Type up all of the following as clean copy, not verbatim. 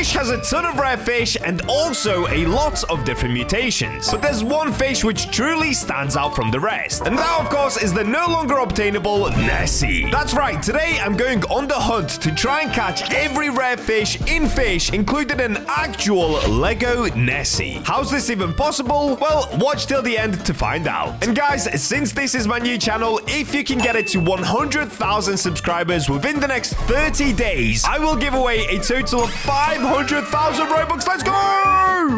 fish has a ton of rare fish and also a lot of different mutations. But there's one fish which truly stands out from the rest. And that, of course, is the no longer obtainable Nessie. That's right, today I'm going on the hunt to try and catch every rare fish in Fish, including an actual Lego Nessie. How's this even possible? Well, watch till the end to find out. And guys, since this is my new channel, if you can get it to 100,000 subscribers within the next 30 days, I will give away a total of 500,000 Robux. Let's go!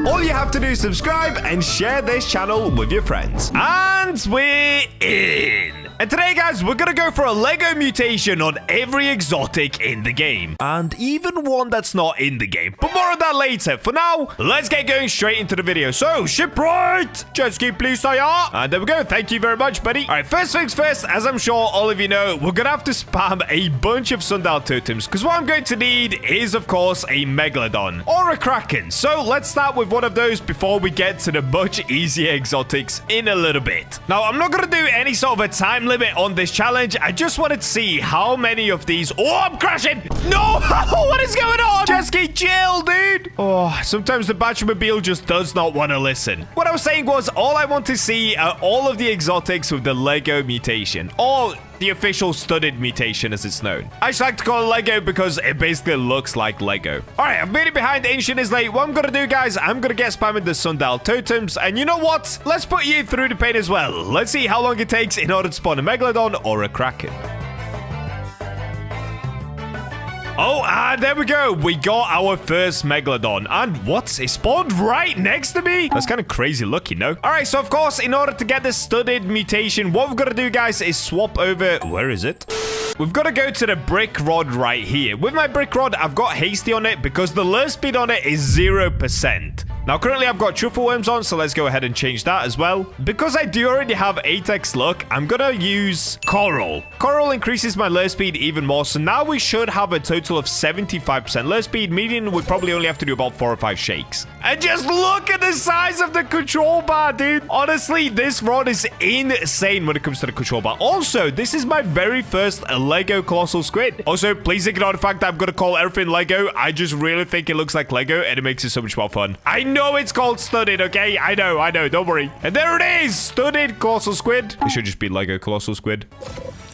All you have to do is subscribe and share this channel with your friends. And we're in. And today, guys, we're gonna go for a Lego mutation on every exotic in the game. And even one that's not in the game. But more on that later. For now, let's get going straight into the video. So, shipwright! Jet ski, please, sire. And there we go. Thank you very much, buddy. All right, first things first, as I'm sure all of you know, we're gonna have to spam a bunch of sundial totems. Because what I'm going to need is, of course, a megalodon or a kraken. So, let's start with one of those before we get to the much easier exotics in a little bit. Now, I'm not gonna do any sort of a time limit on this challenge. I just wanted to see how many of these... Oh, I'm crashing! No! What is going on? Jet ski, chill, dude! Oh, sometimes the BachaMobile just does not want to listen. What I was saying was, all I want to see are all of the exotics with the Lego mutation. Or the official studded mutation, as it's known. I just like to call it Lego because it basically looks like Lego. All right, I've made it behind Ancient is late. What I'm going to do, guys, I'm going to get spamming the sundial totems. And you know what? Let's put you through the pain as well. Let's see how long it takes in order to spawn a megalodon or a kraken. Oh, and there we go. We got our first megalodon. And what? It spawned right next to me? That's kind of crazy looking, no? All right, so of course, in order to get this studded mutation, what we've got to do, guys, is swap over... Where is it? We've got to go to the brick rod right here. With my brick rod, I've got hasty on it because the lure speed on it is 0%. Now, currently, I've got truffle worms on, so let's go ahead and change that as well. Because I do already have 8x luck, I'm going to use coral. Coral increases my lure speed even more, so now we should have a total of 75% lure speed, meaning we probably only have to do about 4 or 5 shakes. And just look at the size of the control bar, dude. Honestly, this rod is insane when it comes to the control bar. Also, this is my very first Lego Colossal Squid. Also, please ignore the fact that I'm going to call everything Lego. I just really think it looks like Lego, and it makes it so much more fun. I know it's called studded, okay? I know, don't worry. And there it is, studded Colossal Squid. It should just be Lego Colossal Squid.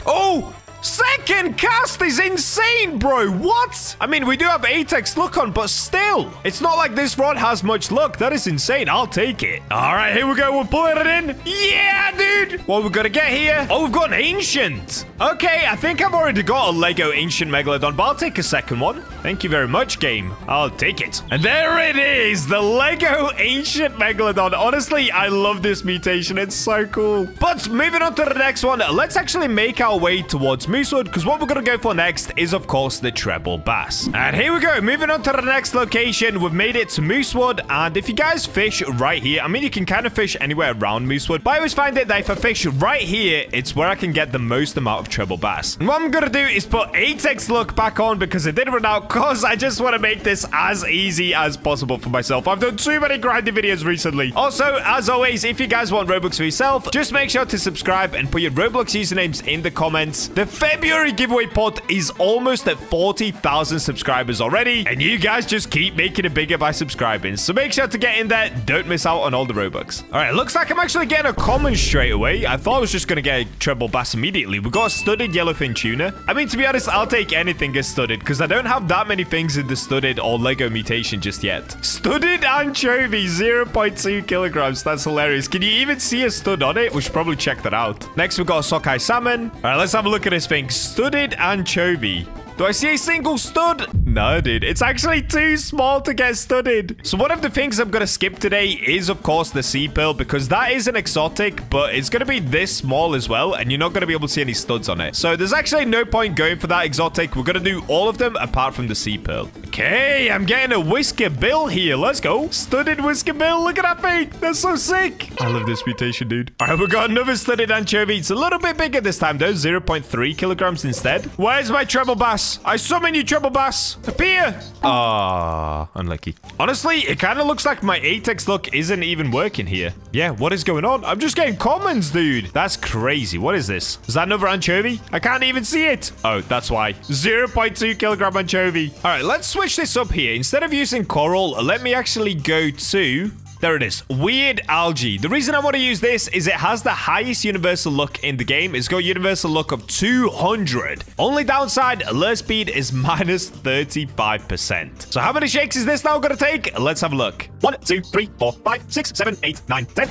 Oh! Second cast is insane, bro. What? I mean, we do have 8x luck on, but still. It's not like this rod has much luck. That is insane. I'll take it. All right, here we go. We're pulling it in. Yeah, dude. What we got to get here? Oh, we've got an ancient. Okay, I think I've already got a Lego ancient megalodon, but I'll take a second one. Thank you very much, game. I'll take it. And there it is, the Lego ancient megalodon. Honestly, I love this mutation. It's so cool. But moving on to the next one, let's actually make our way towards Moosewood, because what we're going to go for next is, of course, the treble bass. And here we go. Moving on to the next location. We've made it to Moosewood. And if you guys fish right here, I mean, you can kind of fish anywhere around Moosewood, but I always find it that if I fish right here, it's where I can get the most amount of treble bass. And what I'm going to do is put 8x luck back on because it did run out, because I just want to make this as easy as possible for myself. I've done too many grinding videos recently. Also, as always, if you guys want Robux for yourself, just make sure to subscribe and put your Roblox usernames in the comments. The February giveaway pot is almost at 40,000 subscribers already, and you guys just keep making it bigger by subscribing. So make sure to get in there. Don't miss out on all the Robux. All right, looks like I'm actually getting a common straight away. I thought I was just going to get a treble bass immediately. We got a studded yellowfin tuna. I mean, to be honest, I'll take anything as studded because I don't have that many things in the studded or Lego mutation just yet. Studded anchovy, 0.2 kilograms. That's hilarious. Can you even see a stud on it? We should probably check that out. Next, we've got a sockeye salmon. All right, let's have a look at this thing. Studded anchovy. Do I see a single stud? No, dude. It's actually too small to get studded. So one of the things I'm going to skip today is, of course, the sea pearl, because that is an exotic, but it's going to be this small as well, and you're not going to be able to see any studs on it. So there's actually no point going for that exotic. We're going to do all of them apart from the sea pearl. Okay, I'm getting a whisker bill here. Let's go. Studded whisker bill. Look at that thing. That's so sick. I love this mutation, dude. All right, we got another studded anchovy. It's a little bit bigger this time, though. 0.3 kilograms instead. Where's my treble bass? I summon you, treble bass. Appear! Ah, unlucky. Honestly, it kind of looks like my Apex look isn't even working here. Yeah, what is going on? I'm just getting commons, dude. That's crazy. What is this? Is that another anchovy? I can't even see it. Oh, that's why. 0.2 kilogram anchovy. All right, let's switch this up here. Instead of using coral, let me actually go to... There it is. Weird algae. The reason I want to use this is it has the highest universal look in the game. It's got universal look of 200. Only downside, alert speed is minus 35%. So how many shakes is this now going to take? Let's have a look. 1, 2, 3, 4, 5, 6, 7, 8, 9, 10.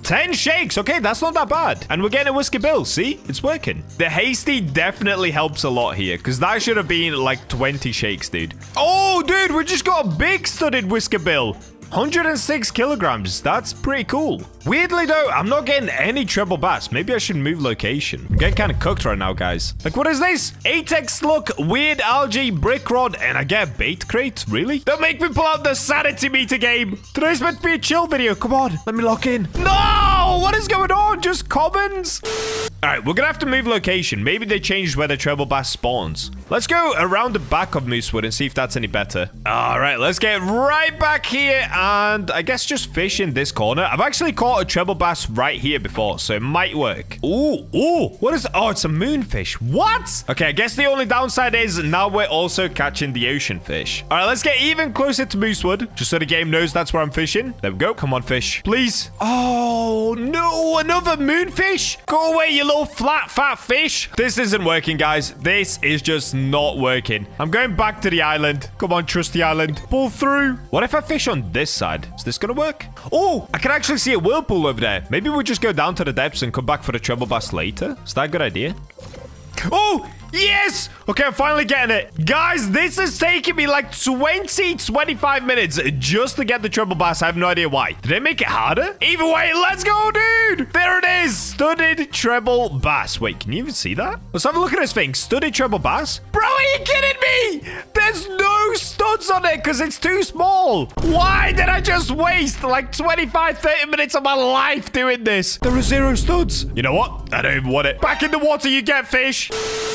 10 shakes. Okay, that's not that bad. And we're getting a whisker bill. See? It's working. The hasty definitely helps a lot here because that should have been like 20 shakes, dude. Oh, dude, we just got a big studded whisker bill. 106 kilograms. That's pretty cool. Weirdly, though, I'm not getting any treble bass. Maybe I should move location. I'm getting kind of cooked right now, guys. Like, what is this? Apex look, weird algae, brick rod, and I get a bait crate? Really? Don't make me pull out the sanity meter game. Today's meant to be a chill video. Come on, let me lock in. No! What is going on? Just commons? All right, we're gonna have to move location. Maybe they changed where the treble bass spawns. Let's go around the back of Moosewood and see if that's any better. All right, let's get right back here and I guess just fish in this corner. I've actually caught a treble bass right here before, so it might work. Ooh, what is... Oh, it's a moonfish. What? Okay, I guess the only downside is now we're also catching the ocean fish. All right, let's get even closer to Moosewood, just so the game knows that's where I'm fishing. There we go. Come on, fish. Please. Oh, no, another moonfish. Go away, you little flat, fat fish. This isn't working, guys. This is just not working. I'm going back to the island. Come on, trust the island. Pull through. What if I fish on this side? Is this gonna work? Oh, I can actually see a whirlpool over there. Maybe we'll just go down to the depths and come back for the treble bass later. Is that a good idea? Oh, yes! Okay, I'm finally getting it. Guys, this is taking me like 25 minutes just to get the treble bass. I have no idea why. Did they make it harder? Either way, let's go, dude! There it is. Studded treble bass. Wait, can you even see that? Let's have a look at this thing. Studded treble bass. Bro, are you kidding me? There's no studs on it because it's too small. Why did I just waste like 30 minutes of my life doing this? There are 0 studs. You know what? I don't even want it. Back in the water you get, fish.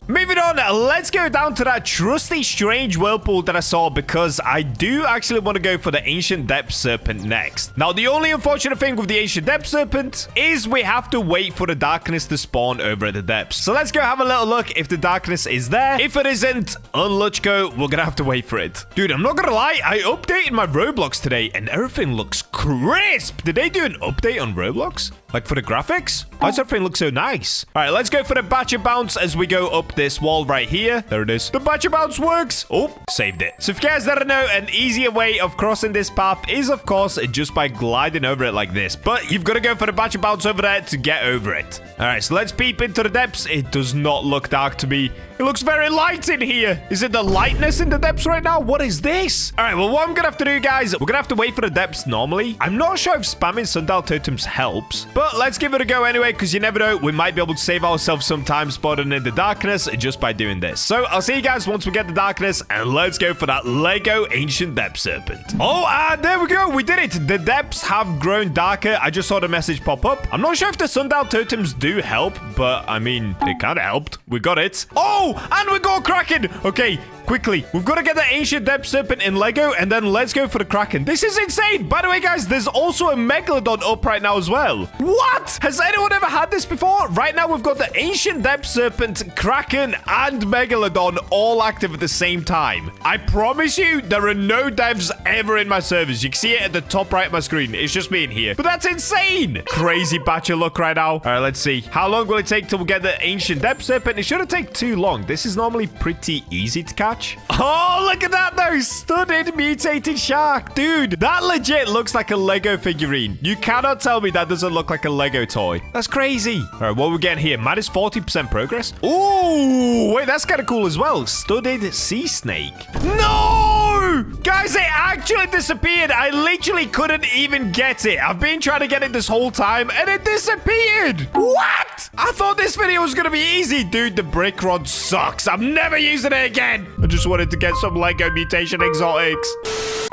Moving on, let's go down to that trusty strange whirlpool that I saw because I do actually want to go for the ancient depth serpent next. Now, the only unfortunate thing with the ancient depth serpent is we have to wait for the darkness to spawn over at the depths. So let's go have a little look if the darkness is there. If it isn't, unluchko, we're gonna have to wait for it. Dude, I'm not gonna lie, I updated my Roblox today and everything looks crisp. Did they do an update on Roblox? Like for the graphics? Why does everything look so nice? All right, let's go for the Bacha bounce as we go up this wall right here. There it is. The Bacha bounce works. Oh, saved it. So if you guys don't know, an easier way of crossing this path is, of course, just by gliding over it like this. But you've got to go for the Bacha bounce over there to get over it. All right, so let's peep into the depths. It does not look dark to me. It looks very light in here. Is it the lightness in the depths right now? What is this? All right, well, what I'm going to have to do, guys, we're going to have to wait for the depths normally. I'm not sure if spamming sundial totems helps, but let's give it a go anyway, because you never know. We might be able to save ourselves some time spotting in the darkness just by doing this. So I'll see you guys once we get the darkness, and let's go for that Lego Ancient Depth Serpent. Oh, there we go. We did it. The depths have grown darker. I just saw the message pop up. I'm not sure if the sundial totems do help, but I mean, it kind of helped. We got it. Oh, and we got Kraken. Okay, quickly. We've got to get the Ancient Depth Serpent in Lego, and then let's go for the Kraken. This is insane. By the way, guys, there's also a Megalodon up right now as well. What? Has anyone ever had this before? Right now, we've got the Ancient Depth Serpent, Kraken, and Megalodon all active at the same time. I promise you, there are no devs ever in my servers. You can see it at the top right of my screen. It's just me in here. But that's insane. Crazy Bacha look right now. All right, let's see. How long will it take till we get the Ancient Depth Serpent? It shouldn't take too long. This is normally pretty easy to catch. Oh, look at that, though. Studded mutated shark. Dude, that legit looks like a Lego figurine. You cannot tell me that doesn't look like a Lego toy. That's crazy. All right, what are we getting here? Minus 40% progress. Ooh, wait, that's kind of cool as well. Studded sea snake. No! Guys, it actually disappeared. I literally couldn't even get it. I've been trying to get it this whole time, and it disappeared. What? I thought this video was going to be easy. Dude, the brick rod sucks. I'm never using it again. I just wanted to get some Lego mutation exotics.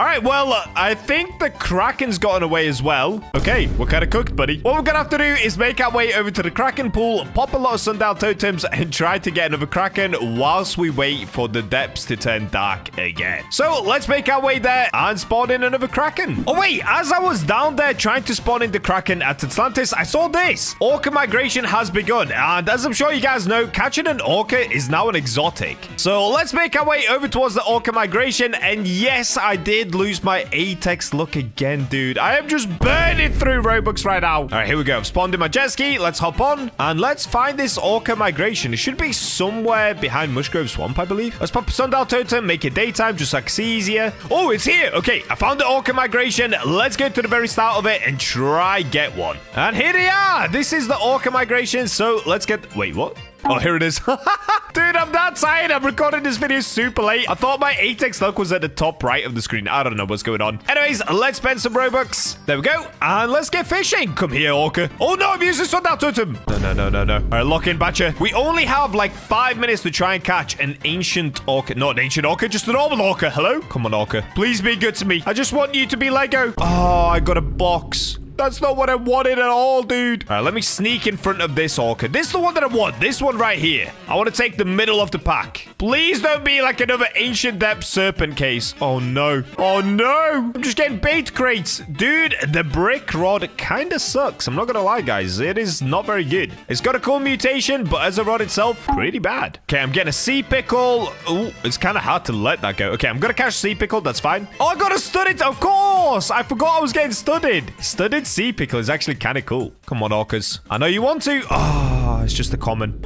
All right, well, I think the Kraken's gotten away as well. Okay, we're kind of cooked, buddy. What we're going to have to do is make our way over to the Kraken pool, pop a lot of sundial totems, and try to get another Kraken whilst we wait for the depths to turn dark again. So let's make our way there and spawn in another Kraken. Oh, wait, as I was down there trying to spawn in the Kraken at Atlantis, I saw this. Orca migration has begun, and as I'm sure you guys know, catching an orca is now an exotic. So let's make our way over towards the orca migration, and yes, I did lose my Apex look again, dude. I am just burning through Robux right now. All right, here we go. I've spawned in my jet ski. Let's hop on, and let's find this orca migration. It should be somewhere behind Mushgrove Swamp, I believe. Let's pop a sundial totem, make it daytime, just so I can see easier. Oh, it's here. Okay, I found the orca migration. Let's go to the very start of it and try get one. And here they are. This is the orca migration. So let's get... Wait, what? Oh, here it is. Dude, I'm that tired. I'm recording this video super late. I thought my 8x luck was at the top right of the screen. I don't know what's going on. Anyways, let's spend some Robux. There we go. And let's get fishing. Come here, orca. Oh, no, I'm using sundial totem. No. All right, lock in, Bacha. We only have like 5 minutes to try and catch an ancient orca. Not an ancient orca, just a normal orca. Hello? Come on, orca. Please be good to me. I just want you to be Lego. Oh, I got a box. That's not what I wanted at all, dude. All right, let me sneak in front of this orca. This is the one that I want. This one right here. I want to take the middle of the pack. Please don't be like another ancient depth serpent case. Oh, no. Oh, no. I'm just getting bait crates. Dude, the brick rod kind of sucks. I'm not going to lie, guys. It is not very good. It's got a cool mutation, but as a rod itself, pretty bad. Okay, I'm getting a sea pickle. Oh, it's kind of hard to let that go. Okay, I'm going to catch sea pickle. That's fine. Oh, I got a studded. Of course. I forgot I was getting studded. Studded sea pickle is actually kind of cool. Come on, orcas. I know you want to. Oh, it's just a common.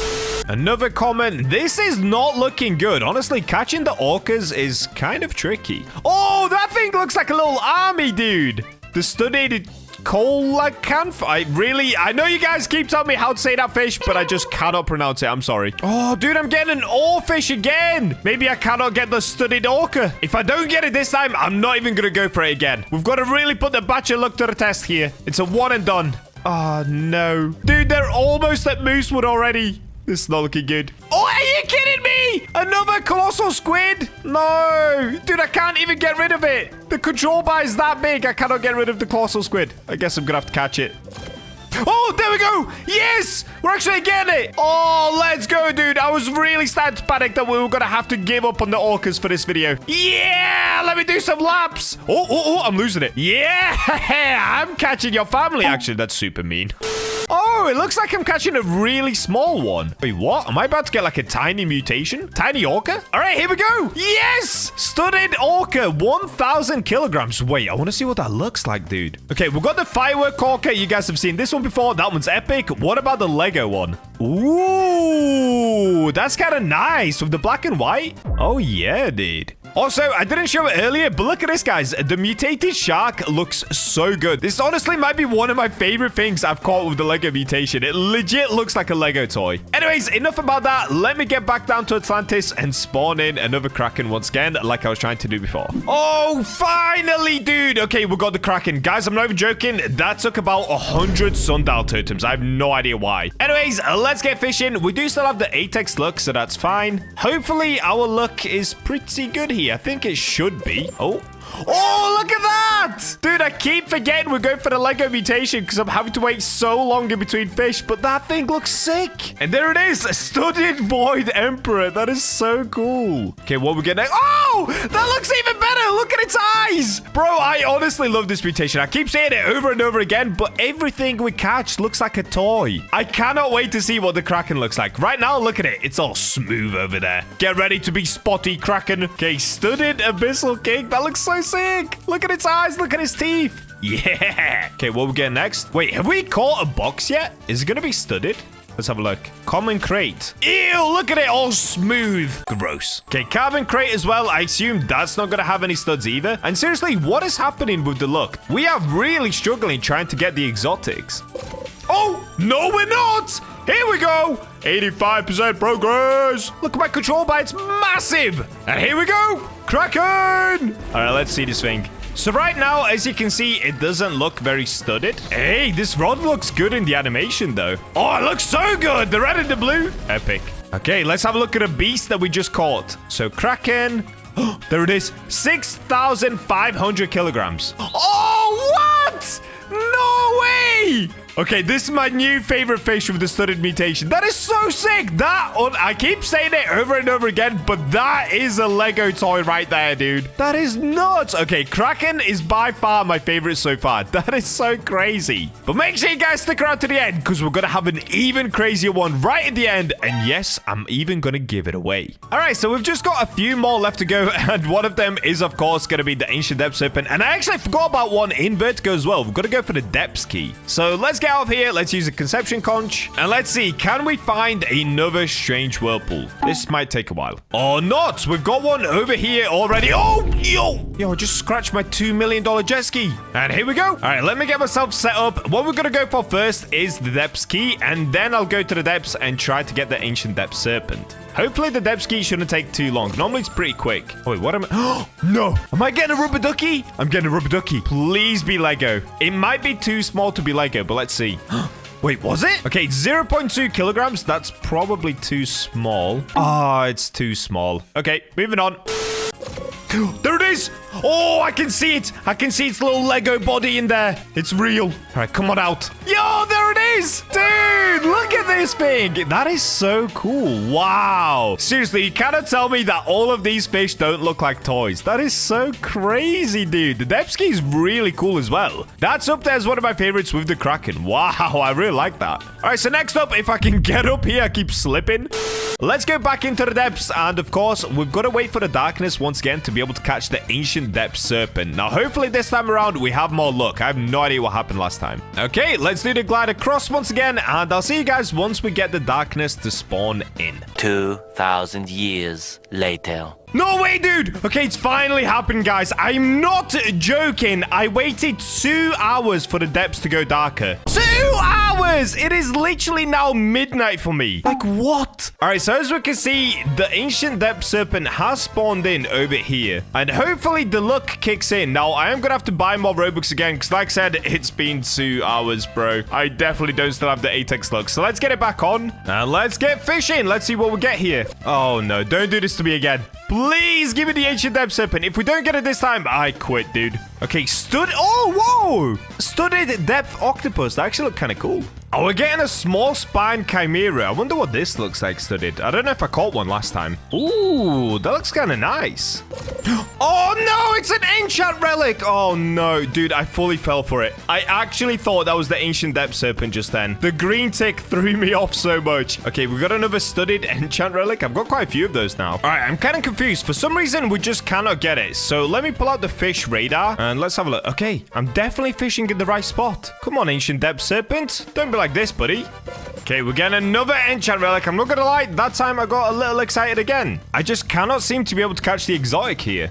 Another common. This is not looking good. Honestly, catching the orcas is kind of tricky. Oh, that thing looks like a little army, dude. The studded I know you guys keep telling me how to say that fish, but I just cannot pronounce it. I'm sorry. Oh, dude, I'm getting an oarfish again. Maybe I cannot get the studded orca. If I don't get it this time, I'm not even going to go for it again. We've got to really put the Bacha luck to the test here. It's a one and done. Oh, no. Dude, they're almost at Moosewood already. This is not looking good. Oh, are you kidding me? Another colossal squid? No. Dude, I can't even get rid of it. The control bar is that big. I cannot get rid of the colossal squid. I guess I'm going to have to catch it. Oh, there we go. Yes, we're actually getting it. Oh, let's go, dude. I was really starting to panic that we were going to have to give up on the orcas for this video. Yeah, let me do some laps. Oh, I'm losing it. Yeah, I'm catching your family. Actually, that's super mean. Oh, it looks like I'm catching a really small one. Wait, what? Am I about to get like a tiny mutation? Tiny orca? All right, here we go. Yes! Studded orca, 1,000 kilograms. Wait, I want to see what that looks like, dude. Okay, we've got the firework orca. You guys have seen this one before. That one's epic. What about the Lego one? Ooh, that's kind of nice with the black and white. Oh, yeah, dude. Also, I didn't show it earlier, but look at this, guys. The mutated shark looks so good. This honestly might be one of my favorite things I've caught with the Lego mutation. It legit looks like a Lego toy. Anyways, enough about that. Let me get back down to Atlantis and spawn in another Kraken once again, like I was trying to do before. Oh, finally, dude. Okay, we got the Kraken. Guys, I'm not even joking. That took about 100 sundial totems. I have no idea why. Anyways, let's get fishing. We do still have the 8x luck, so that's fine. Hopefully, our luck is pretty good here. I think it should be. Oh, look at that! Dude, I keep forgetting we're going for the Lego mutation because I'm having to wait so long in between fish, but that thing looks sick. And there it is, a studded void emperor. That is so cool. Okay, what are we getting next? Oh, that looks even better. Look at its eyes. Bro, I honestly love this mutation. I keep saying it over and over again, but everything we catch looks like a toy. I cannot wait to see what the Kraken looks like. Right now, look at it. It's all smooth over there. Get ready to be spotty, Kraken. Okay, studded abyssal king. That looks so sick. Look at its eyes. Look at its teeth. Yeah. Okay, what we get next? Wait, have we caught a box yet? Is it going to be studded? Let's have a look. Common crate. Ew, look at it, all smooth. Gross. Okay, carbon crate as well. I assume that's not going to have any studs either. And seriously, what is happening with the luck? We are really struggling trying to get the exotics. Oh, no, we're not. Here we go. 85% progress. Look at my control bar. It's massive. And here we go. Kraken. All right, let's see this thing. So right now, as you can see, it doesn't look very studded. Hey, this rod looks good in the animation, though. Oh, it looks so good. The red and the blue. Epic. Okay, let's have a look at a beast that we just caught. So Kraken, There it is. 6,500 kilograms. Oh, what? No way! Okay, this is my new favorite fish with the studded mutation. That is so sick. I keep saying it over and over again, but that is a Lego toy right there, dude. That is nuts. Okay, Kraken is by far my favorite so far. That is so crazy. But make sure you guys stick around to the end because we're going to have an even crazier one right at the end. And yes, I'm even going to give it away. All right, so we've just got a few more left to go. And one of them is, of course, going to be the Ancient Depth Serpent. And I actually forgot about one in Vertigo as well. We've got to go for the Depths key. So let's get out of here. Let's use a Conception Conch. And let's see, can we find another strange whirlpool? This might take a while. Or not. We've got one over here already. Oh, yo, I just scratched my $2 million jet ski. And here we go. All right, let me get myself set up. What we're going to go for first is the Depths key. And then I'll go to the Depths and try to get the Ancient Depth Serpent. Hopefully the Depths key shouldn't take too long. Normally it's pretty quick. Oh, wait, what am I? Oh, no. Am I getting a rubber ducky? I'm getting a rubber ducky. Please be Lego. It might be too small to be Lego, but let's see. Wait, was it? Okay, 0.2 kilograms. That's probably too small. Ah, it's too small. Okay, moving on. There it is. Oh, I can see it. I can see its little Lego body in there. It's real. All right, come on out. Yo, there it is. Dude, look at this thing. That is so cool. Wow. Seriously, you cannot tell me that all of these fish don't look like toys. That is so crazy, dude. The Depths key is really cool as well. That's up there as one of my favorites with the Kraken. Wow, I really like that. All right, so next up, if I can get up here, I keep slipping. Let's go back into the depths. And of course, we've got to wait for the darkness once again to be able to catch the Ancient Depth Serpent. Now, hopefully this time around, we have more luck. I have no idea what happened last time. Okay, let's do the glide across once again. And I'll see you guys once we get the darkness to spawn in. 2,000 years later. No way, dude. Okay, it's finally happened, guys. I'm not joking. I waited 2 hours for the depths to go darker. 2 hours! It is literally now midnight for me. Like, what? All right, so as we can see, the Ancient Depth Serpent has spawned in over here. And hopefully the luck kicks in. Now, I am going to have to buy more Robux again because, like I said, it's been 2 hours, bro. I definitely don't still have the 8x luck. So let's get it back on. And let's get fishing. Let's see what we get here. Oh, no. Don't do this to me again. Please give me the Ancient Depth Serpent. If we don't get it this time, I quit, dude. Okay, oh, whoa! Studded Depth Octopus. That actually looked kind of cool. Oh, we're getting a small spine chimera. I wonder what this looks like studded. I don't know if I caught one last time. Ooh, that looks kind of nice. Oh, no, it's an enchant relic. Oh, no, dude, I fully fell for it. I actually thought that was the Ancient Depth Serpent just then. The green tick threw me off so much. Okay, we've got another studded enchant relic. I've got quite a few of those now. All right, I'm kind of confused. For some reason, we just cannot get it. So let me pull out the fish radar and let's have a look. Okay, I'm definitely fishing in the right spot. Come on, Ancient Depth Serpent. Don't be like this, buddy. Okay, we're getting another enchant relic. I'm not gonna lie, that time I got a little excited again. I just cannot seem to be able to catch the exotic here.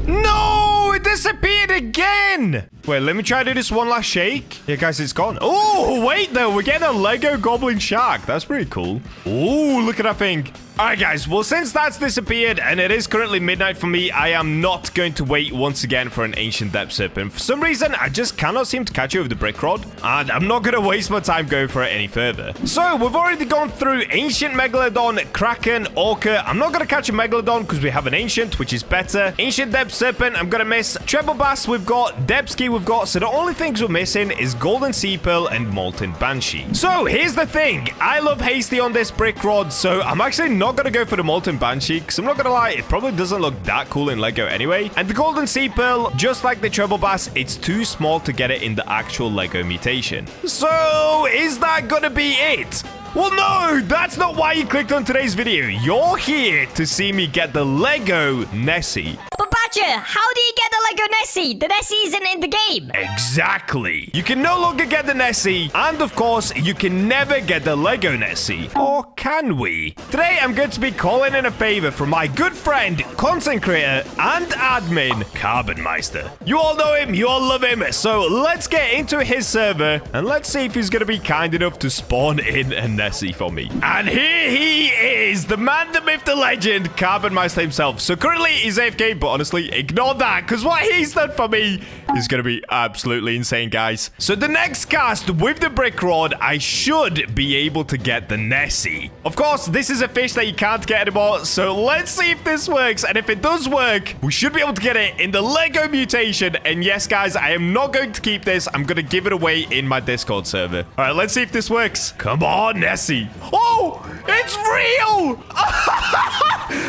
No, it disappeared again. Wait, let me try to do this one last shake. Yeah, guys, it's gone. Oh, wait, though. We're getting a Lego Goblin Shark. That's pretty cool. Oh, look at that thing. All right, guys. Well, since that's disappeared and it is currently midnight for me, I am not going to wait once again for an Ancient Depth Serpent. For some reason, I just cannot seem to catch it with the brick rod, and I'm not going to waste my time going for it any further. So, we've already gone through Ancient Megalodon, Kraken, Orca. I'm not going to catch a Megalodon because we have an Ancient, which is better. Ancient Depth Serpent, I'm going to miss. Treble Bass, we've got. Depth Ski, we've got. So, the only things we're missing is Golden Sea Pearl and Molten Banshee. So, here's the thing. I love Hasty on this brick rod, so I'm actually not going to go for the Molten Banshee, because I'm not gonna lie, it probably doesn't look that cool in Lego anyway. And the Golden Sea Pearl, just like the Treble Bass, it's too small to get it in the actual Lego mutation. So, is that gonna be it? Well, no, that's not why you clicked on today's video. You're here to see me get the Lego Nessie. But Bacha, how do you get the Lego Nessie? The Nessie isn't in the game. Exactly. You can no longer get the Nessie, and of course, you can never get the Lego Nessie. Or can we? Today, I'm going to be calling in a favor from my good friend, content creator, and admin, Carbonmeister. You all know him, you all love him, so let's get into his server, and let's see if he's going to be kind enough to spawn in a Nessie for me. And here he it is. The man, the myth, the legend, Carbon Meister himself. So currently he's AFK, but honestly, ignore that, because what he's done for me is going to be absolutely insane, guys. So the next cast with the brick rod, I should be able to get the Nessie. Of course, this is a fish that you can't get anymore, so let's see if this works. And if it does work, we should be able to get it in the Lego mutation. And yes, guys, I am not going to keep this. I'm going to give it away in my Discord server. All right, let's see if this works. Come on, Nessie. Oh, it's real.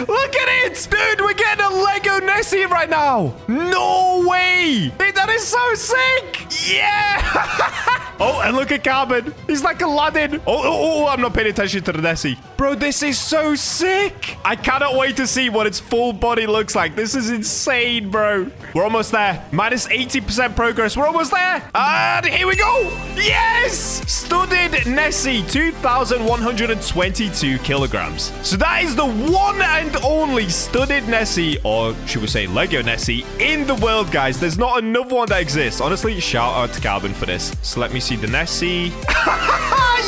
Look at it. Dude, we're getting a Lego Nessie right now. No way. Dude, that is so sick. Yeah. Oh, and look at Carbon. He's like Aladdin. Oh, I'm not paying attention to the Nessie. Bro, this is so sick. I cannot wait to see what its full body looks like. This is insane, bro. We're almost there. Minus 80% progress. We're almost there. And here we go. Yes. Studded Nessie, 2,122 kilograms. So that is the one and only studded Nessie, or should we say Lego Nessie, in the world, guys. There's not another one that exists. Honestly, shout out to Carbon for this. So let me see the Nessie.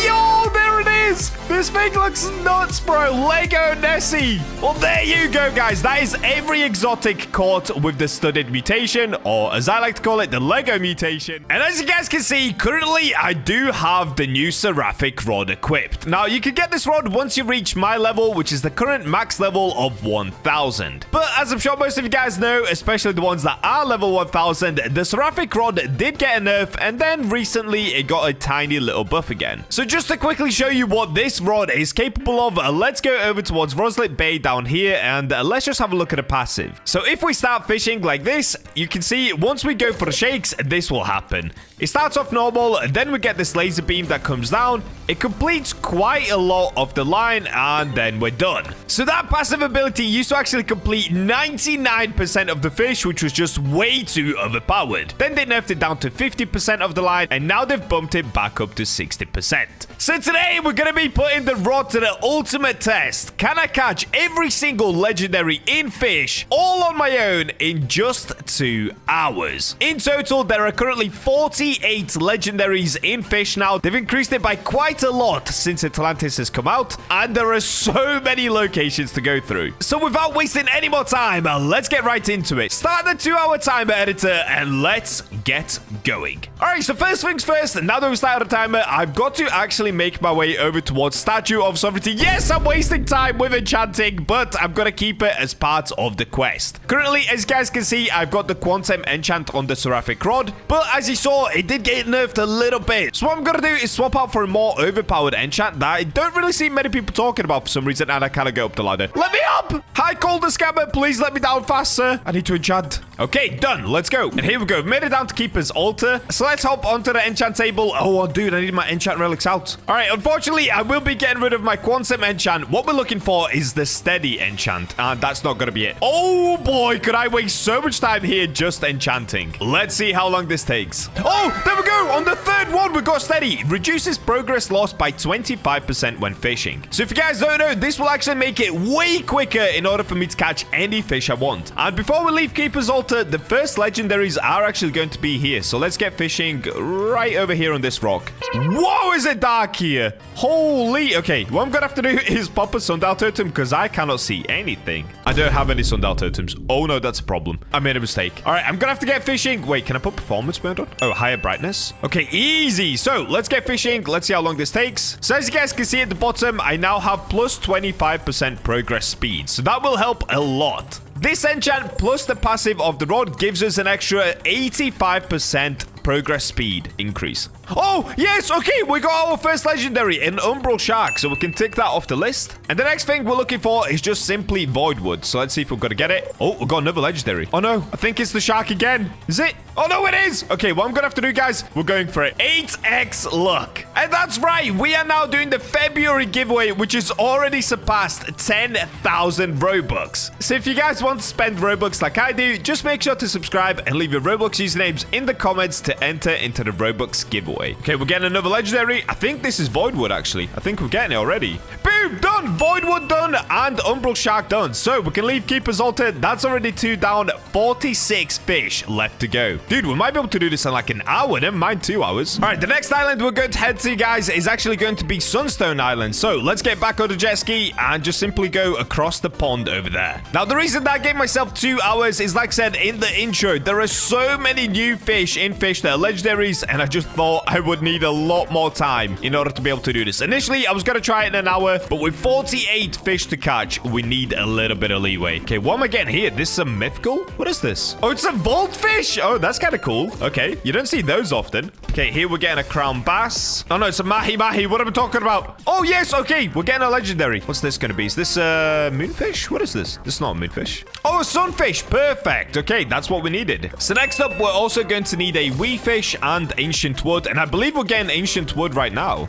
Yo, there it is. This thing looks nuts, bro. Lego Nessie. Well, there you go, guys. That is every exotic caught with the studded mutation, or as I like to call it, the Lego mutation. And as you guys can see, currently I do have the new Seraphic rod equipped. Now, you can get this rod once you reach my level, which is the current max level of 1,000. But as I'm sure most of you guys know, especially the ones that are level 1,000, the Seraphic rod did get a nerf, and then recently it got a tiny little buff again. So just to quickly show you what this rod is capable of, let's go over towards Roslet Bay down here, and let's just have a look at the passive. So if we start fishing like this, you can see once we go for the shakes, this will happen. It starts off normal, then we get this laser beam that comes down. It completes quite a lot of the line, and then we're done. So that passive ability used to actually complete 99% of the fish, which was just way too overpowered. Then they nerfed it down to 50% of the line, and now they've bumped it back up to 60%. So today, we're going to be putting the rod to the ultimate test. Can I catch every single legendary in fish all on my own in just 2 hours? In total, there are currently 48 legendaries in fish now. They've increased it by quite a lot since Atlantis has come out, and there are so many locations to go through. So without wasting any more time, let's get right into it. Start the 2-hour timer editor, and let's get going. All right, so first things first, now that we started the timer, I've got to actually make my way over towards Statue of Sovereignty. Yes, I'm wasting time with enchanting, but I'm gonna keep it as part of the quest. Currently, as you guys can see, I've got the Quantum enchant on the Seraphic rod, but as you saw, it did get nerfed a little bit. So what I'm gonna do is swap out for a more overpowered enchant that I don't really see many people talking about for some reason, and I cannot go up the ladder. Let me up! Hi, Calder Scammer, please let me down fast, sir. I need to enchant. Okay, done. Let's go. And here we go. We've made it down to Keeper's Altar. So let's hop onto the enchant table. Oh, dude, I need my enchant relics out. All right, unfortunately, I will be getting rid of my Quantum enchant. What we're looking for is the Steady enchant, and that's not going to be it. Oh, boy, could I waste so much time here just enchanting. Let's see how long this takes. Oh, there we go. On the third one, we got Steady. Reduces progress loss by 25% when fishing. So if you guys don't know, this will actually make it way quicker in order for me to catch any fish I want. And before we leave Keeper's Altar, the first legendaries are actually going to be here. So let's get fishing right over here on this rock. Whoa, is it dark here? Holy. Okay, what I'm gonna have to do is pop a sundial totem because I cannot see anything. I don't have any sundial totems. Oh no, that's a problem. I made a mistake. All right, I'm gonna have to get fishing. Wait, can I put performance mode on? Oh, higher brightness. Okay, easy. So let's get fishing. Let's see how long this takes. So as you guys can see at the bottom, I now have plus 25% progress speed. So that will help a lot. This enchant plus the passive of the rod gives us an extra 85% progress speed increase. Oh, yes, okay, we got our first legendary, an Umbral Shark, so we can tick that off the list. And the next thing we're looking for is just simply Voidwood. So let's see if we're going to get it. Oh, we got another legendary. Oh, no, I think it's the shark again. Is it? Oh, no, it is. Okay, what I'm going to have to do, guys, we're going for it. 8x luck. And that's right, we are now doing the February giveaway, which has already surpassed 10,000 Robux. So if you guys want to spend Robux like I do, just make sure to subscribe and leave your Robux usernames in the comments to enter into the Robux giveaway. Okay, we're getting another legendary. I think this is Voidwood, actually. I think we're getting it already. Boom! Boom, done. Voidwood done and Umbral Shark done. So we can leave Keeper's Altar. That's already 2 down. 46 fish left to go. Dude, we might be able to do this in like an hour. Never mind 2 hours. All right, the next island we're going to head to, guys, is actually going to be Sunstone Island. So let's get back on the jet ski and just simply go across the pond over there. Now, the reason that I gave myself 2 hours is, like I said in the intro, there are so many new fish in Fish that are legendaries, and I just thought I would need a lot more time in order to be able to do this. Initially, I was going to try it in an hour, but with 48 fish to catch, we need a little bit of leeway. Okay, what am I getting here? This is a mythical? What is this? Oh, it's a vault fish. Oh, that's kind of cool. Okay, you don't see those often. Okay, here we're getting a crown bass. Oh, no, it's a mahi-mahi. What am I talking about? Oh, yes. Okay, we're getting a legendary. What's this going to be? Is this a moonfish? What is this? This is not a moonfish. Oh, a sunfish. Perfect. Okay, that's what we needed. So next up, we're also going to need a wee fish and ancient wood. And I believe we're getting ancient wood right now.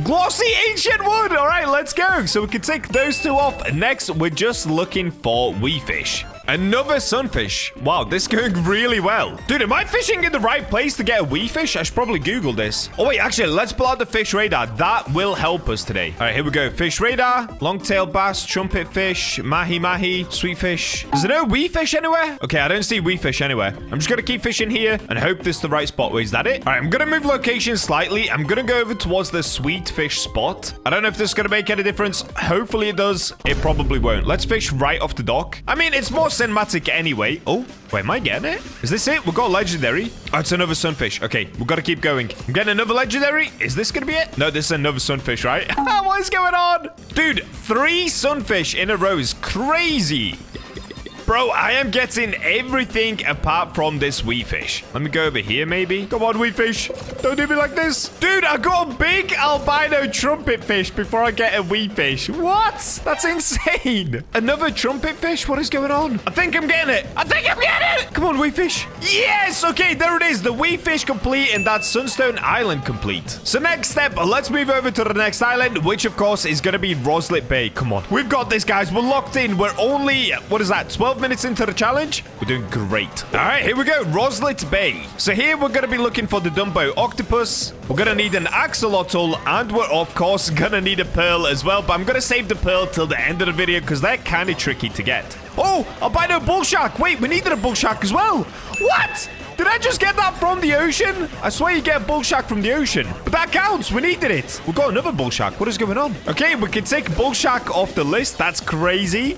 Glossy ancient wood. All right, let's go. So we can take those 2 off. Next, we're just looking for wee fish. Another sunfish. Wow, this is going really well. Dude, am I fishing in the right place to get a wee fish? I should probably Google this. Oh, wait, actually, let's pull out the fish radar. That will help us today. All right, here we go. Fish radar, long-tail bass, trumpet fish, mahi-mahi, sweet fish. Is there no wee fish anywhere? Okay, I don't see wee fish anywhere. I'm just going to keep fishing here and hope this is the right spot. Wait, is that it? All right, I'm going to move location slightly. I'm going to go over towards the sweet fish spot. I don't know if this is going to make any difference. Hopefully it does. It probably won't. Let's fish right off the dock. I mean, it's more cinematic anyway. Oh, wait, am I getting it? Is this it? We got legendary. Oh, it's another sunfish. Okay, we've got to keep going. I'm getting another legendary. Is this going to be it? No, this is another sunfish, right? What is going on? Dude, 3 sunfish in a row is crazy. Bro, I am getting everything apart from this wee fish. Let me go over here, maybe. Come on, wee fish. Don't do me like this. Dude, I got a big albino trumpet fish before I get a wee fish. What? That's insane. Another trumpet fish? What is going on? I think I'm getting it. I think I'm getting it. Come on, wee fish. Yes. Okay, there it is. The wee fish complete and that Sunstone Island complete. So next step, let's move over to the next island, which of course is going to be Roslet Bay. Come on. We've got this, guys. We're locked in. We're only, what is that? 12 minutes into the challenge. We're doing great. All right, here we go. Roslet Bay. So here we're going to be looking for the Dumbo octopus. We're going to need an axolotl, and we're of course going to need a pearl as well. But I'm going to save the pearl till the end of the video because they're kind of tricky to get. Oh, albino bull shark. Wait, we needed a bull shark as well. What? Did I just get that from the ocean? I swear you get a bull shark from the ocean. But that counts. We needed it. We've got another bull shark. What is going on? Okay, we can take bull shark off the list. That's crazy.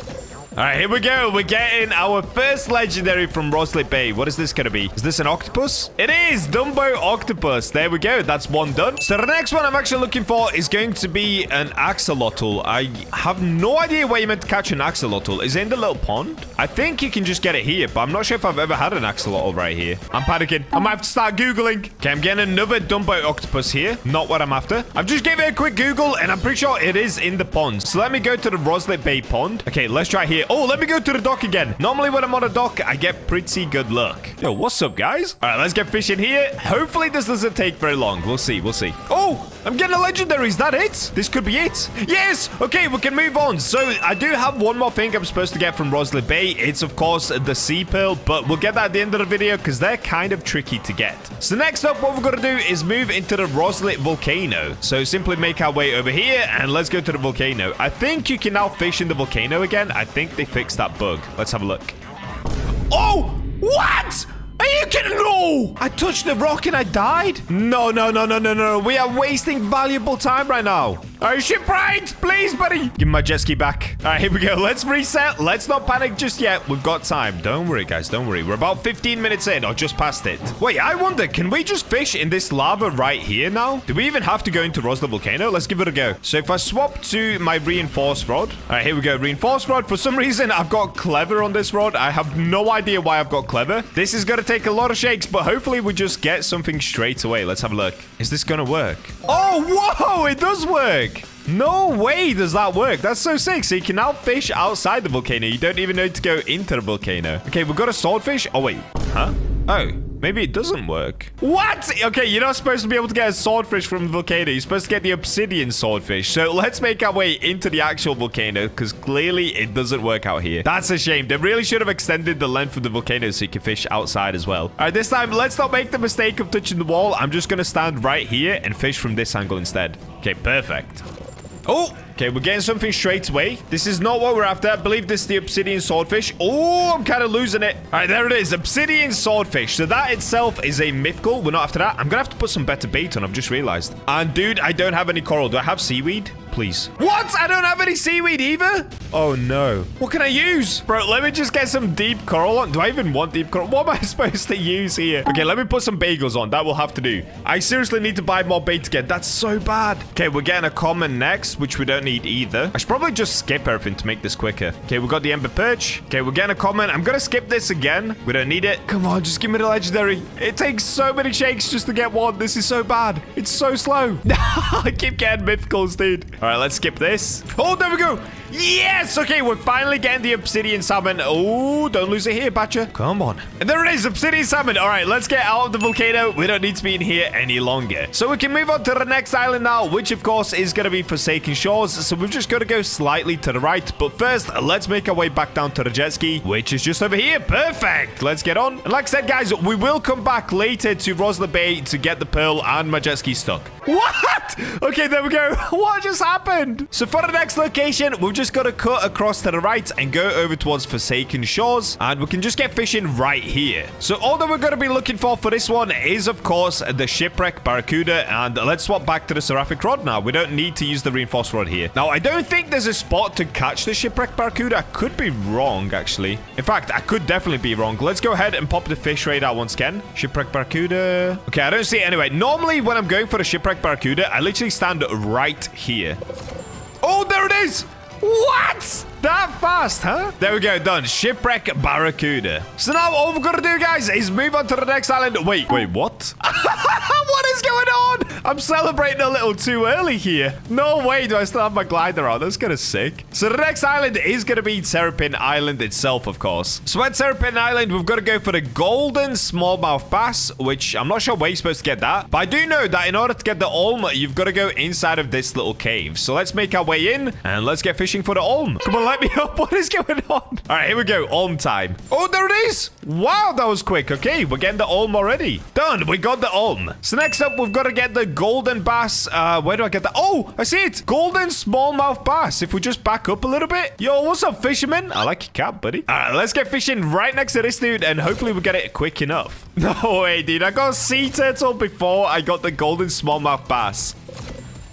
All right, here we go. We're getting our first legendary from Roslet Bay. What is this going to be? Is this an octopus? It is. Dumbo octopus. There we go. That's one done. So the next one I'm actually looking for is going to be an axolotl. I have no idea where you meant to catch an axolotl. Is it in the little pond? I think you can just get it here, but I'm not sure if I've ever had an axolotl right here. I'm panicking. I might have to start Googling. Okay, I'm getting another Dumbo octopus here. Not what I'm after. I've just gave it a quick Google, and I'm pretty sure it is in the pond. So let me go to the Roslet Bay pond. Okay, let's try here. Oh, let me go to the dock again. Normally when I'm on a dock, I get pretty good luck. Yo, what's up, guys? All right, let's get fishing here. Hopefully this doesn't take very long. We'll see. We'll see. Oh, I'm getting a legendary. Is that it? This could be it. Yes. Okay, we can move on. So I do have one more thing I'm supposed to get from Roslet Bay. It's, of course, the sea pearl, but we'll get that at the end of the video because they're kind of tricky to get. So next up, what we're going to do is move into the Roslet volcano. So simply make our way over here and let's go to the volcano. I think you can now fish in the volcano again. I think they fixed that bug. Let's have a look. Oh, what? Are you kidding? No! I touched the rock and I died? No. We are wasting valuable time right now. Are you shipwright? Please, buddy. Give me my jet ski back. All right, here we go. Let's reset. Let's not panic just yet. We've got time. Don't worry, guys. Don't worry. We're about 15 minutes in or just past it. Wait, I wonder, can we just fish in this lava right here now? Do we even have to go into Roslet Volcano? Let's give it a go. So if I swap to my reinforced rod. All right, here we go. Reinforced rod. For some reason, I've got clever on this rod. I have no idea why I've got clever. This is going to take a lot of shakes, but hopefully we just get something straight away. Let's have a look. Is this going to work? Oh, whoa, it does work. No way does that work. That's so sick. So you can now fish outside the volcano. You don't even need to go into the volcano. Okay, we've got a swordfish. Oh, wait. Huh? Oh, maybe it doesn't work. What? Okay, you're not supposed to be able to get a swordfish from the volcano. You're supposed to get the obsidian swordfish. So let's make our way into the actual volcano because clearly it doesn't work out here. That's a shame. They really should have extended the length of the volcano so you can fish outside as well. All right, this time, let's not make the mistake of touching the wall. I'm just going to stand right here and fish from this angle instead. Okay, perfect. Oh, okay, we're getting something straight away. This is not what we're after. I believe this is the obsidian swordfish. Oh, I'm kind of losing it. All right, there it is. Obsidian swordfish. So that itself is a mythical. We're not after that. I'm going to have to put some better bait on. I've just realized. And dude, I don't have any coral. Do I have seaweed? Please. What? I don't have any seaweed either? Oh, no. What can I use? Bro, let me just get some deep coral on. Do I even want deep coral? What am I supposed to use here? Okay, let me put some bagels on. That will have to do. I seriously need to buy more bait again. That's so bad. Okay, we're getting a common next, which we don't need either. I should probably just skip everything to make this quicker. Okay, we got the ember perch. Okay, we're getting a common. I'm going to skip this again. We don't need it. Come on, just give me the legendary. It takes so many shakes just to get one. This is so bad. It's so slow. I keep getting mythicals, dude. All right, let's skip this. Oh, there we go. Yes! Okay, we're finally getting the obsidian salmon. Oh, don't lose it here, Bacha. Come on. And there it is, obsidian salmon. All right, let's get out of the volcano. We don't need to be in here any longer. So we can move on to the next island now, which, of course, is going to be Forsaken Shores. So we've just got to go slightly to the right. But first, let's make our way back down to the jet ski, which is just over here. Perfect. Let's get on. And like I said, guys, we will come back later to Rosla Bay to get the pearl and my jet ski stuck. What? Okay, there we go. What just happened? So for the next location, we've just got to cut across to the right and go over towards Forsaken Shores, and we can just get fishing right here. So all that we're going to be looking for this one is, of course, the shipwreck barracuda, and let's swap back to the seraphic rod now. We don't need to use the reinforced rod here. Now, I don't think there's a spot to catch the shipwreck barracuda. I could be wrong, actually. In fact, I could definitely be wrong. Let's go ahead and pop the fish radar once again. Shipwreck barracuda. Okay, I don't see it anyway. Normally, when I'm going for the shipwreck barracuda, I literally stand right here. Oh, there it is! What? That fast, huh? There we go, done. Shipwreck barracuda. So now all we've got to do, guys, is move on to the next island. Wait, what? What is going on? I'm celebrating a little too early here. No way do I still have my glider on. That's kind of sick. So the next island is going to be Terrapin Island itself, of course. So at Terrapin Island, we've got to go for the golden smallmouth bass, which I'm not sure where you're supposed to get that. But I do know that in order to get the olm, you've got to go inside of this little cave. So let's make our way in and let's get fishing for the olm. Come on, let me up. What is going on? All right, here we go. Olm time. Oh, there it is. Wow, that was quick. Okay, we're getting the olm already. Done. We got the olm. So next up, we've got to get the golden bass. Where do I get that? Oh, I see it. Golden smallmouth bass. If we just back up a little bit. Yo, what's up, fisherman? I like your cap, buddy. All right, let's get fishing right next to this dude, and hopefully we get it quick enough. No way, dude. I got a sea turtle before I got the golden smallmouth bass.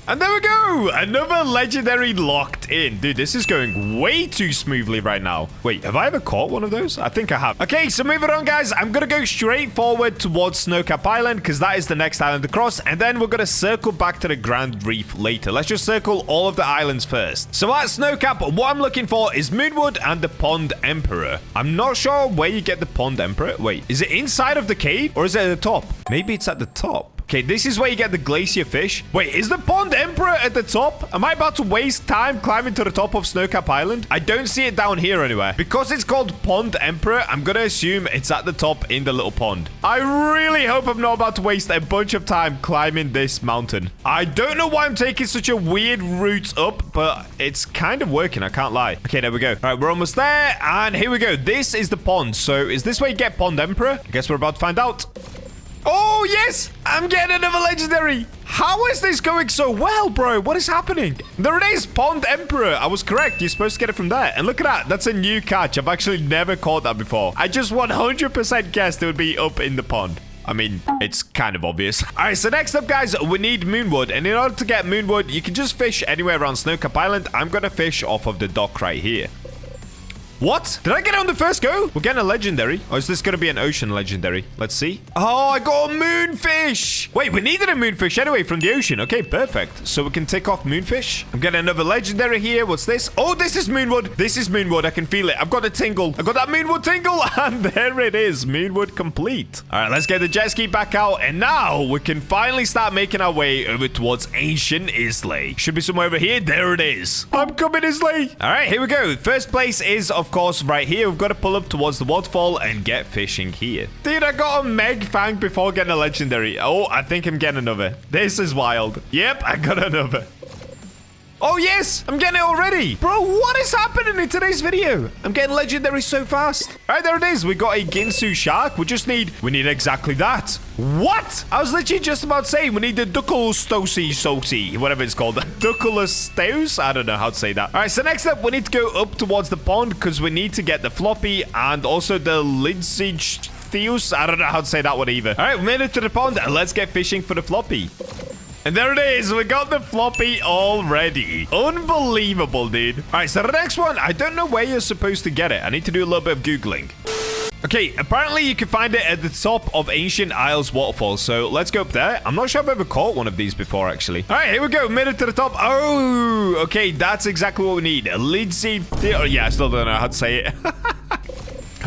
And there we go. Another legendary locked in. Dude, this is going way too smoothly right now. Wait, have I ever caught one of those? I think I have. Okay, so moving on, guys. I'm going to go straight forward towards Snowcap Island because that is the next island across. And then we're going to circle back to the Grand Reef later. Let's just circle all of the islands first. So at Snowcap, what I'm looking for is Moonwood and the Pond Emperor. I'm not sure where you get the Pond Emperor. Wait, is it inside of the cave or is it at the top? Maybe it's at the top. Okay, this is where you get the glacier fish. Wait, is the Pond Emperor at the top? Am I about to waste time climbing to the top of Snowcap Island? I don't see it down here anywhere. Because it's called Pond Emperor, I'm going to assume it's at the top in the little pond. I really hope I'm not about to waste a bunch of time climbing this mountain. I don't know why I'm taking such a weird route up, but it's kind of working, I can't lie. Okay, there we go. All right, we're almost there. And here we go. This is the pond. So is this where you get Pond Emperor? I guess we're about to find out. Oh, yes! I'm getting another legendary! How is this going so well, bro? What is happening? There it is, Pond Emperor. I was correct. You're supposed to get it from there. And look at that. That's a new catch. I've actually never caught that before. I just 100% guessed it would be up in the pond. I mean, it's kind of obvious. All right, so next up, guys, we need Moonwood. And in order to get Moonwood, you can just fish anywhere around Snowcap Island. I'm going to fish off of the dock right here. What? Did I get it on the first go? We're getting a legendary. Or is this going to be an ocean legendary? Let's see. Oh, I got a moonfish. Wait, we needed a moonfish anyway from the ocean. Okay, perfect. So we can take off moonfish. I'm getting another legendary here. What's this? Oh, this is Moonwood. This is Moonwood. I can feel it. I've got a tingle. I got that Moonwood tingle. And there it is. Moonwood complete. All right, let's get the jet ski back out. And now we can finally start making our way over towards ancient Islay. Should be somewhere over here. There it is. I'm coming, Islay. All right, here we go. First place is, of course, right here. We've got to pull up towards the waterfall and get fishing here. Dude, I got a Meg Fang before getting a legendary. Oh, I think I'm getting another. This is wild. Yep, I got another. Oh, yes. I'm getting it already. Bro, what is happening in today's video? I'm getting legendary so fast. All right, there it is. We got a Ginsu shark. We need exactly that. What? I was literally just about saying we need the Ducklestosi, whatever it's called. Ducklestosi? I don't know how to say that. All right, so next up, we need to go up towards the pond because we need to get the floppy and also the Lidsage Theus. I don't know how to say that one either. All right, we made it to the pond and let's get fishing for the floppy. And there it is. We got the floppy already. Unbelievable, dude. All right, so the next one, I don't know where you're supposed to get it. I need to do a little bit of Googling. Okay, apparently you can find it at the top of Ancient Isles Waterfall. So let's go up there. I'm not sure I've ever caught one of these before, actually. All right, here we go. Made it to the top. Oh, okay. That's exactly what we need. A Lidsage. Oh, yeah, I still don't know how to say it.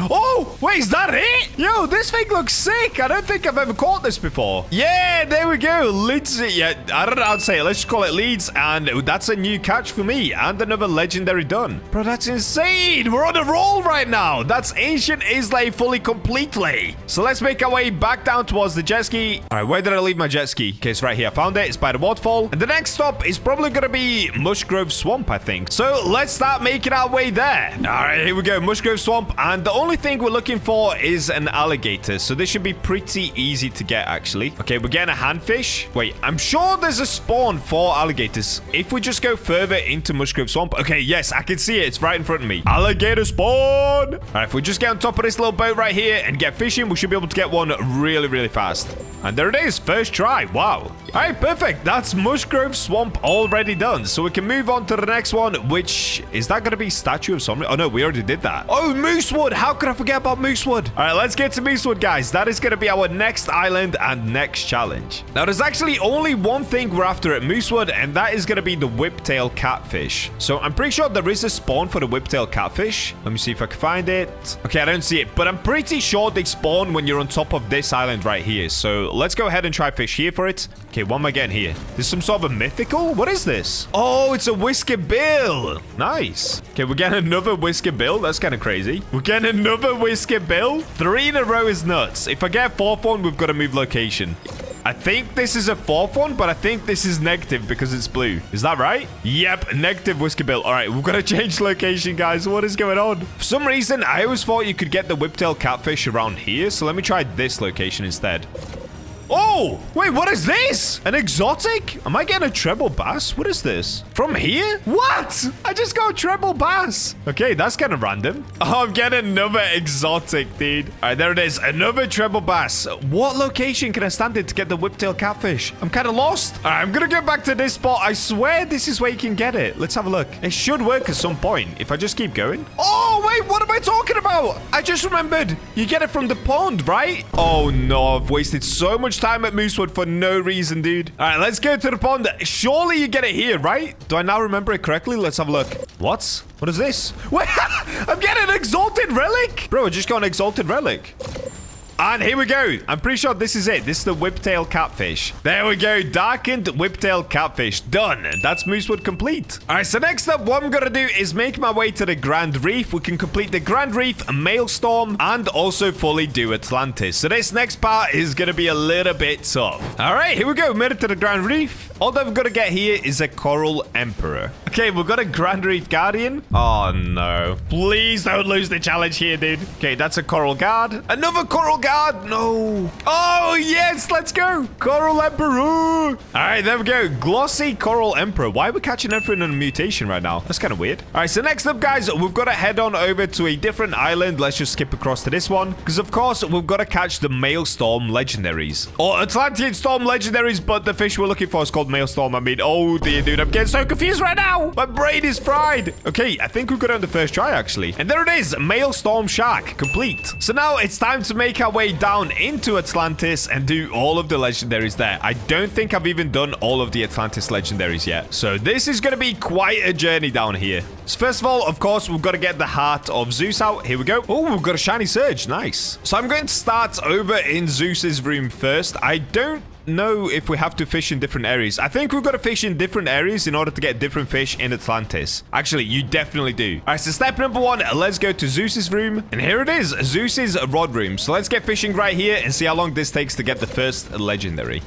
Oh, wait, is that it? Yo, this thing looks sick. I don't think I've ever caught this before. Yeah, there we go. Leeds. Yeah, I don't know how to say it. Let's just call it Leeds. And that's a new catch for me. And another legendary done. Bro, that's insane. We're on a roll right now. That's Ancient Islay fully completely. So let's make our way back down towards the jet ski. All right, where did I leave my jet ski? Okay, it's right here. I found it. It's by the waterfall. And the next stop is probably going to be Mushgrove Swamp, I think. So let's start making our way there. All right, here we go. Mushgrove Swamp. And the only thing we're looking for is an alligator, so this should be pretty easy to get, actually. Okay, we're getting a handfish. Wait, I'm sure there's a spawn for alligators if we just go further into Mushgrove Swamp. Okay, yes, I can see it. It's right in front of me. Alligator spawn. All right, if we just get on top of this little boat right here and get fishing, we should be able to get one really, really fast. And there it is. First try. Wow. All right, perfect. That's Mushgrove Swamp already done. So we can move on to the next one, which is that going to be Statue of Something? Oh, no, we already did that. Oh, Moosewood. How could I forget about Moosewood? All right, let's get to Moosewood, guys. That is going to be our next island and next challenge. Now, there's actually only one thing we're after at Moosewood, and that is going to be the whiptail catfish. So I'm pretty sure there is a spawn for the whiptail catfish. Let me see if I can find it. Okay, I don't see it, but I'm pretty sure they spawn when you're on top of this island right here. So let's go ahead and try fish here for it. Okay, what am I getting here? There's some sort of a mythical? What is this? Oh, it's a whisker bill. Nice. Okay, we're getting another whisker bill. That's kind of crazy. We're getting another whisker bill. 3 in a row is nuts. If I get a 4th one, we've got to move location. I think this is a 4th one, but I think this is negative because it's blue. Is that right? Yep, negative whisker bill. All right, we've got to change location, guys. What is going on? For some reason, I always thought you could get the whiptail catfish around here, so let me try this location instead. Oh, wait, what is this? An exotic? Am I getting a treble bass? What is this? From here? What? I just got a treble bass. Okay, that's kind of random. Oh, I'm getting another exotic, dude. All right, there it is. Another treble bass. What location can I stand in to get the whiptail catfish? I'm kind of lost. All right, I'm going to go back to this spot. I swear this is where you can get it. Let's have a look. It should work at some point if I just keep going. Oh, wait, what am I talking about? I just remembered. You get it from the pond, right? Oh, no, I've wasted so much time at Moosewood for no reason, dude. All right, let's go to the pond. Surely you get it here, right? Do I now remember it correctly? Let's have a look. What? What is this? Wait, I'm getting an exalted relic. Bro, I just got an exalted relic. And here we go. I'm pretty sure this is it. This is the whiptail catfish. There we go. Darkened whiptail catfish. Done. That's Moosewood complete. All right, so next up, what I'm going to do is make my way to the Grand Reef. We can complete the Grand Reef, Maelstrom, and also fully do Atlantis. So this next part is going to be a little bit tough. All right, here we go. Made it to the Grand Reef. All that we've got to get here is a Coral Emperor. Okay, we've got a Grand Reef Guardian. Oh, no. Please don't lose the challenge here, dude. Okay, that's a Coral Guard. Another Coral Guard. No. Oh, yes. Let's go. Coral Emperor. All right, there we go. Glossy Coral Emperor. Why are we catching everything in a mutation right now? That's kind of weird. All right, so next up, guys, we've got to head on over to a different island. Let's just skip across to this one. Because, of course, we've got to catch the Maelstrom legendaries. Or Atlantean Storm legendaries, but the fish we're looking for is called Maelstrom. I mean, oh, dear, dude. I'm getting so confused right now. My brain is fried. Okay, I think we've got it on the first try, actually. And there it is. Maelstrom Shark. Complete. So now it's time to make our way down into Atlantis and do all of the legendaries there. I don't think I've even done all of the Atlantis legendaries yet. So this is going to be quite a journey down here. So first of all, of course, we've got to get the Heart of Zeus out. Here we go. Oh, we've got a shiny Surge. Nice. So I'm going to start over in Zeus's room first. I don't know if we have to fish in different areas. I think we've got to fish in different areas in order to get different fish in Atlantis. Actually, you definitely do. All right, so step number 1, let's go to Zeus's room. And here it is, Zeus's rod room. So let's get fishing right here and see how long this takes to get the first legendary.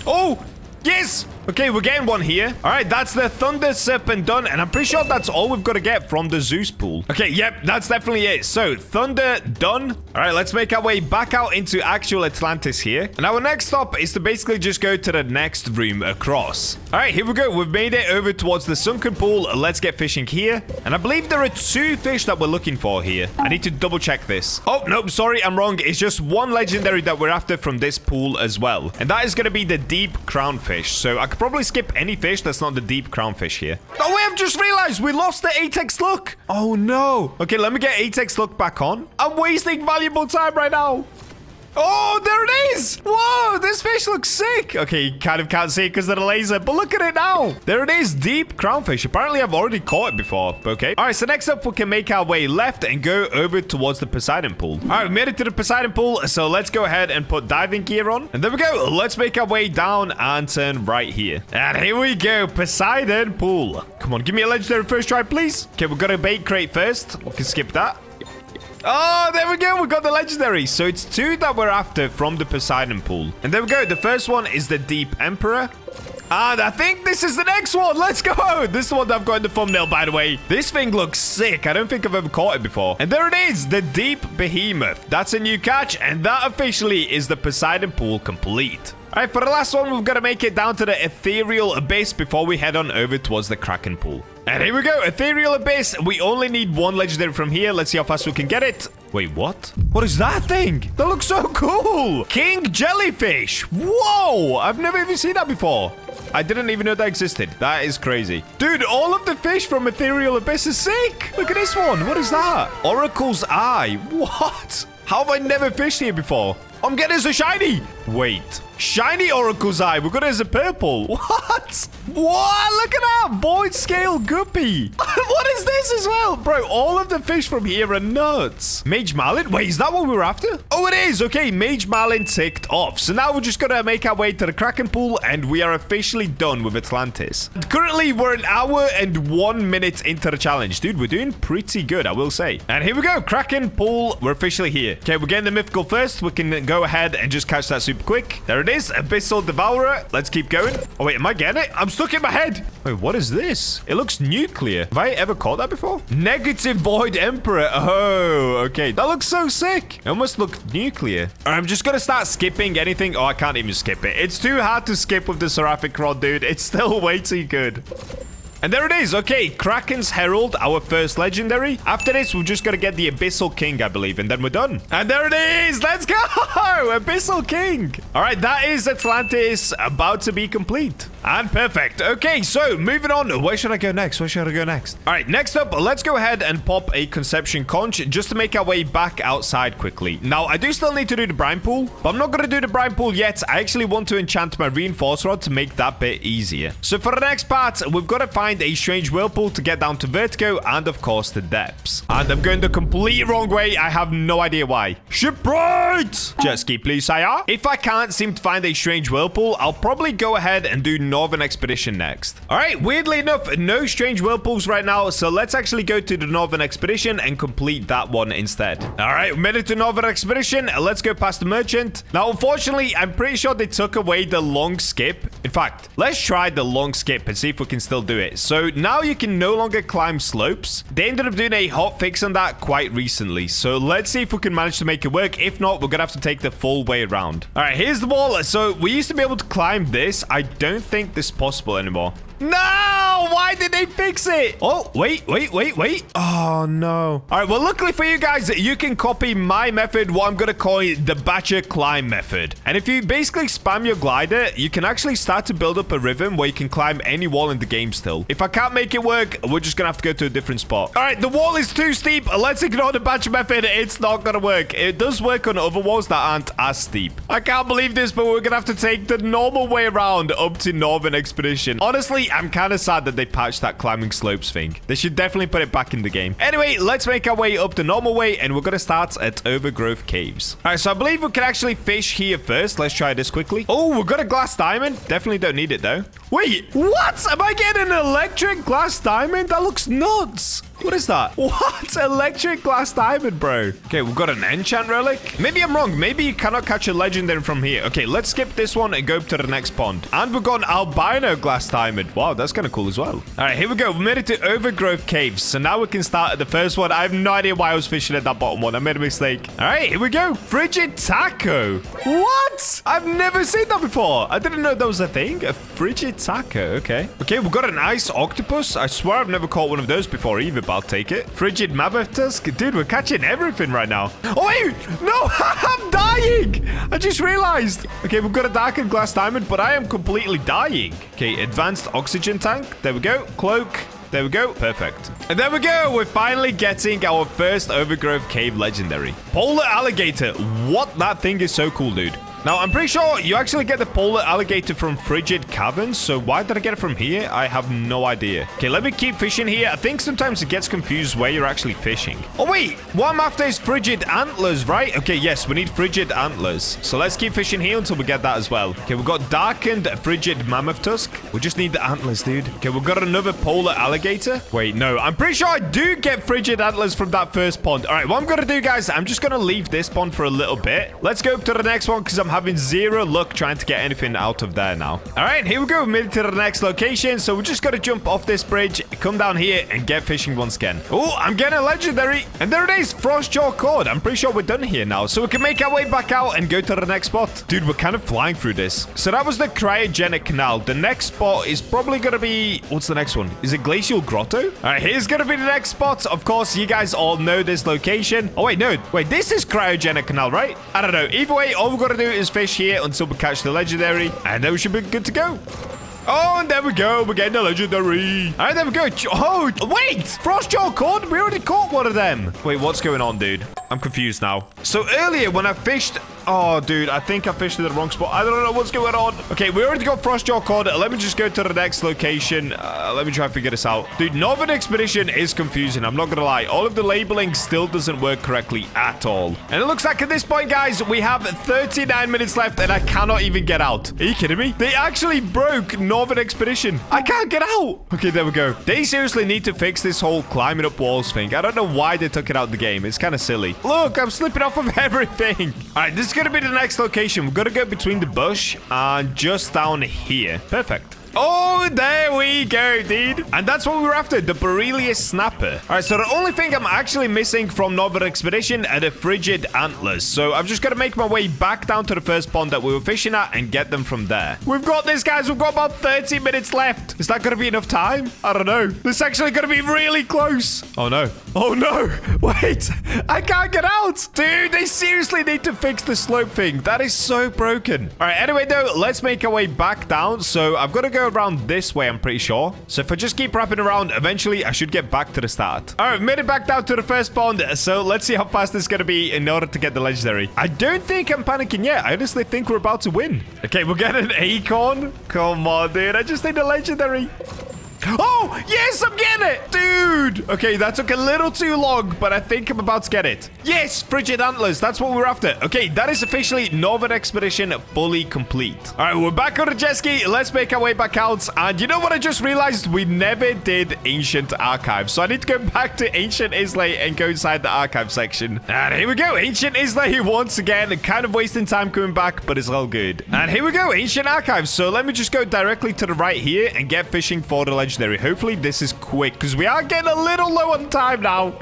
Oh, yes. Okay, we're getting one here. All right, that's the Thunder Serpent done. And I'm pretty sure that's all we've got to get from the Zeus pool. Okay, yep, that's definitely it. So, Thunder done. All right, let's make our way back out into actual Atlantis here. And our next stop is to basically just go to the next room across. All right, here we go. We've made it over towards the sunken pool. Let's get fishing here. And I believe there are 2 fish that we're looking for here. I need to double check this. Oh, nope, sorry, I'm wrong. It's just 1 legendary that we're after from this pool as well. And that is going to be the deep crownfish. So I could probably skip any fish that's not the deep crownfish here. Oh, wait, I've just realized we lost the 8x look. Oh, no. Okay, let me get 8x look back on. I'm wasting valuable time right now. Oh, there it is. Whoa, this fish looks sick. Okay, you kind of can't see it because of the laser, but look at it now. There it is, deep crownfish. Apparently, I've already caught it before. Okay. All right, so next up, we can make our way left and go over towards the Poseidon pool. All right, we made it to the Poseidon pool, so let's go ahead and put diving gear on. And there we go. Let's make our way down and turn right here. And here we go, Poseidon pool. Come on, give me a legendary first try, please. Okay, we've got a bait crate first. We can skip that. Oh, there we go. We got the legendary. So it's 2 that we're after from the Poseidon pool. And there we go. The first one is the Deep Emperor. And I think this is the next one. Let's go. This is the one that I've got in the thumbnail, by the way. This thing looks sick. I don't think I've ever caught it before. And there it is, the Deep Behemoth. That's a new catch. And that officially is the Poseidon pool complete. All right, for the last one, we've got to make it down to the Ethereal Abyss before we head on over towards the Kraken pool. And here we go, Ethereal Abyss. We only need 1 legendary from here. Let's see how fast we can get it. Wait, what? What is that thing? That looks so cool. King Jellyfish. Whoa, I've never even seen that before. I didn't even know that existed. That is crazy. Dude, all of the fish from Ethereal Abyss is sick. Look at this one. What is that? Oracle's Eye. What? How have I never fished here before? I'm getting as a shiny. Wait. Shiny Oracle's Eye. We got it as a purple. What? What? Look at that. Void Scale Guppy. What is this as well? Bro, all of the fish from here are nuts. Mage Marlin? Wait, is that what we were after? Oh, it is. Okay, Mage Marlin ticked off. So now we're just going to make our way to the Kraken pool and we are officially done with Atlantis. Currently, we're 1 hour and 1 minute into the challenge. Dude, we're doing pretty good, I will say. And here we go. Kraken pool. We're officially here. Okay, we're getting the mythical first. We can go ahead and just catch that super quick. There it is. Abyssal Devourer. Let's keep going. Oh, wait, am I getting it? I'm stuck in my head. Wait, what is this? It looks nuclear. Have I ever caught that before? Negative Void Emperor. Oh, okay. That looks so sick. It almost looked nuclear. All right, I'm just going to start skipping anything. Oh, I can't even skip it. It's too hard to skip with the Seraphic Rod, dude. It's still way too good. And there it is. Okay, Kraken's Herald, our first legendary. After this, we're just going to get the Abyssal King, I believe, and then we're done. And there it is. Let's go. Abyssal King. All right, that is Atlantis about to be complete. And perfect. Okay, so moving on. Where should I go next? Where should I go next? All right, next up, let's go ahead and pop a Conception Conch just to make our way back outside quickly. Now, I do still need to do the Brine Pool, but I'm not going to do the Brine Pool yet. I actually want to enchant my Reinforce Rod to make that bit easier. So for the next part, we've got to find a strange whirlpool to get down to Vertigo and, of course, the depths. And I'm going the complete wrong way. I have no idea why. Shipwright! Jet ski, please, sire. If I can't seem to find a strange whirlpool, I'll probably go ahead and do Northern Expedition next. All right, weirdly enough, no strange whirlpools right now, so let's actually go to the Northern Expedition and complete that one instead. All right, we made it to Northern Expedition. Let's go past the merchant. Now, unfortunately, I'm pretty sure they took away the long skip. In fact, let's try the long skip and see if we can still do it. So now you can no longer climb slopes. They ended up doing a hot fix on that quite recently, so let's see if we can manage to make it work. If not, we're gonna have to take the full way around. All right, here's the wall. So we used to be able to climb this. I don't think this is possible anymore. No! Why did they fix it? Oh, wait. Oh, no. All right, well, luckily for you guys, you can copy my method, what I'm going to call it the Bacha climb method. And if you basically spam your glider, you can actually start to build up a rhythm where you can climb any wall in the game still. If I can't make it work, we're just going to have to go to a different spot. All right, the wall is too steep. Let's ignore the Bacha method. It's not going to work. It does work on other walls that aren't as steep. I can't believe this, but we're going to have to take the normal way around up to Northern Expedition. Honestly, I'm kind of sad that they patched that climbing slopes thing. They should definitely put it back in the game. Anyway, let's make our way up the normal way, and we're going to start at Overgrowth Caves. All right, so I believe we can actually fish here first. Let's try this quickly. Oh, we've got a glass diamond. Definitely don't need it, though. Wait, what? Am I getting an electric glass diamond? That looks nuts. What is that? What? Electric glass diamond, bro. Okay, we've got an enchant relic. Maybe I'm wrong. Maybe you cannot catch a legendary from here. Okay, let's skip this one and go up to the next pond. And we've got an albino glass diamond. Wow, that's kind of cool as well. All right, here we go. We made it to Overgrowth Caves. So now we can start at the first one. I have no idea why I was fishing at that bottom one. I made a mistake. All right, here we go. Frigid taco. What? I've never seen that before. I didn't know that was a thing. A frigid taco. Okay. Okay, we've got an ice octopus. I swear I've never caught one of those before either, but I'll take it. Frigid mammoth tusk. Dude, we're catching everything right now. Oh, wait. No, I'm dying. I just realized. Okay, we've got a darkened glass diamond, but I am completely dying. Okay, advanced oxygen tank. There we go. Cloak. There we go. Perfect. And there we go. We're finally getting our first Overgrowth Cave legendary. Polar alligator. What? That thing is so cool, dude. Now, I'm pretty sure you actually get the polar alligator from frigid caverns. So why did I get it from here? I have no idea. Okay, let me keep fishing here. I think sometimes it gets confused where you're actually fishing. Oh, wait. What I'm after is frigid antlers, right? Okay, yes, we need frigid antlers. So let's keep fishing here until we get that as well. Okay, we've got darkened frigid mammoth tusk. We just need the antlers, dude. Okay, we've got another polar alligator. Wait, no. I'm pretty sure I do get frigid antlers from that first pond. All right, what I'm going to do, guys, I'm just going to leave this pond for a little bit. Let's go up to the next one because I'm having zero luck trying to get anything out of there now. All right, here we go. We made it to the next location. So we just got to jump off this bridge, come down here and get fishing once again. Oh, I'm getting a legendary. And there it is, Frostjaw cord. I'm pretty sure we're done here now. So we can make our way back out and go to the next spot. Dude, we're kind of flying through this. So that was the cryogenic canal. The next spot is probably going to be... What's the next one? Is it Glacial Grotto? All right, here's going to be the next spot. Of course, you guys all know this location. Oh, wait, no. Wait, this is cryogenic canal, right? I don't know. Either way, all we've got to do is fish here until we catch the legendary, and then we should be good to go. Oh, and there we go. We're getting a legendary. All right, there we go. Oh, wait. Frostjaw cord? We already caught one of them. Wait, what's going on, dude? I'm confused now. So earlier when I fished... Oh, dude, I think I fished in the wrong spot. I don't know what's going on. Okay, we already got Frostjaw cord. Let me just go to the next location. Let me try and figure this out. Dude, Northern Expedition is confusing. I'm not going to lie. All of the labeling still doesn't work correctly at all. And it looks like at this point, guys, we have 39 minutes left and I cannot even get out. Are you kidding me? They actually broke Northern Expedition. I can't get out. Okay, there we go. They seriously need to fix this whole climbing up walls thing. I don't know why they took it out of the game. It's kind of silly. Look, I'm slipping off of everything. All right, this is going to be the next location. We've got to go between the bush and just down here. Perfect. Oh, there we go, dude. And that's what we were after, the Borelius Snapper. All right, so the only thing I'm actually missing from Northern Expedition are the frigid antlers. So I've just got to make my way back down to the first pond that we were fishing at and get them from there. We've got this, guys. We've got about 30 minutes left. Is that going to be enough time? I don't know. This is actually going to be really close. Oh, no. Oh, no. Wait. I can't get out. Dude, they seriously need to fix the slope thing. That is so broken. All right, anyway, though, let's make our way back down. So I've got to go around this way, I'm pretty sure. So if I just keep wrapping around, eventually I should get back to the start. All right, made it back down to the first pond. So let's see how fast this is going to be in order to get the legendary. I don't think I'm panicking yet. I honestly think we're about to win. Okay, we'll get an acorn. Come on, dude. I just need a legendary. Oh, yes, I'm getting it. Dude. Okay, that took a little too long, but I think I'm about to get it. Yes, frigid antlers. That's what we're after. Okay, that is officially Northern Expedition fully complete. All right, we're back on the jet ski. Let's make our way back out. And you know what I just realized? We never did Ancient Archive. So I need to go back to Ancient Islay and go inside the archive section. And here we go. Ancient Islay once again. Kind of wasting time coming back, but it's all good. And here we go. Ancient Archive. So let me just go directly to the right here and get fishing for the legendary. Hopefully this is quick because we are getting a little low on time now.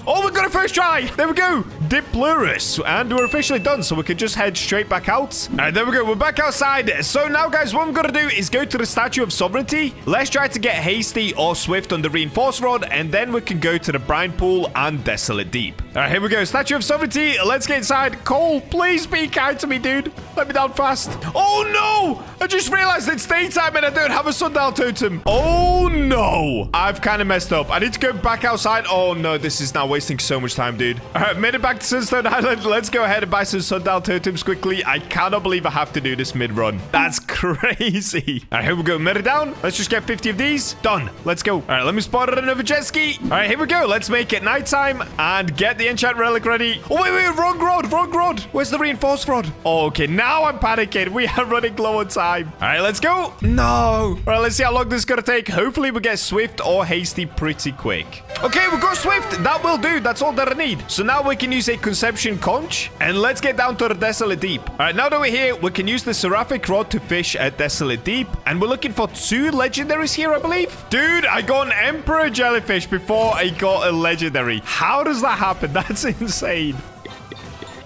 Oh, we got a first try. There we go. Diplurus. And we're officially done, so we can just head straight back out. All right, there we go. We're back outside. So now, guys, what I'm going to do is go to the Statue of Sovereignty. Let's try to get Hasty or Swift on the Reinforced Rod, and then we can go to the Brine Pool and Desolate Deep. All right, here we go. Statue of Sovereignty. Let's get inside. Cole, please be kind to me, dude. Let me down fast. Oh, no. I just realized it's daytime and I don't have a sundial totem. Oh, no. I've kind of messed up. I need to go back outside. Oh, no. This is now wasting so much time, dude. All right, made it back to Sunstone Island. Let's go ahead and buy some sundial totems quickly. I cannot believe I have to do this mid-run. That's crazy. All right, here we go. Made it down. Let's just get 50 of these. Done. Let's go. All right, let me spot another jet ski. All right, here we go. Let's make it nighttime and get the enchant relic ready. Oh, wait, wrong rod. Where's the reinforced rod? Oh, okay. Now now I'm panicking. We are running low on time. All right, let's go. No. All right, let's see how long this is going to take. Hopefully, we get swift or hasty pretty quick. Okay, we got swift. That will do. That's all that I need. So now we can use a conception conch. And let's get down to the desolate deep. All right, now that we're here, we can use the seraphic rod to fish at desolate deep. And we're looking for 2 legendaries here, I believe. Dude, I got an emperor jellyfish before I got a legendary. How does that happen? That's insane.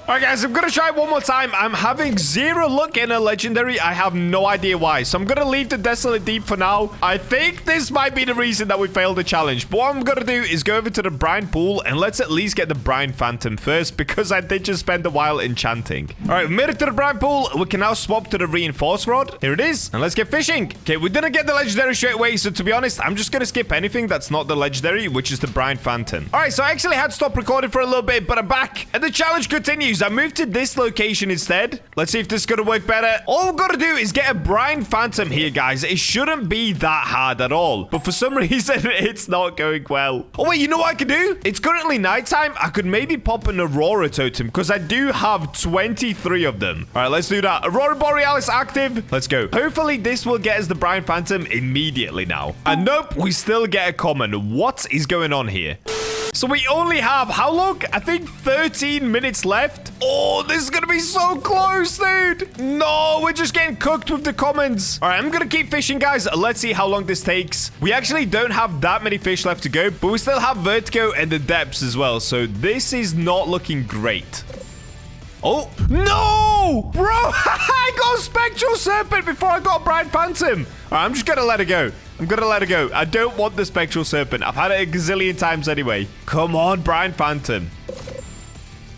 All right, guys, I'm going to try it one more time. I'm having 0 luck in a legendary. I have no idea why. So I'm going to leave the Desolate Deep for now. I think this might be the reason that we failed the challenge. But what I'm going to do is go over to the brine pool and let's at least get the brine phantom first because I did just spend a while enchanting. All right, we made it to the brine pool. We can now swap to the reinforced rod. Here it is. And let's get fishing. Okay, we didn't get the legendary straight away. So to be honest, I'm just going to skip anything that's not the legendary, which is the brine phantom. All right, so I actually had to stop recording for a little bit, but I'm back. And the challenge continues. I moved to this location instead. Let's see if this is going to work better. All we've got to do is get a brine phantom here, guys. It shouldn't be that hard at all. But for some reason, it's not going well. Oh, wait, you know what I could do? It's currently nighttime. I could maybe pop an Aurora totem because I do have 23 of them. All right, let's do that. Aurora Borealis active. Let's go. Hopefully, this will get us the brine phantom immediately now. And nope, we still get a common. What is going on here? So we only have, how long? I think 13 minutes left. Oh, this is going to be so close, dude. No, we're just getting cooked with the commons. All right, I'm going to keep fishing, guys. Let's see how long this takes. We actually don't have that many fish left to go, but we still have vertigo and the depths as well. So this is not looking great. Oh, no! Bro, I got a spectral serpent before I got a brine phantom. All right, I'm just going to let it go. I'm going to let it go. I don't want the spectral serpent. I've had it a gazillion times anyway. Come on, brine phantom.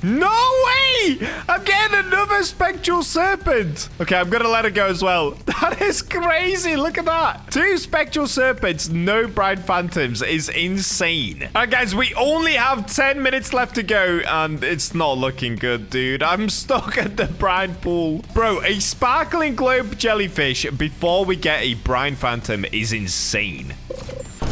No way! I'm getting another spectral serpent. Okay, I'm going to let it go as well. That is crazy. Look at that. 2 spectral serpents, no brine phantoms is insane. All right, guys, we only have 10 minutes left to go, and it's not looking good, dude. I'm stuck at the brine pool. Bro, a sparkling globe jellyfish before we get a brine phantom is insane.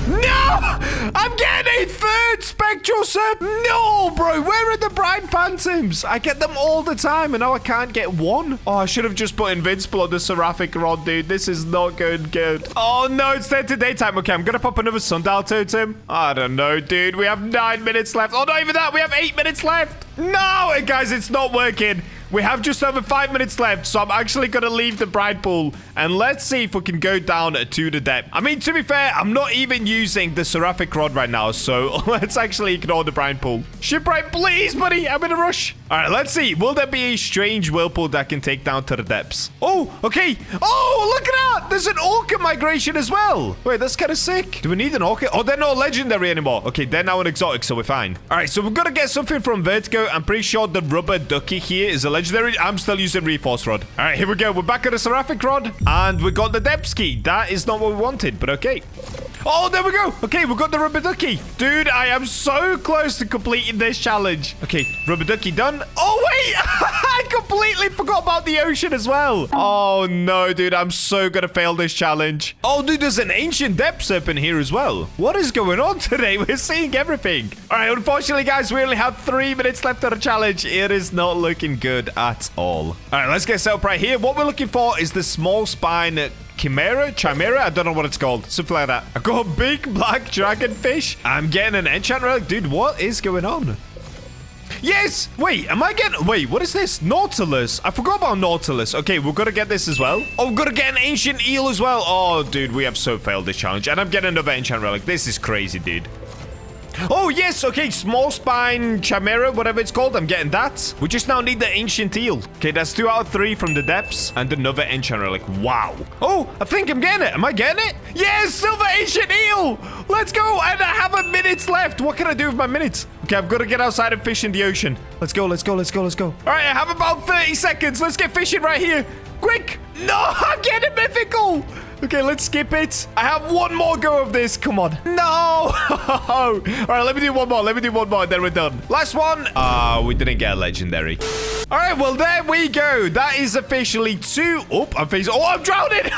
No! I'm getting a 3rd spectral serpent. No, bro. Where are the brine phantoms? I get them all the time, and now I can't get one. Oh, I should have just put invincible on the seraphic rod, dude. This is not going good. Oh, no. It's turned to daytime. Okay, I'm going to pop another sundial totem. I don't know, dude. We have 9 minutes left. Oh, not even that. We have 8 minutes left. No, guys, it's not working. We have just over 5 minutes left, so I'm actually going to leave the brine pool. And let's see if we can go down to the depth. I mean, to be fair, I'm not even using the seraphic rod right now, so let's actually ignore the brine pool. Shipwright, please, buddy. I'm in a rush. All right, let's see. Will there be a strange whirlpool that can take down to the depths? Oh, okay. Oh, look at that. There's an orca migration as well. Wait, that's kind of sick. Do we need an orca? Oh, they're not legendary anymore. Okay, they're now an exotic, so we're fine. All right, so we're going to get something from Vertigo. I'm pretty sure the rubber ducky here is a legendary. I'm still using reinforced rod. All right, here we go. We're back at the seraphic rod, and we got the depth key. That is not what we wanted, but okay. Oh, there we go. Okay, we got the rubber ducky. Dude, I am so close to completing this challenge. Okay, rubber ducky done. Oh, wait. I completely forgot about the ocean as well. Oh, no, dude. I'm so going to fail this challenge. Oh, dude, there's an ancient depth serpent here as well. What is going on today? We're seeing everything. All right, unfortunately, guys, we only have 3 minutes left of the challenge. It is not looking good at all. All right, let's get set up right here. What we're looking for is the small spine Chimera? I don't know what it's called. Something like that. I got a big black dragonfish. I'm getting an enchant relic. Dude, what is going on? Yes! Wait, am I getting... Wait, what is this? Nautilus. I forgot about Nautilus. Okay, we've got to get this as well. Oh, we've got to get an ancient eel as well. Oh, dude, we have so failed this challenge. And I'm getting another enchant relic. This is crazy, dude. Oh, yes. Okay, small spine chimera, whatever it's called. I'm getting that. We just now need the ancient eel. Okay, that's 2 out of 3 from the depths. And another enchant relic. Wow. Oh, I think I'm getting it. Am I getting it? Yes, silver ancient eel. Let's go. And I have a minute left. What can I do with my minutes? Okay, I've got to get outside and fish in the ocean. Let's go, let's go, let's go, let's go. All right, I have about 30 seconds. Let's get fishing right here. Quick. No, I'm getting mythical. Okay, let's skip it. I have one more go of this. Come on. No. All right, let me do one more. Let me do one more, and then we're done. Last one. We didn't get a legendary. All right, well, there we go. That is officially 2. Oh, I'm facing. Oh, I'm drowning.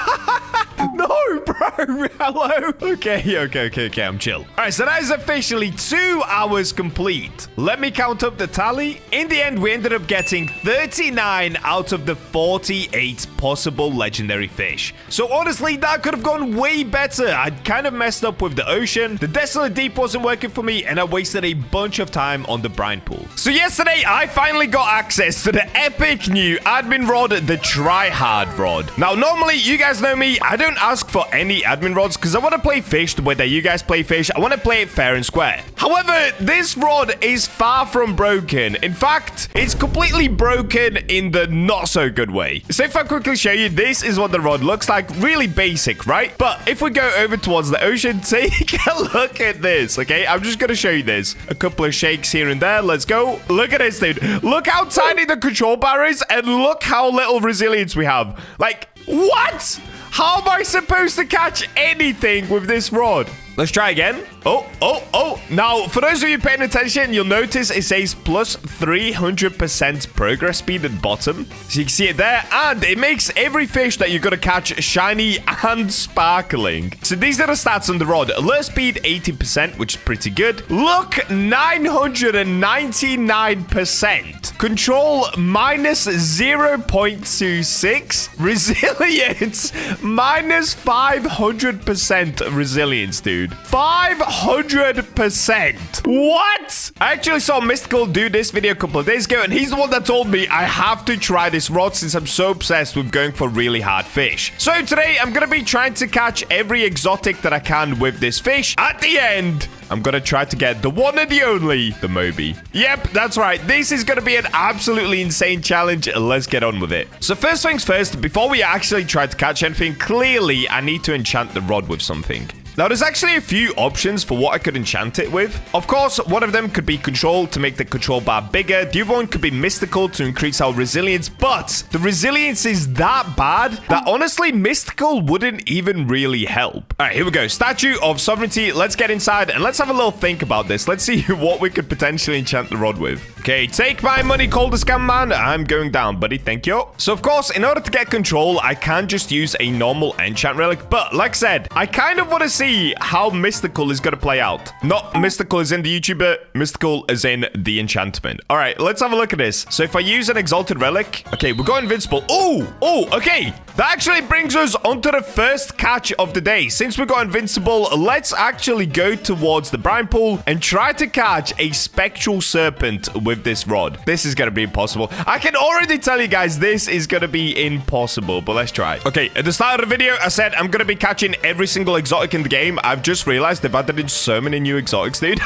No, bro. Hello. Okay. I'm chill. All right, so that is officially 2 hours complete. Let me count up the tally. In the end, we ended up getting 39 out of the 48 possible legendary fish. So honestly, that could have gone way better. I'd kind of messed up with the ocean. The Desolate Deep wasn't working for me, and I wasted a bunch of time on the brine pool. So yesterday, I finally got access to the epic new admin rod, the try-hard rod. Now, normally, you guys know me. I don't ask for any admin rods because I want to play Fish the way that you guys play Fish. I want to play it fair and square. However, this rod is far from broken. In fact, it's completely broken in the not so good way. So if I quickly show you, this is what the rod looks like. Really basic, right? But if we go over towards the ocean, take a look at this, okay? I'm just going to show you this. A couple of shakes here and there. Let's go. Look at this, dude. Look how tiny the control bar is, and look how little resilience we have. Like, what? How am I supposed to catch anything with this rod? Let's try again. Oh. Now, for those of you paying attention, you'll notice it says plus 300% progress speed at the bottom. So you can see it there. And it makes every fish that you're going to catch shiny and sparkling. So these are the stats on the rod. Alert speed, 80%, which is pretty good. Look, 999%. Control, minus 0.26. Resilience, minus 500% resilience, dude. 500%. What? I actually saw Mystical do this video a couple of days ago, and he's the one that told me I have to try this rod since I'm so obsessed with going for really hard fish. So today, I'm going to be trying to catch every exotic that I can with this fish. At the end, I'm going to try to get the one and the only, the Moby. Yep, that's right. This is going to be an absolutely insane challenge. Let's get on with it. So first things first, before we actually try to catch anything, clearly I need to enchant the rod with something. Now, there's actually a few options for what I could enchant it with. Of course, one of them could be control to make the control bar bigger. The other one could be mystical to increase our resilience. But the resilience is that bad that honestly, mystical wouldn't even really help. All right, here we go. Statue of Sovereignty. Let's get inside and let's have a little think about this. Let's see what we could potentially enchant the rod with. Okay, take my money, Calder Scam Man. I'm going down, buddy. Thank you. So, of course, in order to get control, I can just use a normal enchant relic. But like I said, I kind of want to see how mystical is going to play out. Not mystical as in the YouTuber, mystical as in the enchantment. All right, let's have a look at this. So if I use an exalted relic, okay, we've got invincible. Oh, okay. That actually brings us onto the first catch of the day. Since we got invincible, let's actually go towards the brine pool and try to catch a spectral serpent with this rod. This is going to be impossible. I can already tell you guys this is going to be impossible, but let's try. Okay, at the start of the video, I said I'm going to be catching every single exotic in the game. I've just realized they've added in so many new exotics, dude.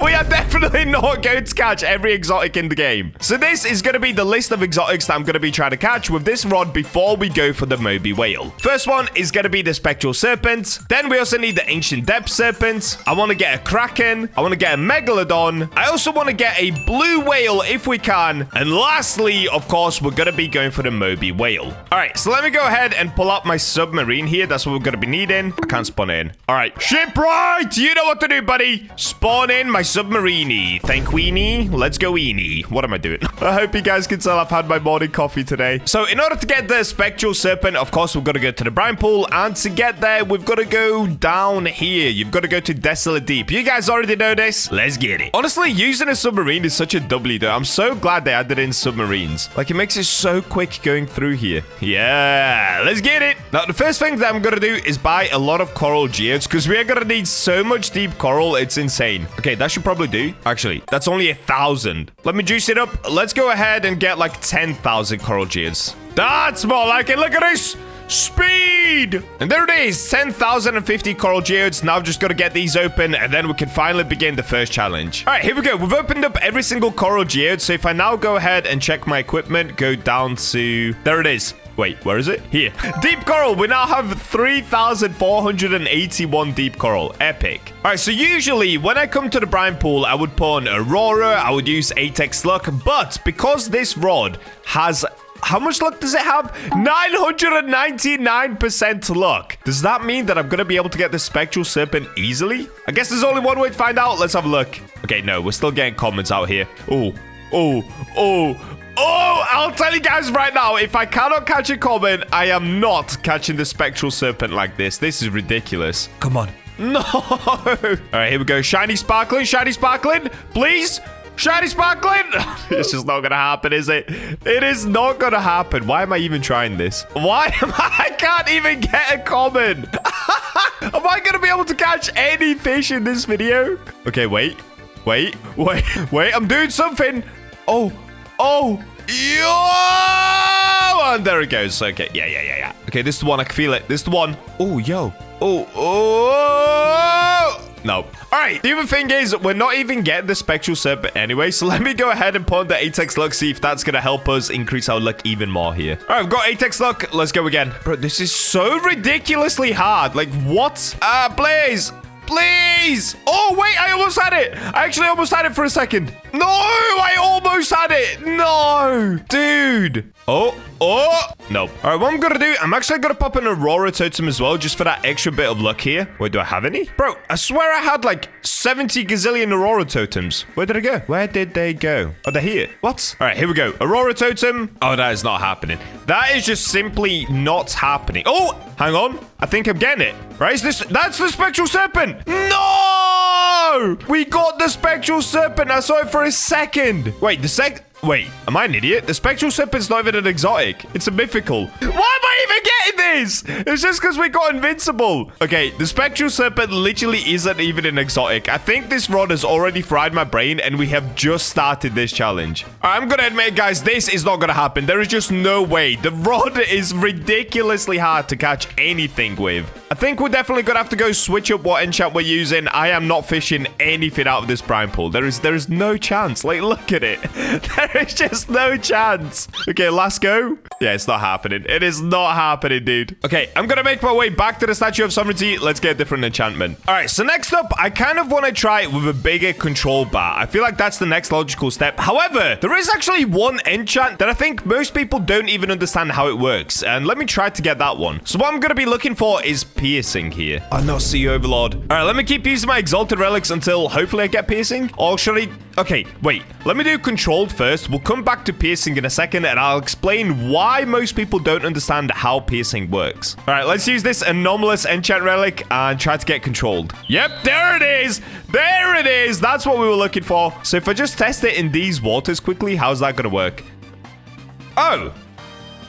We are definitely not going to catch every exotic in the game. So this is going to be the list of exotics that I'm going to be trying to catch with this rod before we go for the Moby whale. First one is going to be the spectral serpent. Then we also need the ancient depth serpent. I want to get a kraken. I want to get a megalodon. I also want to get a blue whale if we can. And lastly, of course, we're going to be going for the Moby whale. All right, so let me go ahead and pull up my submarine here. That's what we're going to be needing. I can't spawn in. All right, shipwright, you know what to do, buddy. Spawn in my submarine-y. Thank weenie. Let's go eenie. What am I doing? I hope you guys can tell I've had my morning coffee today. So in order to get the spectral serpent, of course, we've got to go to the brine pool. And to get there, we've got to go down here. You've got to go to Desolate Deep. You guys already know this. Let's get it. Honestly, using a submarine is such a W, though. I'm so glad they added in submarines. Like, it makes it so quick going through here. Yeah, let's get it. Now, the first thing that I'm going to do is buy a lot of coral geodes because we are going to need so much deep coral. It's insane. Okay, that should probably do. Actually, that's only 1,000. Let me juice it up. Let's go ahead and get like 10,000 coral geodes. That's more like it. Look at this. Speed! And there it is, 10,050 coral geodes. Now I've just got to get these open, and then we can finally begin the first challenge. All right, here we go. We've opened up every single coral geode. So if I now go ahead and check my equipment, go down to... There it is. Wait, where is it? Here. Deep coral. We now have 3,481 deep coral. Epic. All right, so usually when I come to the brine pool, I would pawn Aurora. I would use 8x luck. But because this rod has... How much luck does it have? 999% luck. Does that mean that I'm going to be able to get the spectral serpent easily? I guess there's only one way to find out. Let's have a look. Okay, no, we're still getting comments out here. Oh. Oh, I'll tell you guys right now, if I cannot catch a common, I am not catching the spectral serpent like this. This is ridiculous. Come on. No. All right, here we go. Shiny sparkling, please. Shiny sparkling. It's just not going to happen, is it? It is not going to happen. Why am I even trying this? I can't even get a common. Am I going to be able to catch any fish in this video? Okay, wait. I'm doing something. Oh. Yo! And there it goes. Okay, yeah. Okay, this is the one. I can feel it. This is the one. Oh, yo. Oh. No. All right. The other thing is, we're not even getting the spectral serpent anyway. So let me go ahead and put the 8x luck, see if that's going to help us increase our luck even more here. All right, I've got 8x luck. Let's go again. Bro, this is so ridiculously hard. Like, what? Please. Oh, wait, I almost had it. I actually almost had it for a second. No, I almost had it. No, dude. Oh. No. All right, what I'm going to do, I'm actually going to pop an Aurora totem as well, just for that extra bit of luck here. Wait, do I have any? Bro, I swear I had like 70 gazillion Aurora totems. Where did they go? Oh, they're here. What? All right, here we go. Aurora totem. Oh, that is not happening. That is just simply not happening. Oh, hang on. I think I'm getting it. Right, that's the spectral serpent. No! We got the spectral serpent. I saw it for a second. Wait, Wait, am I an idiot? The spectral serpent's not even an exotic. It's a mythical. Why am I even getting this? It's just because we got invincible. Okay, the spectral serpent literally isn't even an exotic. I think this rod has already fried my brain and we have just started this challenge. I'm going to admit, guys, this is not going to happen. There is just no way. The rod is ridiculously hard to catch anything with. I think we're definitely going to have to go switch up what enchant we're using. I am not fishing anything out of this brine pool. There is no chance. Like, look at it. There is just no chance. Okay, last go. Yeah, it's not happening. It is not happening, dude. Okay, I'm going to make my way back to the Statue of Sovereignty. Let's get a different enchantment. All right, so next up, I kind of want to try it with a bigger control bar. I feel like that's the next logical step. However, there is actually one enchant that I think most people don't even understand how it works. And let me try to get that one. So what I'm going to be looking for is piercing here. Oh, no, Sea Overlord. All right, let me keep using my exalted relics until hopefully I get piercing. Or should I... Okay, wait. Let me do controlled first. We'll come back to piercing in a second, and I'll explain why most people don't understand how piercing works. All right, let's use this anomalous enchant relic and try to get controlled. Yep, there it is. There it is. That's what we were looking for. So if I just test it in these waters quickly, how's that going to work? Oh.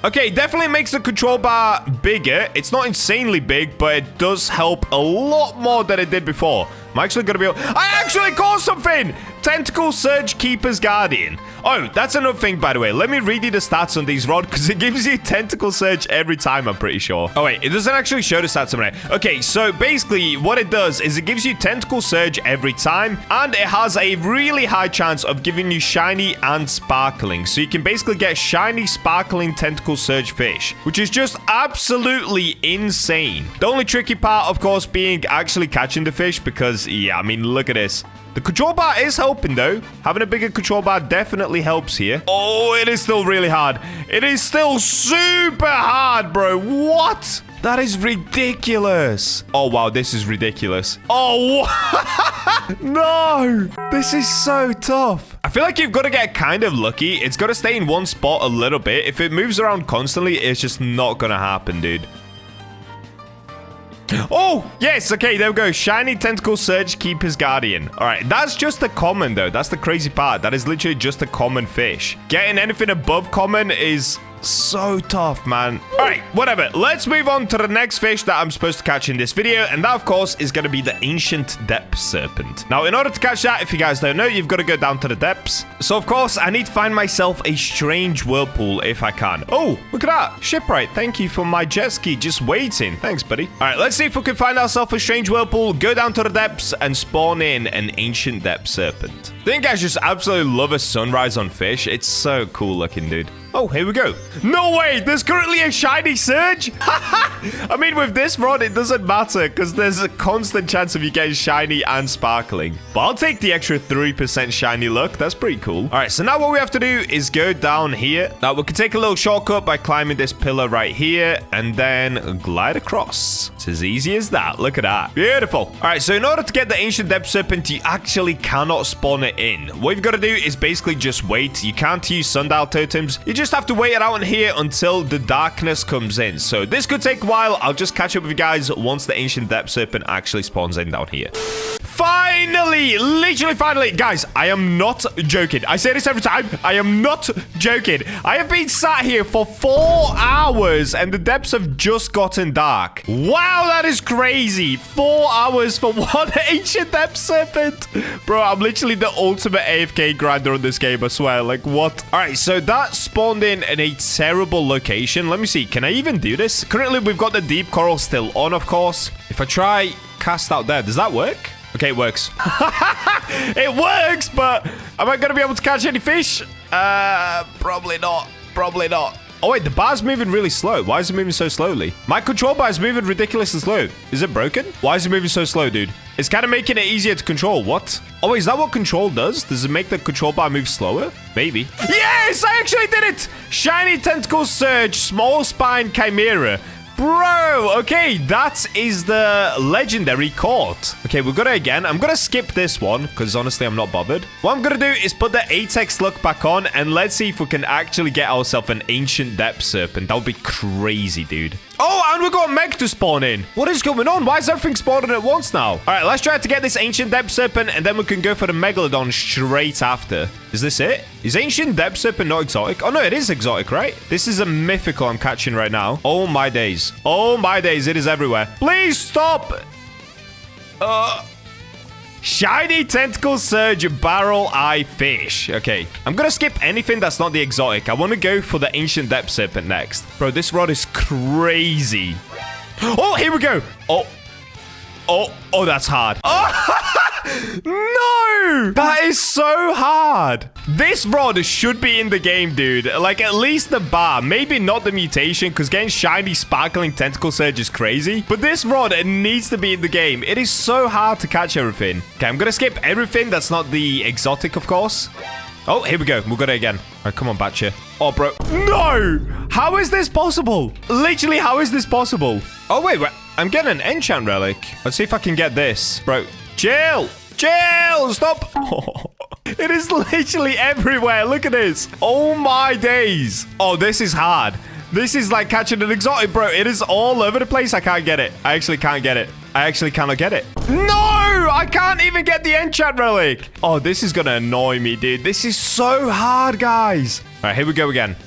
Okay, definitely makes the control bar bigger. It's not insanely big, but it does help a lot more than it did before. I'm actually going to be able... I actually caught something! Tentacle Surge Keeper's Guardian. Oh, that's another thing, by the way. Let me read you the stats on these rods, because it gives you Tentacle Surge every time, I'm pretty sure. Oh, wait, it doesn't actually show the stats on it. Okay, so basically, what it does is it gives you Tentacle Surge every time, and it has a really high chance of giving you shiny and sparkling. So you can basically get shiny, sparkling Tentacle Surge fish, which is just absolutely insane. The only tricky part, of course, being actually catching the fish, because, yeah, I mean, look at this. The control bar is helping, though. Having a bigger control bar definitely helps here. Oh, it is still really hard. It is still super hard, bro. What? That is ridiculous. Oh, wow. This is ridiculous. Oh, no. This is so tough. I feel like you've got to get kind of lucky. It's got to stay in one spot a little bit. If it moves around constantly, it's just not going to happen, dude. Oh, yes. Okay, there we go. Shiny Tentacle Surge Keeper's Guardian. All right, that's just a common, though. That's the crazy part. That is literally just a common fish. Getting anything above common is so tough, man. All right, whatever. Let's move on to the next fish that I'm supposed to catch in this video, and that, of course, is going to be the Ancient Depth Serpent. Now, in order to catch that, if you guys don't know, you've got to go down to the depths. So, of course, I need to find myself a strange whirlpool if I can. Oh, look at that. Shipwright, thank you for my jet ski just waiting. Thanks, buddy. All right, let's see if we can find ourselves a strange whirlpool, go down to the depths, and spawn in an Ancient Depth Serpent. I think I just absolutely love a sunrise on fish. It's so cool looking, dude. Oh, here we go. No way! There's currently a shiny surge? I mean, with this rod, it doesn't matter because there's a constant chance of you getting shiny and sparkling. But I'll take the extra 3% shiny luck. That's pretty cool. All right, so now what we have to do is go down here. Now, we can take a little shortcut by climbing this pillar right here and then glide across. It's as easy as that. Look at that. Beautiful. All right, so in order to get the Ancient Depth Serpent, you actually cannot spawn it in. What you've got to do is basically just wait. You can't use sundial totems. You just have to wait it out in here until the darkness comes in. So this could take a while. I'll just catch up with you guys once the ancient depth serpent actually spawns in down here. Finally, literally finally, guys, I am not joking. I say this every time. I am not joking. I have been sat here for 4 hours and the depths have just gotten dark. Wow, that is crazy. 4 hours for one ancient depth serpent. Bro, I'm literally the ultimate AFK grinder on this game, I swear. Like, what? All right, so that spawned in a terrible location. Let me see. Can I even do this? Currently, we've got the deep coral still on, of course. If I try cast out there, does that work? Okay, it works. It works, but am I going to be able to catch any fish? Probably not. Probably not. Oh, wait, the bar's moving really slow. Why is it moving so slowly? My control bar is moving ridiculously slow. Is it broken? Why is it moving so slow, dude? It's kind of making it easier to control. What? Oh, is that what control does? Does it make the control bar move slower? Maybe. Yes, I actually did it. Shiny tentacle surge, small spine chimera. Bro, okay, that is the legendary court. Okay, we've got it again. I'm going to skip this one because honestly, I'm not bothered. What I'm going to do is put the 8x look back on and let's see if we can actually get ourselves an ancient depth serpent. That would be crazy, dude. Oh, and we got a Meg to spawn in. What is going on? Why is everything spawning at once now? All right, let's try to get this ancient depth serpent and then we can go for the megalodon straight after. Is this it? Is ancient depth serpent not exotic? Oh, no, it is exotic, right? This is a mythical I'm catching right now. Oh, my days. Oh, my days. It is everywhere. Please stop. Shiny tentacle surge barrel eye fish. Okay, I'm gonna skip anything that's not the exotic. I want to go for the ancient depth serpent next. Bro, this rod is crazy. Oh, here we go. Oh, that's hard. Oh, no! That is so hard. This rod should be in the game, dude. Like, at least the bar. Maybe not the mutation, because getting shiny, sparkling tentacle surge is crazy. But this rod, it needs to be in the game. It is so hard to catch everything. Okay, I'm going to skip everything that's not the exotic, of course. Oh, here we go. We'll get it again. All right, come on, Bacha. Oh, bro. No! How is this possible? Literally, how is this possible? Oh, wait. I'm getting an enchant relic. Let's see if I can get this. Bro, chill. Chill. Stop. Oh, it is literally everywhere. Look at this. Oh, my days. Oh, this is hard. This is like catching an exotic, bro. It is all over the place. I can't get it. I actually can't get it. I actually cannot get it. No! I can't even get the enchant relic. Oh, this is going to annoy me, dude. This is so hard, guys. All right, here we go again.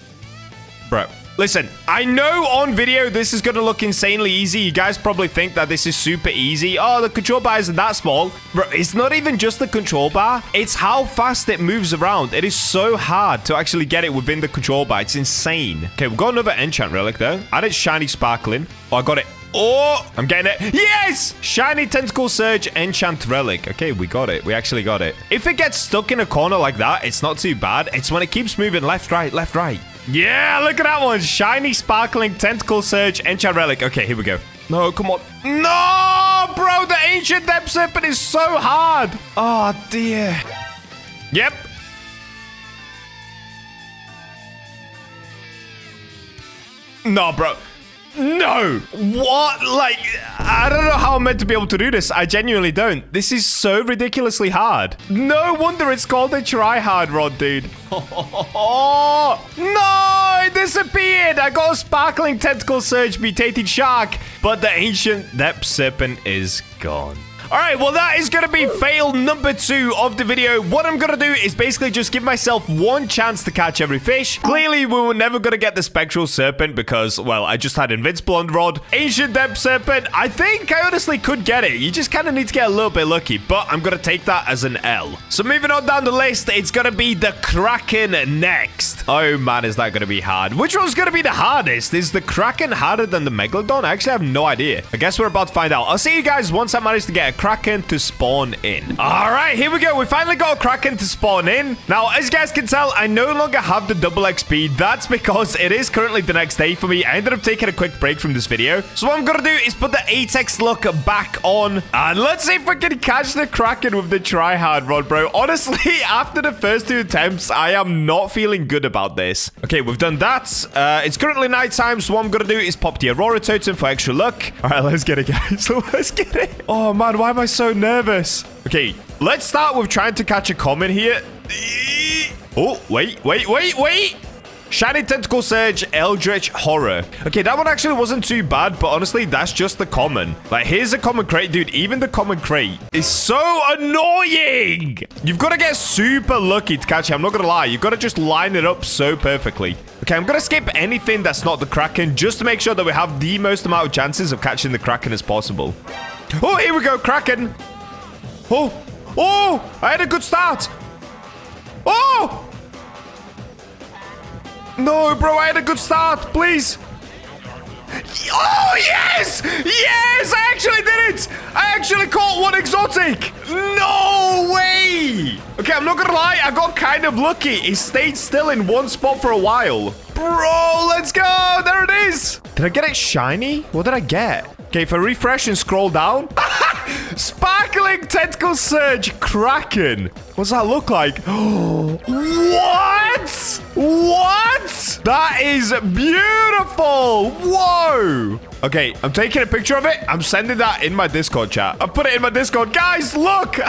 Bro. Listen, I know on video this is going to look insanely easy. You guys probably think that this is super easy. Oh, the control bar isn't that small. Bro, it's not even just the control bar. It's how fast it moves around. It is so hard to actually get it within the control bar. It's insane. Okay, we've got another enchant relic, though. And it's shiny sparkling. Oh, I got it. Oh, I'm getting it. Yes! Shiny tentacle surge enchant relic. Okay, we got it. We actually got it. If it gets stuck in a corner like that, it's not too bad. It's when it keeps moving left, right, left, right. Yeah, look at that one. Shiny, sparkling, tentacle surge, enchant relic. Okay, here we go. No, come on. No, bro, the ancient depth serpent is so hard. Oh, dear. Yep. No, bro. No. What? Like, I don't know how I'm meant to be able to do this. I genuinely don't. This is so ridiculously hard. No wonder it's called a try-hard rod, dude. Oh, no, it disappeared. I got a sparkling tentacle surge mutated shark, but the ancient depth serpent is gone. All right, well, that is going to be fail number 2 of the video. What I'm going to do is basically just give myself one chance to catch every fish. Clearly, we were never going to get the spectral serpent because, well, I just had invincible on rod. Ancient depth serpent, I think I honestly could get it. You just kind of need to get a little bit lucky, but I'm going to take that as an L. So moving on down the list, it's going to be the Kraken next. Oh, man, is that going to be hard? Which one's going to be the hardest? Is the Kraken harder than the Megalodon? I actually have no idea. I guess we're about to find out. I'll see you guys once I manage to get a Kraken to spawn in. All right, here we go. We finally got a Kraken to spawn in. Now, as you guys can tell, I no longer have the double XP. That's because it is currently the next day for me. I ended up taking a quick break from this video. So what I'm going to do is put the 8x look back on. And let's see if we can catch the Kraken with the try-hard rod, bro. Honestly, after the first 2 attempts, I am not feeling good about this. Okay, we've done that. It's currently nighttime, so what I'm going to do is pop the Aurora totem for extra luck. All right, let's get it, guys. Let's get it. Oh, man, why am I so nervous? Okay, let's start with trying to catch a common here. Oh, wait. Shiny Tentacle Surge, Eldritch Horror. Okay, that one actually wasn't too bad, but honestly, that's just the common. Like, here's a common crate, dude. Even the common crate is so annoying. You've got to get super lucky to catch it. I'm not going to lie. You've got to just line it up so perfectly. Okay, I'm going to skip anything that's not the Kraken just to make sure that we have the most amount of chances of catching the Kraken as possible. Oh, here we go, Kraken. Oh, I had a good start. Oh! No, bro, I had a good start. Please. Oh, yes! Yes, I actually did it! I actually caught one exotic! No way! Okay, I'm not gonna lie, I got kind of lucky. It stayed still in one spot for a while. Bro, let's go! There it is! Did I get it shiny? What did I get? Okay, if I refresh and scroll down... Sparkling Tentacle Surge Kraken. What's that look like? What? What? That is beautiful. Whoa. Okay, I'm taking a picture of it. I'm sending that in my Discord chat. I put it in my Discord. Guys, look. All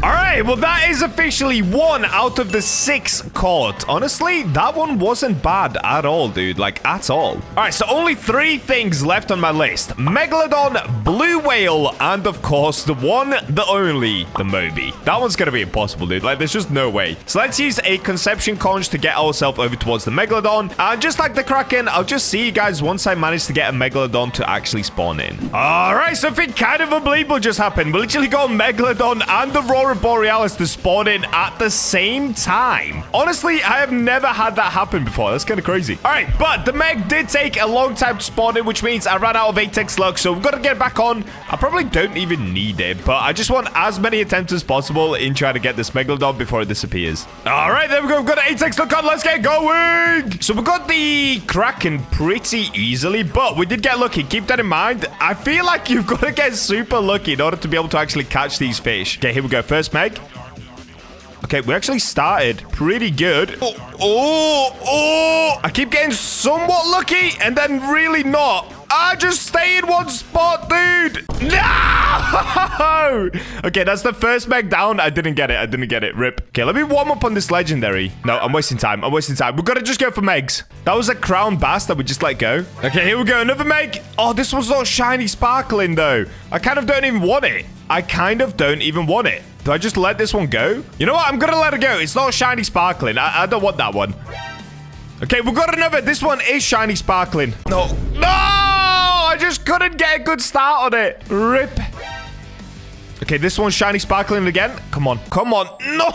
right, well, that is officially 1 out of the 6 caught. Honestly, that one wasn't bad at all, dude. Like, at all. All right, so only 3 things left on my list. Megalodon, Blue Whale, and of course, the one, the only, the Moby. That one's gonna be impossible, dude. Like, there's just no way. So let's use a Conception Conch to get ourselves over towards the Megalodon. And just like the Kraken, I'll just see you guys once I manage to get a Megalodon to actually spawn in. All right, something kind of unbelievable just happened. We literally got a Megalodon and the Aurora Borealis to spawn in at the same time. Honestly, I have never had that happen before. That's kind of crazy. All right, but the Meg did take a long time to spawn in, which means I ran out of Apex luck, so we've got to get back on. I probably don't even need it, but I just want as many attempts as possible in trying to get this Megalodon before it disappears. All right, there we go. We've got an Apex luck on. Let's get going. So we got the Kraken pretty easily, but we did get lucky. Keep that in mind. I feel like you've got to get super lucky in order to be able to actually catch these fish. Okay, here we go. First Meg. Okay, we actually started pretty good. I keep getting somewhat lucky and then really not. I just stay in one spot, dude. No! Okay, that's the first Meg down. I didn't get it. Rip. Okay, let me warm up on this legendary. No, I'm wasting time. We've got to just go for Megs. That was a crown bass that we just let go. Okay, here we go. Another Meg. Oh, this one's not shiny sparkling, though. I kind of don't even want it. Do I just let this one go? You know what? I'm going to let it go. It's not shiny sparkling. I don't want that one. Okay, we've got another. This one is shiny sparkling. No! I just couldn't get a good start on it. Rip. Okay, this one's shiny sparkling again. Come on. No!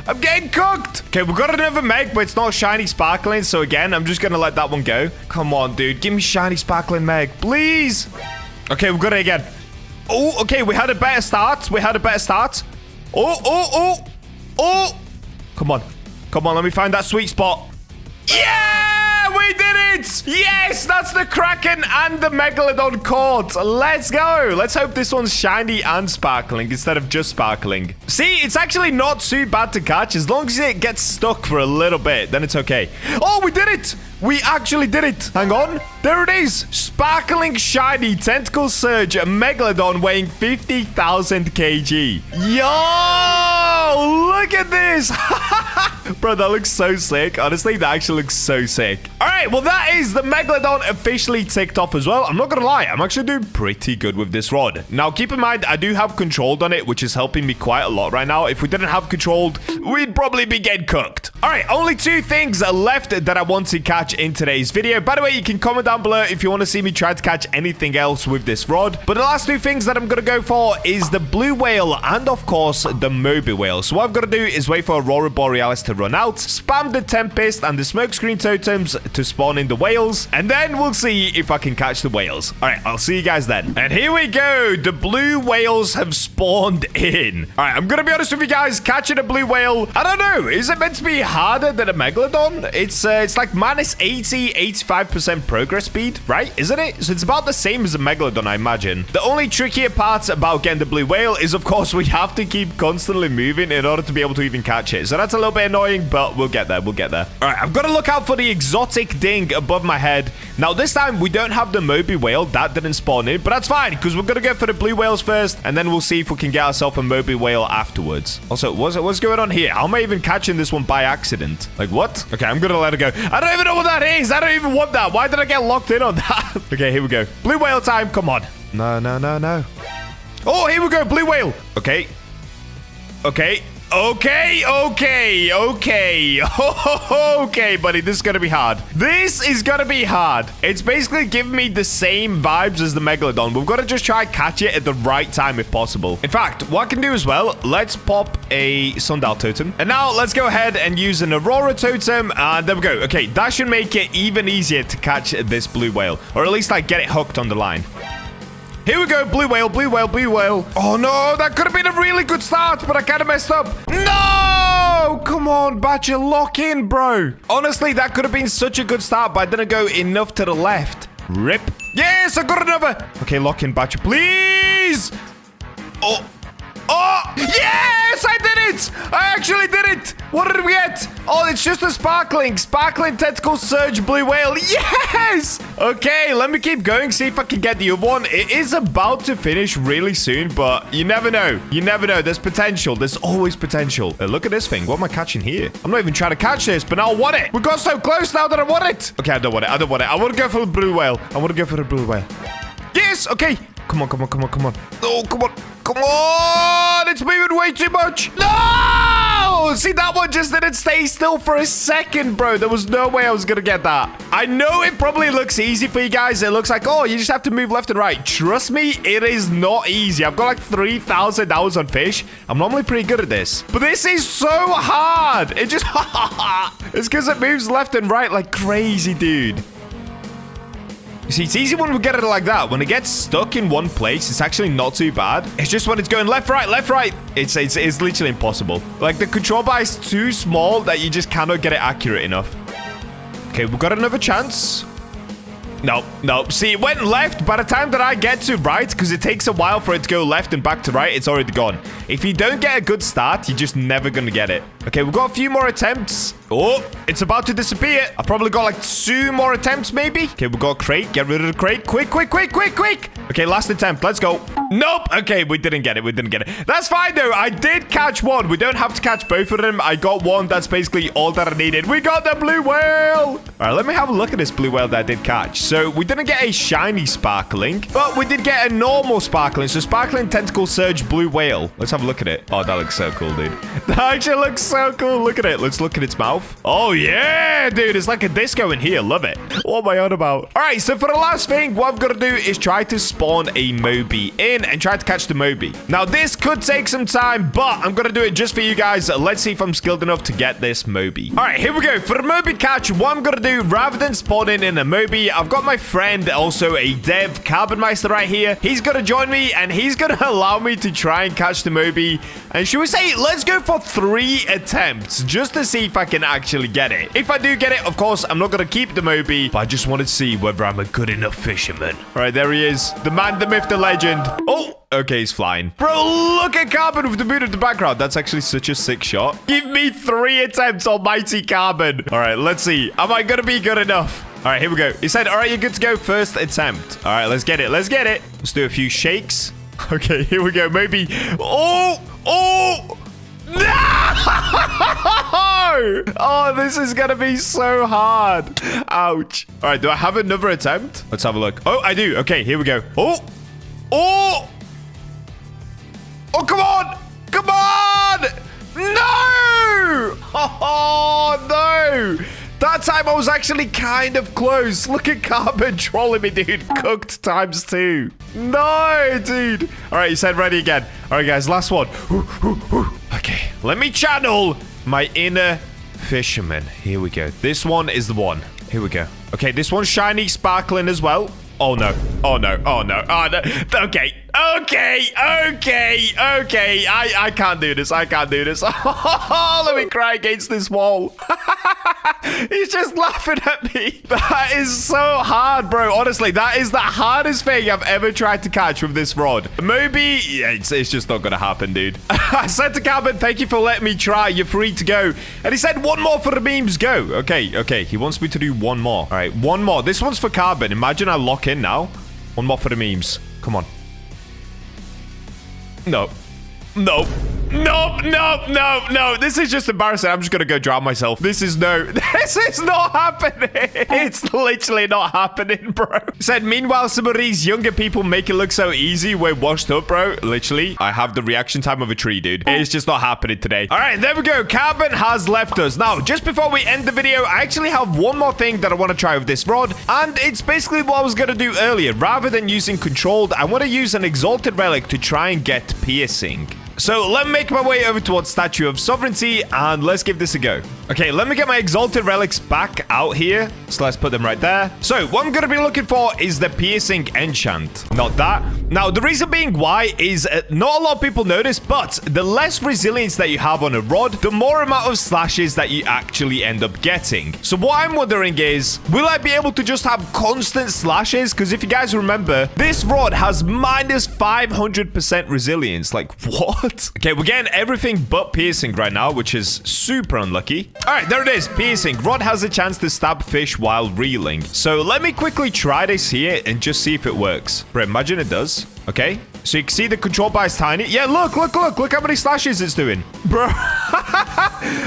I'm getting cooked. Okay, we've got another Meg, but it's not shiny sparkling. So again, I'm just going to let that one go. Come on, dude. Give me shiny sparkling Meg, please. Okay, we've got it again. Oh, okay. We had a better start. Oh. Come on. Let me find that sweet spot. Yeah, we did it. Yes, that's the Kraken and the Megalodon caught. Let's go. Let's hope this one's shiny and sparkling instead of just sparkling. See, it's actually not too bad to catch. As long as it gets stuck for a little bit, then it's okay. Oh, we did it. We actually did it. Hang on. There it is. Sparkling shiny tentacle surge Megalodon weighing 50,000 kg. Yo, look at this. Bro, that looks so sick. Honestly, that actually looks so sick. All right, well, that is the Megalodon officially ticked off as well. I'm not gonna lie, I'm actually doing pretty good with this rod. Now, keep in mind, I do have controlled on it, which is helping me quite a lot right now. If we didn't have controlled, we'd probably be getting cooked. All right, only 2 things are left that I want to catch in today's video. By the way, you can comment down below if you want to see me try to catch anything else with this rod. But the last 2 things that I'm gonna go for is the blue whale and, of course, the Moby whale. So what I've got to do is wait for Aurora Borealis to run out, spam the Tempest and the smokescreen totems to spawn in the whales, and then we'll see if I can catch the whales. All right, I'll see you guys then. And here we go. The blue whales have spawned in. All right, I'm gonna be honest with you guys. Catching a blue whale, I don't know. Is it meant to be harder than a Megalodon? It's like minus 85% progress speed, right? Isn't it? So it's about the same as a Megalodon, I imagine. The only trickier part about getting the blue whale is, of course, we have to keep constantly moving in order to be able to even catch it. So that's a little bit annoying. annoying, but we'll get there. We'll get there. All right, I've got to look out for the exotic ding above my head. Now, this time, we don't have the Moby whale. That didn't spawn in, but that's fine, because we're going to go for the blue whales first, and then we'll see if we can get ourselves a Moby whale afterwards. Also, what's going on here? How am I even catching this one by accident? Like, what? Okay, I'm going to let it go. I don't even know what that is. I don't even want that. Why did I get locked in on that? Okay, here we go. Blue whale time. Come on. No, no, no, no. Oh, here we go. Blue whale. Okay. Okay. Okay, okay, okay. Okay, buddy, this is gonna be hard. This is gonna be hard. It's basically giving me the same vibes as the Megalodon. We've got to just try catch it at the right time if possible. In fact, what I can do as well, let's pop a sundial totem. And now let's go ahead and use an Aurora totem. And there we go. Okay, that should make it even easier to catch this blue whale. Or at least, like, get it hooked on the line. Here we go. Blue whale, blue whale, blue whale. Oh, no. That could have been a really good start, but I kind of messed up. No! Come on, Bacha. Lock in, bro. Honestly, that could have been such a good start, but I didn't go enough to the left. Rip. Yes, I got another. Okay, lock in, Bacha, please. Oh. Oh, yes, I did it. I actually did it. What did we get? Oh, it's just a sparkling tentacle surge blue whale. Yes. Okay, let me keep going, see if I can get the other one. It is about to finish really soon, but you never know. You never know. There's potential. There's always potential. Look at this thing. What am I catching here? I'm not even trying to catch this, but now I want it. We got so close now that I want it. Okay, I don't want it. I don't want it. I want to go for the blue whale. I want to go for the blue whale. Yes. Okay. Come on, come on, come on, come on. Oh, come on. Come on! It's moving way too much. No! See, that one just didn't stay still for a second, bro. There was no way I was going to get that. I know it probably looks easy for you guys. It looks like, oh, you just have to move left and right. Trust me, it is not easy. I've got like 3,000 hours on Fish. I'm normally pretty good at this. But this is so hard. It just... It's because it moves left and right like crazy, dude. You see, it's easy when we get it like that. When it gets stuck in one place, it's actually not too bad. It's just when it's going left, right, it's literally impossible. Like, the control bar is too small that you just cannot get it accurate enough. Okay, we've got another chance. No, no. See, it went left. By the time that I get to right, because it takes a while for it to go left and back to right, it's already gone. If you don't get a good start, you're just never going to get it. Okay, we've got a few more attempts. Oh, it's about to disappear. I've probably got like 2 more attempts, maybe. Okay, we've got a crate. Get rid of the crate. Quick, quick, quick, quick, quick. Okay, last attempt. Let's go. Nope. Okay, we didn't get it. We didn't get it. That's fine, though. I did catch one. We don't have to catch both of them. I got one. That's basically all that I needed. We got the blue whale. All right, let me have a look at this blue whale that I did catch. So we didn't get a shiny sparkling, but we did get a normal sparkling. So sparkling tentacle surge blue whale. Let's have a look at it. Oh, that looks so cool, dude. That actually looks so cool. Look at it. Let's look at its mouth. Oh, yeah, dude. It's like a disco in here. Love it. What am I on about? All right, so for the last thing, what I've got to do is try to spawn a Moby in and try to catch the Moby. Now, this could take some time, but I'm going to do it just for you guys. Let's see if I'm skilled enough to get this Moby. All right, here we go. For the Moby catch, what I'm going to do, rather than spawning in a Moby, I've got my friend, also a dev, Carbonmeister right here. He's going to join me, and he's going to allow me to try and catch the Moby. And should we say, let's go for 3 attempts, just to see if I can actually get it. If I do get it, of course, I'm not going to keep the Moby, but I just want to see whether I'm a good enough fisherman. All right, there he is. The man, the myth, the legend. Oh, okay, he's flying. Bro, look at Carbon with the moon in the background. That's actually such a sick shot. Give me 3 attempts, almighty Carbon. All right, let's see. Am I going to be good enough? All right, here we go. He said, all right, you're good to go. First attempt. All right, let's get it. Let's get it. Let's do a few shakes. Okay, here we go. Maybe. Oh, oh. No! Oh, this is going to be so hard. Ouch. All right, do I have another attempt? Let's have a look. Oh, I do. Okay, here we go. Oh. Oh. Oh, come on. Come on. No. Oh, no. That time I was actually kind of close. Look at Carbon trolling me, dude. Cooked ×2. No, dude. All right, you said ready again. All right, guys, last one. Okay, let me channel my inner fisherman. Here we go. This one is the one. Here we go. Okay, this one's shiny, sparkling as well. Oh, no. Oh, no. Oh, no. Oh, no. Okay. Okay. I can't do this. Let me cry against this wall. He's just laughing at me. That is so hard, bro. Honestly, that is the hardest thing I've ever tried to catch with this rod. Maybe, yeah, it's just not gonna happen, dude. I said to Carbon, thank you for letting me try. You're free to go. And he said, one more for the memes, go. Okay. He wants me to do one more. All right, one more. This one's for Carbon. Imagine I lock in now. One more for the memes. Come on. No. This is just embarrassing. I'm just gonna go drown myself. This is not happening. It's literally not happening, bro. Said, meanwhile, some of these younger people make it look so easy. We're washed up, bro. Literally, I have the reaction time of a tree, dude. It's just not happening today. All right, there we go. Carbon has left us. Now, just before we end the video, I actually have one more thing that I want to try with this rod. And it's basically what I was gonna do earlier. Rather than using controlled, I want to use an exalted relic to try and get piercing. So let me make my way over towards Statue of Sovereignty and let's give this a go. Okay, let me get my exalted relics back out here. So let's put them right there. So what I'm going to be looking for is the piercing enchant. Not that. Now, the reason being why is not a lot of people notice, but the less resilience that you have on a rod, the more amount of slashes that you actually end up getting. So what I'm wondering is, will I be able to just have constant slashes? Because if you guys remember, this rod has minus 500% resilience. Like, what? Okay, we're getting everything but piercing right now, which is super unlucky. All right, there it is. Piercing. Rod has a chance to stab fish while reeling. So let me quickly try this here and just see if it works. Bro, imagine it does. Okay, so you can see the control bar is tiny. Yeah, look how many slashes it's doing. Bro.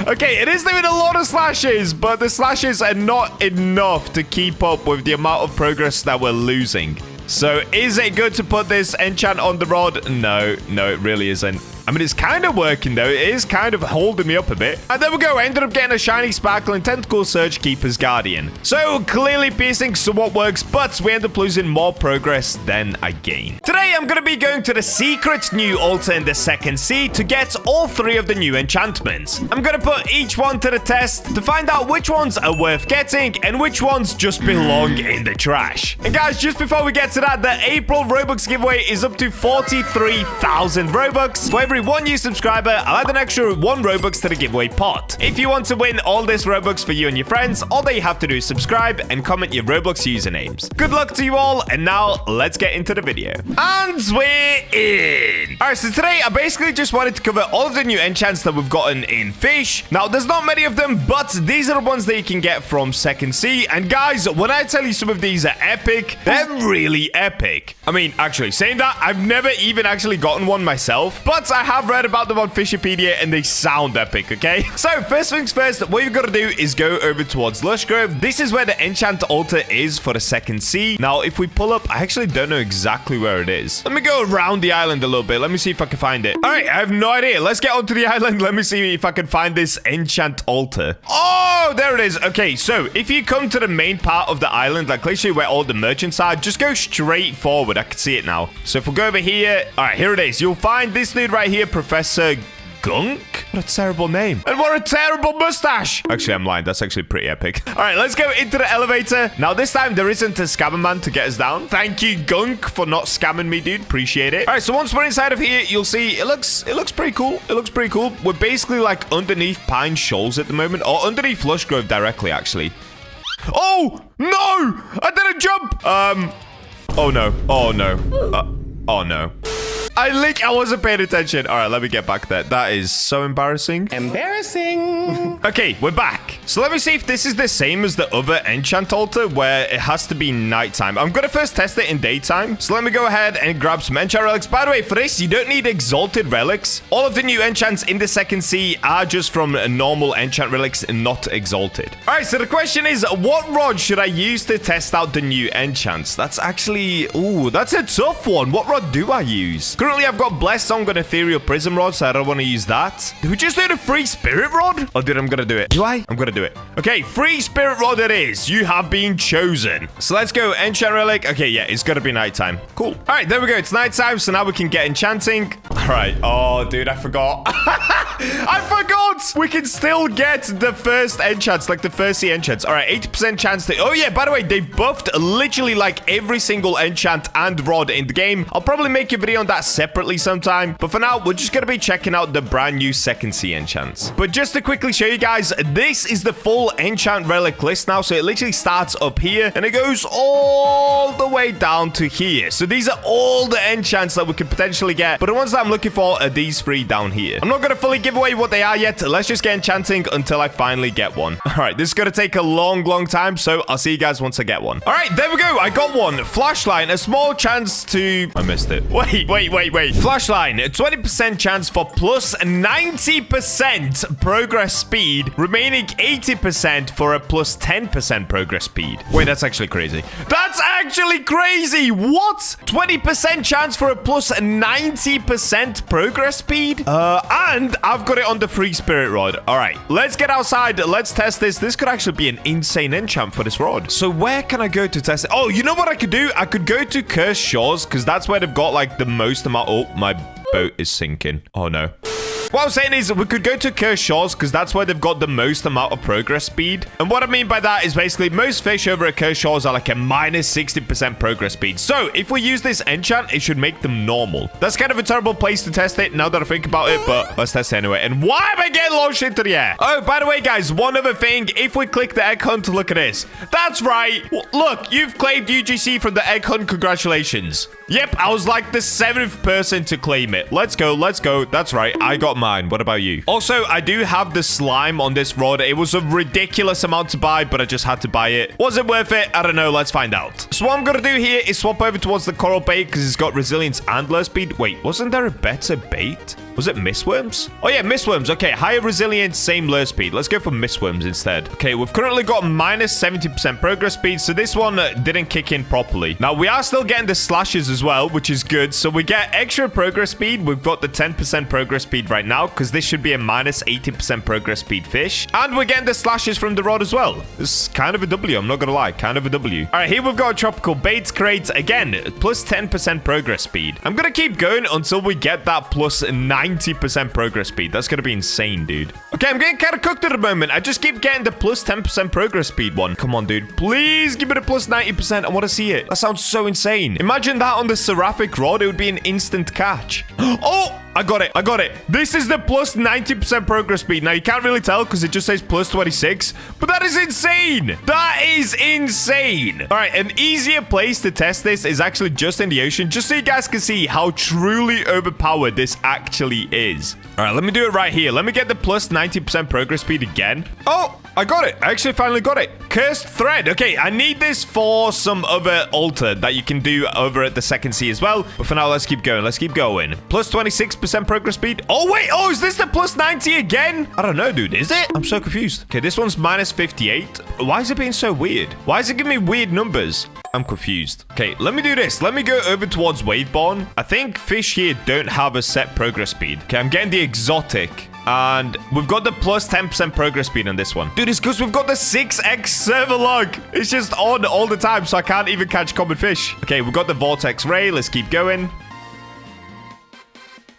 Okay, it is doing a lot of slashes, but the slashes are not enough to keep up with the amount of progress that we're losing. So is it good to put this enchant on the rod? No, it really isn't. I mean, it's kind of working, though. It is kind of holding me up a bit. And there we go. I ended up getting a shiny sparkling tentacle surge keeper's guardian. So clearly piercing somewhat works, but we end up losing more progress than I gain. Today, I'm going to be going to the secret new altar in the second sea to get all 3 of the new enchantments. I'm going to put each one to the test to find out which ones are worth getting and which ones just belong in the trash. And guys, just before we get to that, the April Robux giveaway is up to 43,000 Robux. For every 1 new subscriber, I'll add an extra 1 Robux to the giveaway pot. If you want to win all this Robux for you and your friends, all that you have to do is subscribe and comment your Roblox usernames. Good luck to you all, and now let's get into the video. And we're in. All right, so today I basically just wanted to cover all of the new enchants that we've gotten in Fish. Now, there's not many of them, but these are the ones that you can get from Second Sea. And guys, when I tell you some of these are epic, they're really epic. I mean, actually, saying that, I've never even actually gotten one myself, but I have read about them on Fishipedia and they sound epic, okay? So first things first, what you've got to do is go over towards Lush Grove. This is where the enchant altar is for the Second Sea. Now, if we pull up, I actually don't know exactly where it is. Let me go around the island a little bit. Let me see if I can find it. All right, I have no idea. Let's get onto the island. Let me see if I can find this enchant altar. Oh, there it is. Okay, so if you come to the main part of the island, like literally where all the merchants are, just go straight forward. I can see it now. So if we go over here, all right, here it is. You'll find this dude right here, Professor Gunk? What a terrible name. And what a terrible mustache. Actually, I'm lying. That's actually pretty epic. All right, let's go into the elevator. Now, this time, there isn't a scammer man to get us down. Thank you, Gunk, for not scamming me, dude. Appreciate it. All right, so once we're inside of here, you'll see it looks pretty cool. It looks pretty cool. We're basically like underneath Pine Shoals at the moment, or underneath Lush Grove directly, actually. Oh, no! I didn't jump! Oh, no. Oh, no. Oh, no. I wasn't paying attention. All right, let me get back there. That is so embarrassing. Embarrassing. Okay, we're back. So let me see if this is the same as the other enchant altar where it has to be nighttime. I'm going to first test it in daytime. So let me go ahead and grab some enchant relics. By the way, for this, you don't need exalted relics. All of the new enchants in the Second Sea are just from normal enchant relics and not exalted. All right, so the question is, what rod should I use to test out the new enchants? That's actually, ooh, that's a tough one. What rod do I use? Currently, I've got Blessed Song and Ethereal Prism Rod, so I don't want to use that. Do we just do the Free Spirit Rod? Oh, dude, I'm going to do it. Do I? I'm going to do it. Okay, Free Spirit Rod it is. You have been chosen. So let's go. Enchant Relic. Okay, yeah, it's got to be nighttime. Cool. All right, there we go. It's nighttime, so now we can get enchanting. All right. Oh, dude, I forgot. I forgot. We can still get the first enchants, like the first sea enchants. All right, 80% chance to... Oh, yeah, by the way, they've buffed literally like every single enchant and rod in the game. I'll probably make a video on that separately sometime. But for now, we're just going to be checking out the brand new second sea enchants. But just to quickly show you guys, this is the full enchant relic list now. So it literally starts up here and it goes all the way down to here. So these are all the enchants that we could potentially get. But the ones that I'm looking for are these three down here. I'm not going to fully give away what they are yet. Let's just get enchanting until I finally get one. All right, this is going to take a long time. So I'll see you guys once I get one. All right, there we go. I got one. Flashlight, a small chance to... I missed it. Wait. Flashlight, a 20% chance for plus 90% progress speed, remaining 80% for a plus 10% progress speed. Wait, that's actually crazy. That's actually crazy. What? 20% chance for a plus 90% progress speed? And I've got it on the free spirit rod. All right, let's get outside. Let's test this. This could actually be an insane enchant for this rod. So where can I go to test it? Oh, you know what I could do? I could go to Cursed Shores because that's where they've got like the most amount. Oh, my boat is sinking. Oh, no. What I'm saying is we could go to Cursed Shores because that's where they've got the most amount of progress speed. And what I mean by that is basically most fish over at Cursed Shores are like a minus 60% progress speed. So if we use this enchant, it should make them normal. That's kind of a terrible place to test it now that I think about it, but let's test it anyway. And why am I getting launched into the air? Oh, by the way, guys, one other thing. If we click the egg hunt, look at this. That's right. Look, you've claimed UGC from the egg hunt. Congratulations. Yep, I was like the 7th person to claim it. Let's go. That's right. I got mine. What about you? Also, I do have the slime on this rod. It was a ridiculous amount to buy, but I just had to buy it. Was it worth it? I don't know. Let's find out. So what I'm going to do here is swap over towards the coral bait because it's got resilience and lure speed. Wait, wasn't there a better bait? Was it mistworms? Oh, yeah, mistworms. Okay, higher resilience, same lure speed. Let's go for mistworms instead. Okay, we've currently got minus 70% progress speed, so this one didn't kick in properly. Now, we are still getting the slashes as well, which is good. So we get extra progress speed. We've got the 10% progress speed right now because this should be a minus 80% progress speed fish. And we're getting the slashes from the rod as well. This is kind of a W, I'm not going to lie. Kind of a W. All right, here we've got a tropical baits crate. Again, plus 10% progress speed. I'm going to keep going until we get that plus 90% progress speed. That's going to be insane, dude. Okay, I'm getting kind of cooked at the moment. I just keep getting the plus 10% progress speed one. Come on, dude. Please give me the plus 90%. I want to see it. That sounds so insane. Imagine that on the seraphic rod. It would be an instant catch. Oh! I got it. This is the plus 90% progress speed. Now, you can't really tell because it just says plus 26, but that is insane. That is insane. All right, an easier place to test this is actually just in the ocean, just so you guys can see how truly overpowered this actually is. All right, let me do it right here. Let me get the plus 90% progress speed again. Oh, I got it. I actually finally got it. Cursed thread. Okay, I need this for some other altar that you can do over at the second sea as well. But for now, let's keep going. Plus 26% progress speed. Oh, wait. Oh, is this the plus 90 again? I don't know, dude. Is it? I'm so confused. Okay, this one's minus 58. Why is it being so weird? Why is it giving me weird numbers? I'm confused. Okay, let me do this. Let me go over towards Waveborn. I think fish here don't have a set progress speed. Okay, I'm getting the exotic. And we've got the plus 10% progress speed on this one. Dude, it's because we've got the 6x server log. It's just on all the time, so I can't even catch common fish. Okay, we've got the vortex ray. Let's keep going.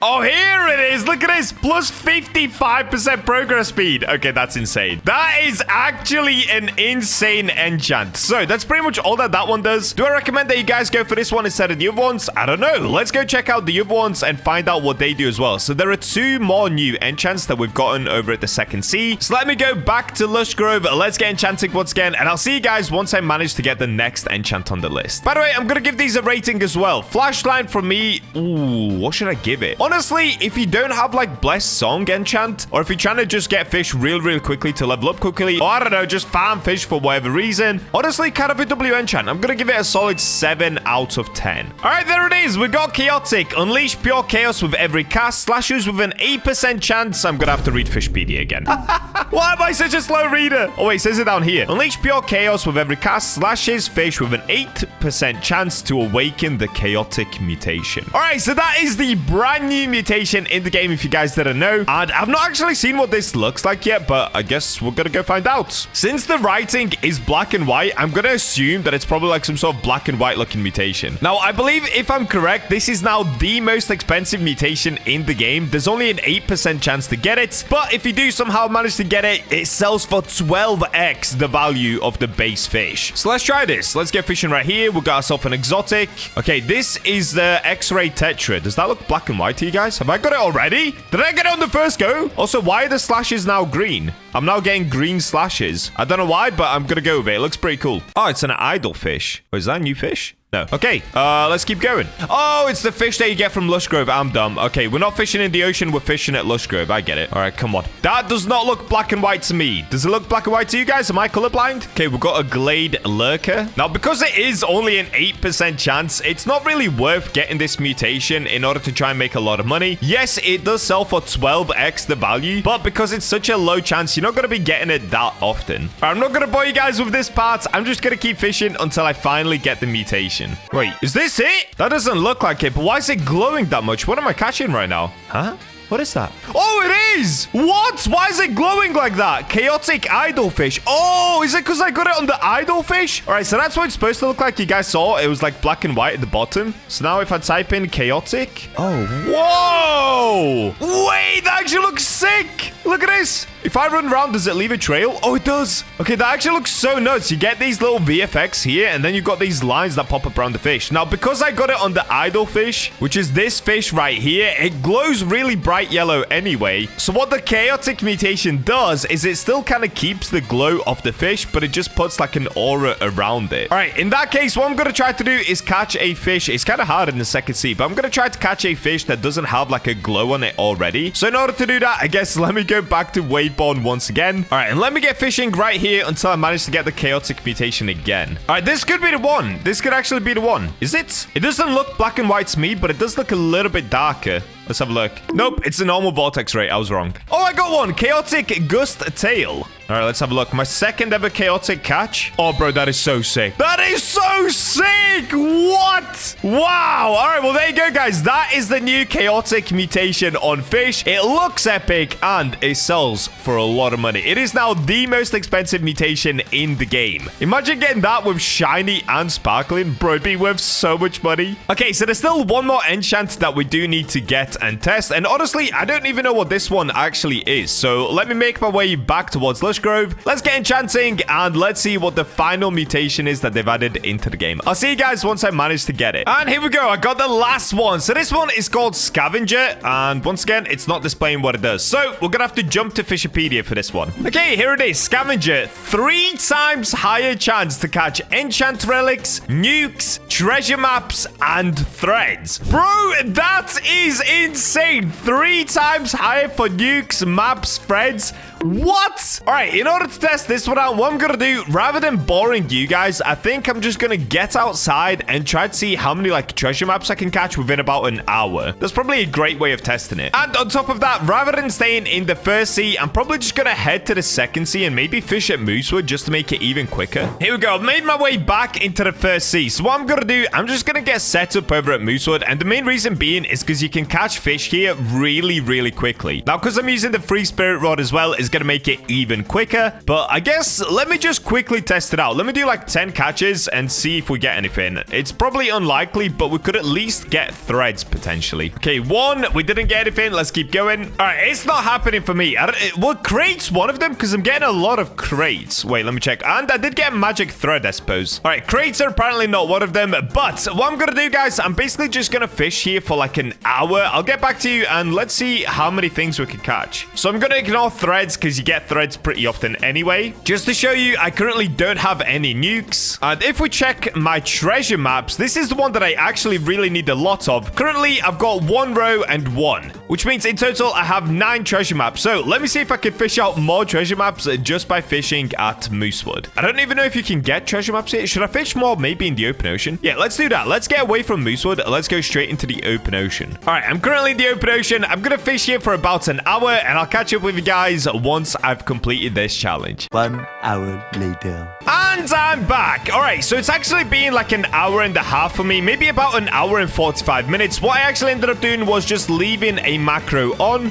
Oh, here it is. Look at this. Plus 55% progress speed. Okay, that's insane. That is actually an insane enchant. So that's pretty much all that one does. Do I recommend that you guys go for this one instead of the other ones? I don't know. Let's go check out the other ones and find out what they do as well. So there are 2 more new enchants that we've gotten over at the second sea. So let me go back to Lush Grove. Let's get enchanting once again. And I'll see you guys once I manage to get the next enchant on the list. By the way, I'm going to give these a rating as well. Flashlight from me. Ooh, what should I give it? Honestly, if you don't have like Blessed Song enchant, or if you're trying to just get fish real quickly to level up quickly, or I don't know, just farm fish for whatever reason, honestly, kind of a W enchant. I'm gonna give it a solid 7 out of 10. All right, there it is. We got Chaotic. Unleash pure chaos with every cast. Slashes with an 8% chance. I'm gonna have to read Fishpedia again. Why am I such a slow reader? Oh, wait, it says it down here. Unleash pure chaos with every cast. Slashes fish with an 8% chance to awaken the chaotic mutation. All right, so that is the brand new new mutation in the game if you guys didn't know. And I've not actually seen what this looks like yet, but I guess we're gonna go find out. Since the writing is black and white, I'm gonna assume that it's probably like some sort of black and white looking mutation. Now, I believe if I'm correct, this is now the most expensive mutation in the game. There's only an 8% chance to get it, but if you do somehow manage to get it, it sells for 12x the value of the base fish. So let's try this. Let's get fishing right here. We got ourselves an exotic. Okay, this is the X-ray tetra. Does that look black and white to you guys? Have I got it already? Did I get it on the first go? Also, why are the slashes now green? I'm now getting green slashes. I don't know why, but I'm gonna go with it. It looks pretty cool. Oh, it's an idle fish. Oh, is that a new fish? No. Okay, let's keep going. Oh, it's the fish that you get from Lush Grove. I'm dumb. Okay, we're not fishing in the ocean. We're fishing at Lush Grove. I get it. All right, come on. That does not look black and white to me. Does it look black and white to you guys? Am I colorblind? Okay, we've got a Glade Lurker. Now, because it is only an 8% chance, it's not really worth getting this mutation in order to try and make a lot of money. Yes, it does sell for 12x the value, but because it's such a low chance, you're not going to be getting it that often. All right, I'm not going to bore you guys with this part. I'm just going to keep fishing until I finally get the mutation. Wait, is this it? That doesn't look like it, but why is it glowing that much? What am I catching right now? Huh? What is that? Oh, it is! What? Why is it glowing like that? Chaotic idlefish. Oh, is it because I got it on the idlefish? All right, so that's what it's supposed to look like. You guys saw it was like black and white at the bottom. So now if I type in chaotic. Oh, whoa! Wait, that actually looks sick. Look at this. If I run around, does it leave a trail? Oh, it does. Okay, that actually looks so nuts. You get these little VFX here, and then you've got these lines that pop up around the fish. Now, because I got it on the idle fish, which is this fish right here, it glows really bright yellow anyway. So what the chaotic mutation does is it still kind of keeps the glow of the fish, but it just puts like an aura around it. All right, in that case, what I'm going to try to do is catch a fish. It's kind of hard in the second sea, but I'm going to try to catch a fish that doesn't have like a glow on it already. So in order to do that, I guess let me go back to Wayborn once again. All right, and let me get fishing right here until I manage to get the chaotic mutation again. All right, this could be the one. This could actually be the one. Is it? It doesn't look black and white to me, but it does look a little bit darker. Let's have a look. Nope, it's a normal vortex ray. I was wrong. Oh, I got one. Chaotic Gust Tail. All right, let's have a look. My second ever chaotic catch. Oh, bro, that is so sick. That is so sick. What? Wow. All right, well, there you go, guys. That is the new chaotic mutation on fish. It looks epic, and it sells for a lot of money. It is now the most expensive mutation in the game. Imagine getting that with shiny and sparkling. Bro, it'd be worth so much money. Okay, so there's still one more enchant that we do need to get and test. And honestly, I don't even know what this one actually is. So let me make my way back towards Lush Grove. Let's get enchanting and let's see what the final mutation is that they've added into the game. I'll see you guys once I manage to get it. And here we go. I got the last one. So this one is called Scavenger. And once again, it's not displaying what it does. So we're going to have to jump to Fishipedia for this one. Okay, here it is. Scavenger. 3 times higher chance to catch enchant relics, nukes, treasure maps, and threads. Bro, that is insane. 3 times higher for nukes, maps, threads. What? All right, in order to test this one out, what I'm gonna do, rather than boring you guys, I think I'm just gonna get outside and try to see how many like treasure maps I can catch within about an hour. That's probably a great way of testing it. And on top of that, rather than staying in the first sea, I'm probably just gonna head to the second sea and maybe fish at Moosewood just to make it even quicker. Here we go. I've made my way back into the first sea. So what I'm gonna do, I'm just gonna get set up over at Moosewood, and the main reason being is because you can catch fish here really, really quickly. Now, because I'm using the free spirit rod as well, it's gonna make it even quicker. But I guess let me just quickly test it out. Let me do like 10 catches and see if we get anything. It's probably unlikely, but we could at least get threads potentially. Okay, 1, we didn't get anything. Let's keep going. All right, it's not happening for me. Well, crates one of them because I'm getting a lot of crates. Wait, let me check. And I did get a magic thread, I suppose. All right, crates are apparently not one of them. But what I'm gonna do, guys, I'm basically just gonna fish here for like an hour. I'll get back to you and let's see how many things we can catch. So I'm gonna ignore threads because you get threads pretty often anyway. Just to show you, I currently don't have any nukes. And if we check my treasure maps, this is the one that I actually really need a lot of. Currently, I've got 1 row and 1, which means in total, I have 9 treasure maps. So let me see if I can fish out more treasure maps just by fishing at Moosewood. I don't even know if you can get treasure maps here. Should I fish more maybe in the open ocean? Yeah, let's do that. Let's get away from Moosewood. Let's go straight into the open ocean. All right, I'm currently in the open ocean. I'm going to fish here for about an hour, and I'll catch up with you guys once I've completed this challenge. 1 hour later. And I'm back. All right, so it's actually been like an hour and a half for me, maybe about an hour and 45 minutes. What I actually ended up doing was just leaving a macro on.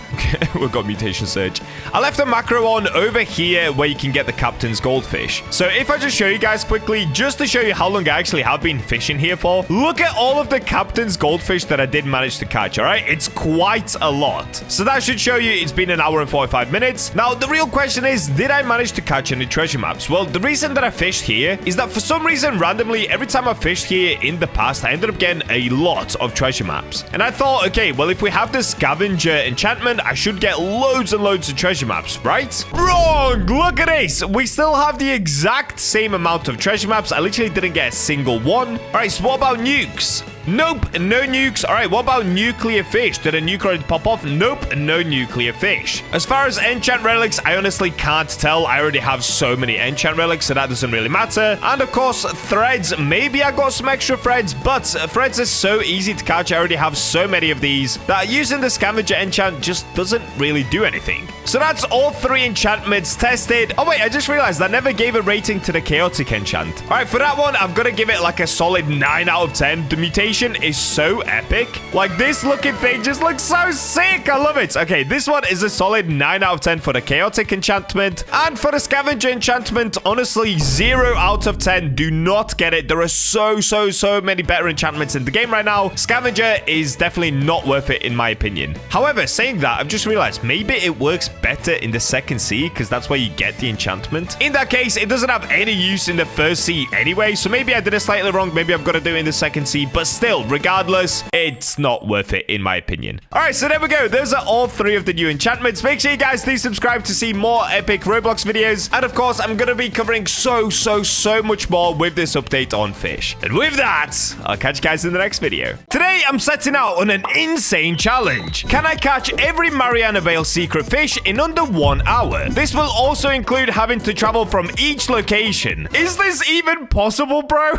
We've got mutation surge. I left a macro on over here where you can get the captain's goldfish. So if I just show you guys quickly, just to show you how long I actually have been fishing here for, look at all of the captain's goldfish that I did manage to catch, all right? It's quite a lot. So that should show you it's been an hour and 45 minutes. Now, the real question is, did I manage to catch any treasure maps? Well, the reason that I fished here is that for some reason, randomly, every time I fished here in the past, I ended up getting a lot of treasure maps. And I thought, okay, well, if we have the scavenger enchantment, I should get loads and loads of treasure maps, right? Wrong! Look at this! We still have the exact same amount of treasure maps. I literally didn't get a single one. All right, so what about nukes? Nope, no nukes. All right, what about nuclear fish? Did a nuke already pop off? Nope, no nuclear fish. As far as enchant relics, I honestly can't tell. I already have so many enchant relics, so that doesn't really matter. And of course, threads. Maybe I got some extra threads, but threads are so easy to catch. I already have so many of these that using the scavenger enchant just doesn't really do anything. So that's all 3 enchantments tested. Oh wait, I just realized I never gave a rating to the chaotic enchant. All right, for that one, I've got to give it like a solid 9 out of 10. The mutation is so epic. Like, this looking thing just looks so sick. I love it. Okay, this one is a solid 9 out of 10 for the chaotic enchantment. And for the scavenger enchantment, honestly, 0 out of 10. Do not get it. There are so many better enchantments in the game right now. Scavenger is definitely not worth it in my opinion. However, saying that, I've just realized maybe it works better in the second sea because that's where you get the enchantment. In that case, it doesn't have any use in the first sea anyway, so maybe I did it slightly wrong. Maybe I've got to do it in the second sea, but still, regardless, it's not worth it in my opinion. All right, so there we go. Those are all 3 of the new enchantments. Make sure you guys do subscribe to see more epic Roblox videos. And of course, I'm going to be covering so much more with this update on Fish. And with that, I'll catch you guys in the next video. Today, I'm setting out on an insane challenge. Can I catch every Mariana Vale secret fish in under 1 hour? This will also include having to travel from each location. Is this even possible, bro?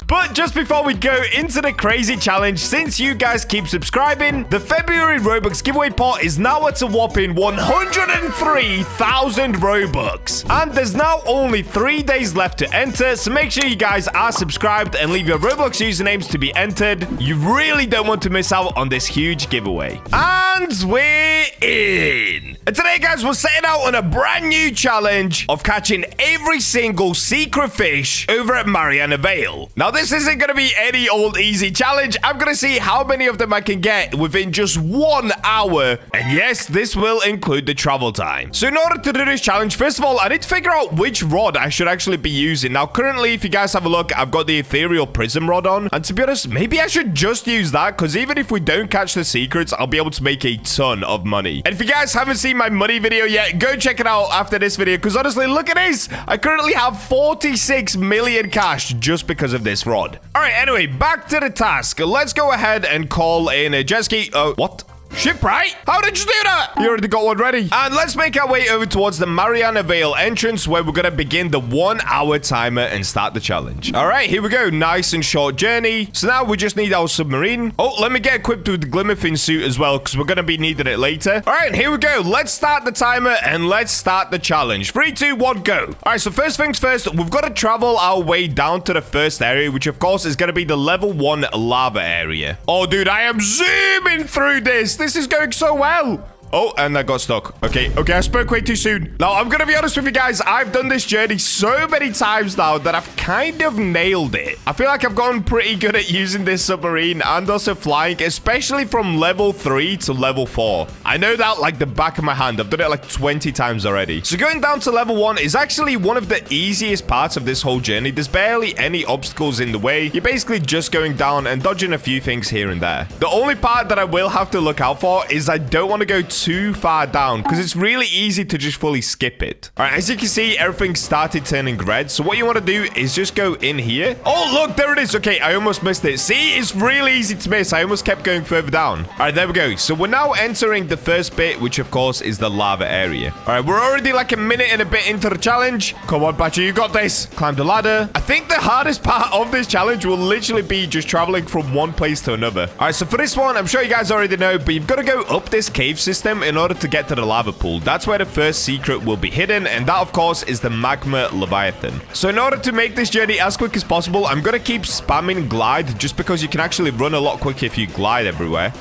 But just before we go into the crazy challenge, since you guys keep subscribing, the February Robux giveaway pot is now at a whopping 103,000 Robux. And there's now only 3 days left to enter, so make sure you guys are subscribed and leave your Roblox usernames to be entered. You really don't want to miss out on this huge giveaway. And we're in. And today, guys, we're setting out on a brand new challenge of catching every single secret fish over at Mariana Vale. Now, this isn't going to be any old easy challenge. I'm going to see how many of them I can get within just 1 hour. And yes, this will include the travel time. So in order to do this challenge, first of all, I need to figure out which rod I should actually be using. Now, currently, if you guys have a look, I've got the ethereal prism rod on. And to be honest, maybe I should just use that because even if we don't catch the secrets, I'll be able to make a ton of money. And if you guys haven't seen my money video yet, go check it out after this video because honestly, look at this. I currently have 46 million cash just because of this rod. All right, anyway, back to the task. Let's go ahead and call in a jet ski. Oh, what? Shipwright? How did you do that? You already got one ready. And let's make our way over towards the Mariana Vale entrance where we're going to begin the 1 hour timer and start the challenge. All right, here we go. Nice and short journey. So now we just need our submarine. Oh, let me get equipped with the Glimmerfin suit as well because we're going to be needing it later. All right, here we go. Let's start the timer and let's start the challenge. 3, 2, 1, go. All right, so first things first, we've got to travel our way down to the first area, which of course is going to be the level 1 lava area. Oh, dude, I am zooming through this. This is going so well. Oh, and I got stuck. Okay, I spoke way too soon. Now, I'm going to be honest with you guys. I've done this journey so many times now that I've kind of nailed it. I feel like I've gotten pretty good at using this submarine and also flying, especially from level 3 to level 4. I know that like the back of my hand. I've done it like 20 times already. So going down to level 1 is actually one of the easiest parts of this whole journey. There's barely any obstacles in the way. You're basically just going down and dodging a few things here and there. The only part that I will have to look out for is I don't want to go too far down because it's really easy to just fully skip it. All right, as you can see, everything started turning red. So what you want to do is just go in here. Oh, look, there it is. Okay, I almost missed it. See, it's really easy to miss. I almost kept going further down. All right, there we go. So we're now entering the first bit, which of course is the lava area. All right, we're already like a minute and a bit into the challenge. Come on, Bacha, you got this. Climb the ladder. I think the hardest part of this challenge will literally be just traveling from one place to another. All right, so for this one, I'm sure you guys already know, but you've got to go up this cave system item in order to get to the lava pool. That's where the first secret will be hidden, and that, of course, is the magma leviathan. So in order to make this journey as quick as possible, I'm going to keep spamming glide, just because you can actually run a lot quicker if you glide everywhere.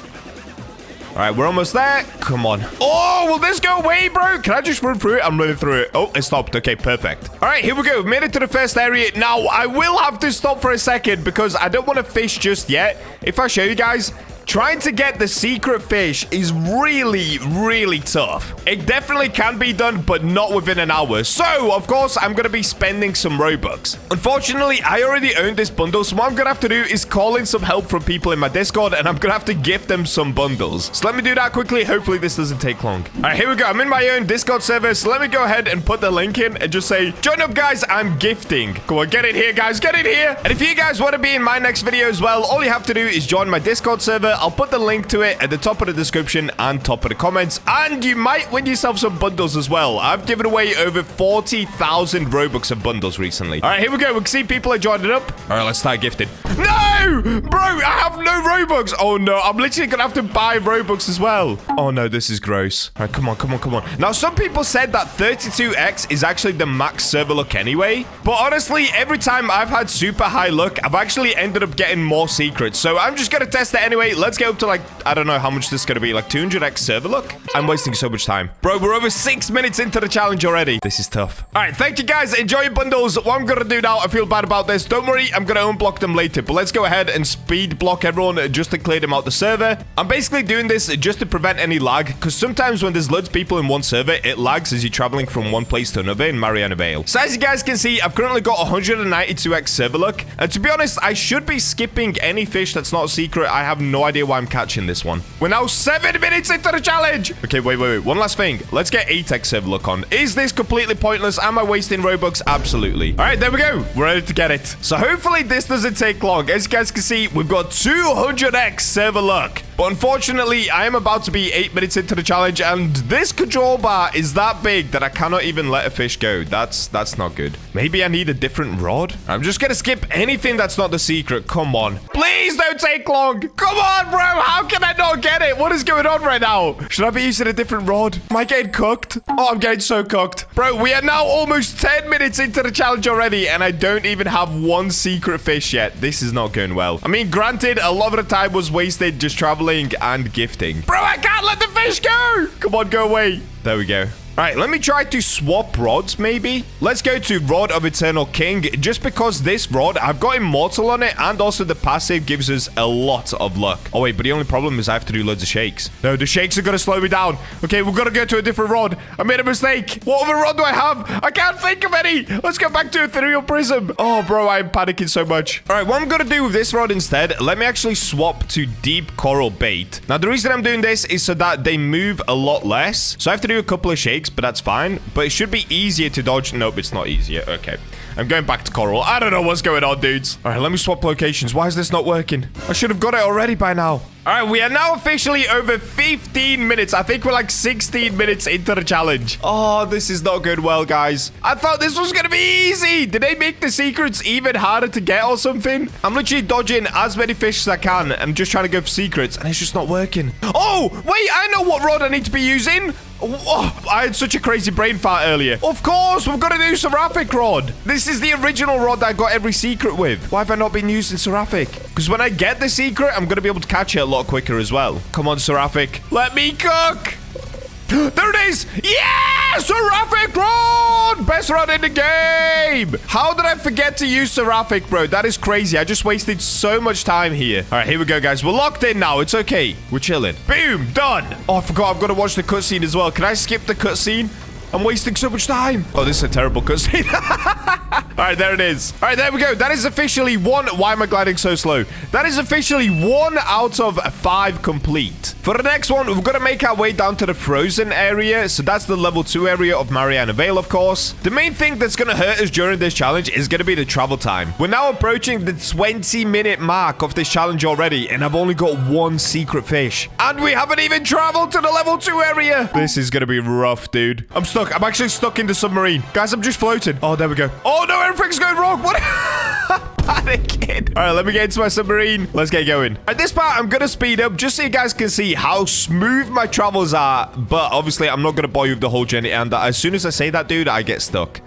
All right, we're almost there. Come on. Oh, will this go away, bro? Can I just run through it? I'm running through it. Oh, it stopped. Okay, perfect. All right, here we go. We've made it to the first area. Now, I will have to stop for a second because I don't want to fish just yet. If I show you guys, trying to get the secret fish is really, really tough. It definitely can be done, but not within an hour. So, of course, I'm going to be spending some Robux. Unfortunately, I already own this bundle, so what I'm going to have to do is call in some help from people in my Discord, and I'm going to have to gift them some bundles. So let me do that quickly. Hopefully, this doesn't take long. All right, here we go. I'm in my own Discord server, so let me go ahead and put the link in and just say, join up, guys. I'm gifting. Come on, get in here, guys. Get in here. And if you guys want to be in my next video as well, all you have to do is join my Discord server. I'll put the link to it at the top of the description and top of the comments, and you might win yourself some bundles as well. I've given away over 40,000 Robux of bundles recently. All right, here we go. We can see people are joining up. All right, let's start gifting. No! Bro, I have no Robux. Oh, no. I'm literally going to have to buy Robux as well. Oh, no. This is gross. All right, come on, come on, come on. Now, some people said that 32x is actually the max server luck anyway, but honestly, every time I've had super high luck, I've actually ended up getting more secrets. So I'm just going to test it anyway. Let's get up to like, I don't know how much this is going to be, like 200x server luck. I'm wasting so much time. Bro, we're over 6 minutes into the challenge already. This is tough. All right, thank you guys. Enjoy your bundles. What I'm going to do now, I feel bad about this. Don't worry, I'm going to unblock them later, but let's go ahead and speed block everyone just to clear them out the server. I'm basically doing this just to prevent any lag, because sometimes when there's loads of people in one server, it lags as you're traveling from one place to another in Mariana Vale. So as you guys can see, I've currently got 192x server luck, and to be honest, I should be skipping any fish that's not a secret. I have no idea why I'm catching this one. We're now 7 minutes into the challenge. Okay, wait. One last thing. Let's get 8x server luck on. Is this completely pointless? Am I wasting Robux? Absolutely. All right, there we go. We're ready to get it. So hopefully this doesn't take long. As you guys can see, we've got 200x server luck. But unfortunately, I am about to be 8 minutes into the challenge, and this control bar is that big that I cannot even let a fish go. That's not good. Maybe I need a different rod. I'm just gonna skip anything that's not the secret. Come on. Please don't take long. Come on, bro. How can I not get it? What is going on right now? Should I be using a different rod? Am I getting cooked? Oh, I'm getting so cooked. Bro, we are now almost 10 minutes into the challenge already, and I don't even have one secret fish yet. This is not going well. I mean, granted, a lot of the time was wasted just traveling and gifting. Bro, I can't let the fish go. Come on, go away. There we go. All right, let me try to swap rods, maybe. Let's go to Rod of Eternal King, just because this rod, I've got Immortal on it, and also the passive gives us a lot of luck. Oh, wait, but the only problem is I have to do loads of shakes. No, the shakes are going to slow me down. Okay, we've got to go to a different rod. I made a mistake. What other rod do I have? I can't think of any. Let's go back to Ethereal Prism. Oh, bro, I'm panicking so much. All right, what I'm going to do with this rod instead, let me actually swap to Deep Coral Bait. Now, the reason I'm doing this is so that they move a lot less. So I have to do a couple of shakes, but that's fine. But it should be easier to dodge. Nope, it's not easier. Okay. I'm going back to coral. I don't know what's going on, dudes. All right, let me swap locations. Why is this not working? I should have got it already by now. All right, we are now officially over 15 minutes. I think we're like 16 minutes into the challenge. Oh, this is not going well, guys. I thought this was going to be easy. Did they make the secrets even harder to get or something? I'm literally dodging as many fish as I can. I'm just trying to go for secrets, and it's just not working. Oh, wait, I know what rod I need to be using. Oh, I had such a crazy brain fart earlier. Of course, we've got to do Seraphic Rod. This is the original rod that I got every secret with. Why have I not been using Seraphic? Because when I get the secret, I'm going to be able to catch it a lot quicker as well. Come on, Seraphic. Let me cook. There it is. Yeah! Seraphic Rod! Best rod in the game. How did I forget to use Seraphic, bro? That is crazy. I just wasted so much time here. All right, here we go, guys. We're locked in now. It's okay. We're chilling. Boom. Done. Oh, I forgot. I've got to watch the cutscene as well. Can I skip the cutscene? I'm wasting so much time. Oh, this is a terrible cutscene. All right, there it is. All right, there we go. That is officially one. Why am I gliding so slow? That is officially 1 out of 5 complete. For the next one, we've got to make our way down to the frozen area. So that's the level 2 area of Mariana Vale, of course. The main thing that's going to hurt us during this challenge is going to be the travel time. We're now approaching the 20-minute mark of this challenge already, and I've only got 1 secret fish. And we haven't even traveled to the level 2 area. This is going to be rough, dude. I'm stuck. I'm actually stuck in the submarine. Guys, I'm just floating. Oh, there we go. Oh, no, everything's going wrong. What? panicking. All right, let me get into my submarine. Let's get going. At this part, I'm going to speed up just so you guys can see how smooth my travels are. But obviously, I'm not going to bore you with the whole journey. And as soon as I say that, dude, I get stuck.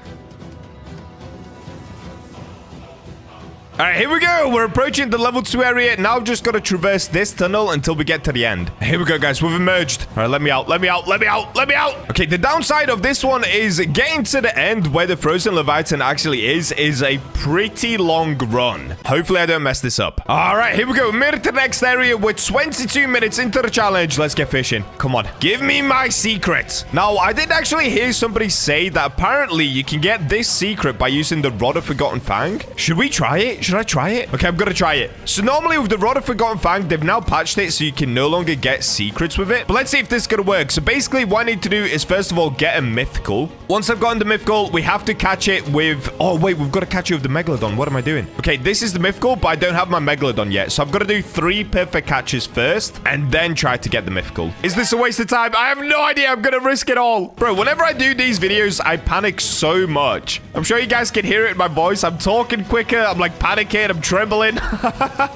All right, here we go. We're approaching the level 2 area. Now I've just got to traverse this tunnel until we get to the end. Here we go, guys. We've emerged. All right, let me out. Let me out. Let me out. Let me out. Okay, the downside of this one is getting to the end where the frozen Leviathan actually is a pretty long run. Hopefully, I don't mess this up. All right, here we go. We made it to the next area. We're 22 minutes into the challenge. Let's get fishing. Come on. Give me my secret. Now, I did actually hear somebody say that apparently you can get this secret by using the Rod of Forgotten Fang. Should we try it? Should I try it? Okay, I'm gonna try it. So normally with the Rod of Forgotten Fang, they've now patched it so you can no longer get secrets with it. But let's see if this is gonna work. So basically what I need to do is first of all get a mythical. Once I've gotten the mythical, we have to catch it with... Oh, wait, we've got to catch it with the Megalodon. What am I doing? Okay, this is the mythical, but I don't have my Megalodon yet. So I've got to do 3 perfect catches first and then try to get the mythical. Is this a waste of time? I have no idea. I'm gonna risk it all. Bro, whenever I do these videos, I panic so much. I'm sure you guys can hear it in my voice. I'm talking quicker. I'm like panicking. I'm trembling.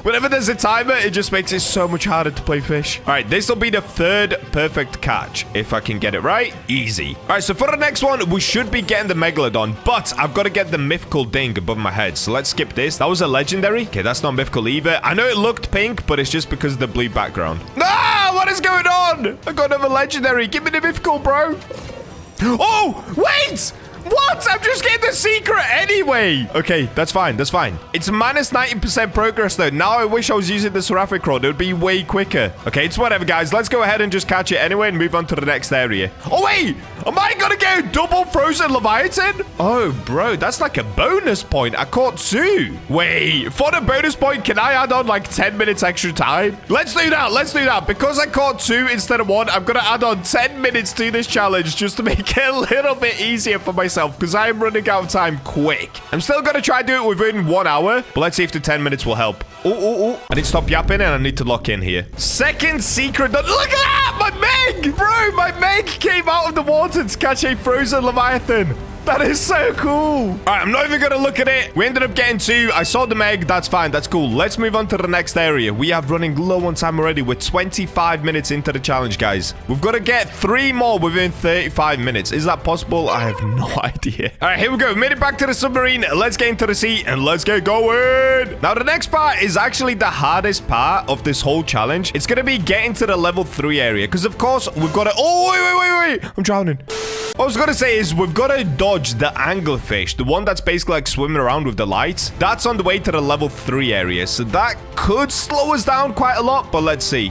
Whenever there's a timer, it just makes it so much harder to play fish. All right, this will be the 3rd perfect catch. If I can get it right, easy. All right, so for the next one, we should be getting the Megalodon, but I've got to get the mythical ding above my head. So let's skip this. That was a legendary. Okay, that's not mythical either. I know it looked pink, but it's just because of the blue background. No, what is going on? I got another legendary. Give me the mythical, bro. Oh, wait. What? I'm just getting the secret anyway. Okay, that's fine. That's fine. It's minus 90% progress, though. Now I wish I was using the Seraphic Rod. It would be way quicker. Okay, it's whatever, guys. Let's go ahead and just catch it anyway and move on to the next area. Oh, wait. Am I going to get a double frozen Leviathan? Oh, bro, that's like a bonus point. I caught 2. Wait, for the bonus point, can I add on like 10 minutes extra time? Let's do that. Let's do that. Because I caught 2 instead of 1, I'm going to add on 10 minutes to this challenge just to make it a little bit easier for myself. Because I am running out of time quick. I'm still going to try to do it within 1 hour, but let's see if the 10 minutes will help. Oh. I need to stop yapping and I need to lock in here. 2nd secret. Look at that! My Meg! Bro, my Meg came out of the water to catch a frozen Leviathan. That is so cool. All right, I'm not even going to look at it. We ended up getting 2. I saw the Meg. That's fine. That's cool. Let's move on to the next area. We are running low on time already. We're 25 minutes into the challenge, guys. We've got to get 3 more within 35 minutes. Is that possible? I have no idea. All right, here we go. We made it back to the submarine. Let's get into the sea and let's get going. Now, the next part is actually the hardest part of this whole challenge. It's going to be getting to the level 3 area because, of course, we've got to... Oh, wait. I'm drowning. What I was going to say is we've got to dodge the anglerfish, the one that's basically like swimming around with the lights. That's on the way to the level 3 area, so that could slow us down quite a lot, but let's see.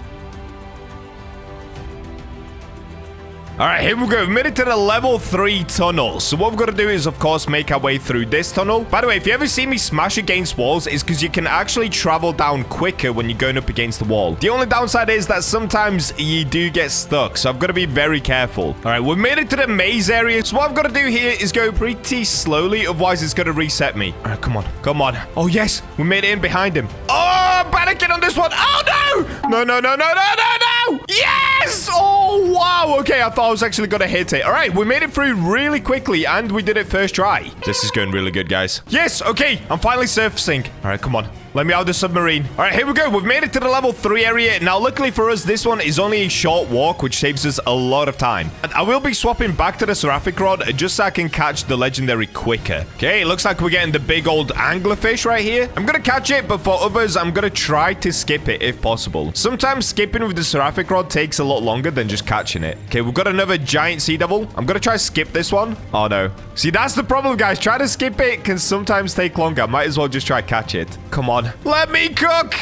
All right, here we go. We've made it to the level 3 tunnel. So what we've got to do is, of course, make our way through this tunnel. By the way, if you ever see me smash against walls, it's because you can actually travel down quicker when you're going up against the wall. The only downside is that sometimes you do get stuck, so I've got to be very careful. All right, we've made it to the maze area. So what I've got to do here is go pretty slowly, otherwise it's going to reset me. All right, come on. Come on. Oh, yes. We made it in behind him. Oh, I'm panicking on this one. Oh, no. No. Yes! Oh, wow. Okay, I thought I was actually going to hit it. All right, we made it through really quickly, and we did it first try. This is going really good, guys. Yes, okay. I'm finally surfacing. All right, come on. Let me out of the submarine. All right, here we go. We've made it to the level 3 area. Now, luckily for us, this one is only a short walk, which saves us a lot of time. And I will be swapping back to the Seraphic Rod just so I can catch the legendary quicker. Okay, it looks like we're getting the big old anglerfish right here. I'm going to catch it, but for others, I'm going to try to skip it if possible. Sometimes skipping with the Seraphic Rod takes a lot longer than just catching it. Okay, we've got another giant sea devil. I'm going to try to skip this one. Oh, no. See, that's the problem, guys. Trying to skip it can sometimes take longer. Might as well just try to catch it. Come on. Let me cook.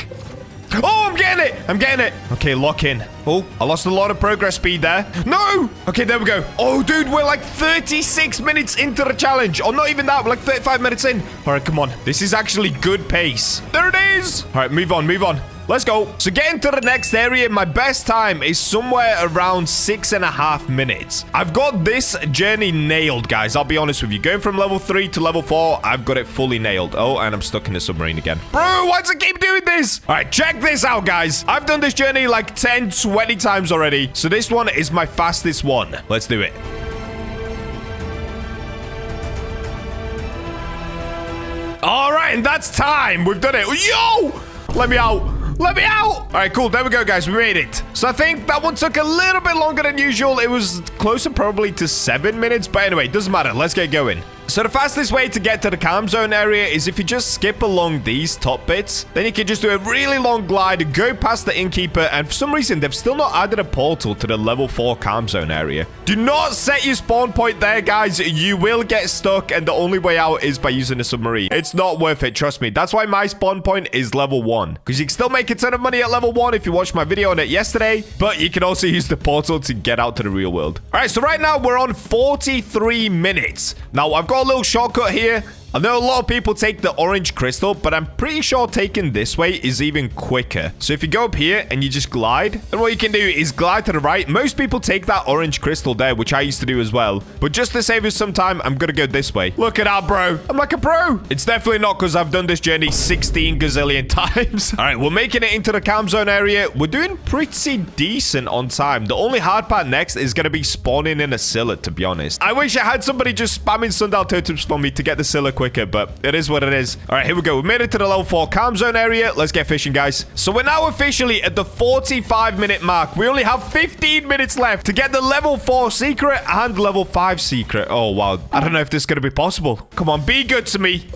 Oh, I'm getting it. Okay, lock in. Oh, I lost a lot of progress speed there. No. Okay, there we go. Oh, dude, we're like 36 minutes into the challenge. Or not even that. We're like 35 minutes in. All right, come on. This is actually good pace. There it is. All right, move on. Let's go. So getting to the next area, my best time is somewhere around 6.5 minutes. I've got this journey nailed, guys. I'll be honest with you. Going from level 3 to level 4, I've got it fully nailed. Oh, and I'm stuck in the submarine again. Bro, why does it keep doing this? All right, check this out, guys. I've done this journey like 10, 20 times already. So this one is my fastest one. Let's do it. All right, and that's time. We've done it. Yo! Let me out. Let me out. All right, cool. There we go, guys. We made it. So I think that one took a little bit longer than usual. It was closer probably to 7 minutes. But anyway, doesn't matter. Let's get going. So the fastest way to get to the calm zone area is if you just skip along these top bits. Then you can just do a really long glide, go past the innkeeper, and for some reason, they've still not added a portal to the level 4 calm zone area. Do not set your spawn point there, guys. You will get stuck, and the only way out is by using a submarine. It's not worth it, trust me. That's why my spawn point is level 1, because you can still make a ton of money at level 1 if you watched my video on it yesterday, but you can also use the portal to get out to the real world. All right, so right now, we're on 43 minutes. Now, I've got a little shortcut here. I know a lot of people take the orange crystal, but I'm pretty sure taking this way is even quicker. So if you go up here and you just glide, then what you can do is glide to the right. Most people take that orange crystal there, which I used to do as well. But just to save us some time, I'm gonna go this way. Look at that, bro. I'm like a pro. It's definitely not because I've done this journey 16 gazillion times. All right, we're making it into the calm zone area. We're doing pretty decent on time. The only hard part next is gonna be spawning in a Scylla, to be honest. I wish I had somebody just spamming sundial totems for me to get the Scylla quicker, but it is what it is. All right, here we go. We made it to the level 4 calm zone area. Let's get fishing, guys. So we're now officially at the 45-minute mark. We only have 15 minutes left to get the level 4 secret and level 5 secret. Oh, wow. I don't know if this is going to be possible. Come on, be good to me.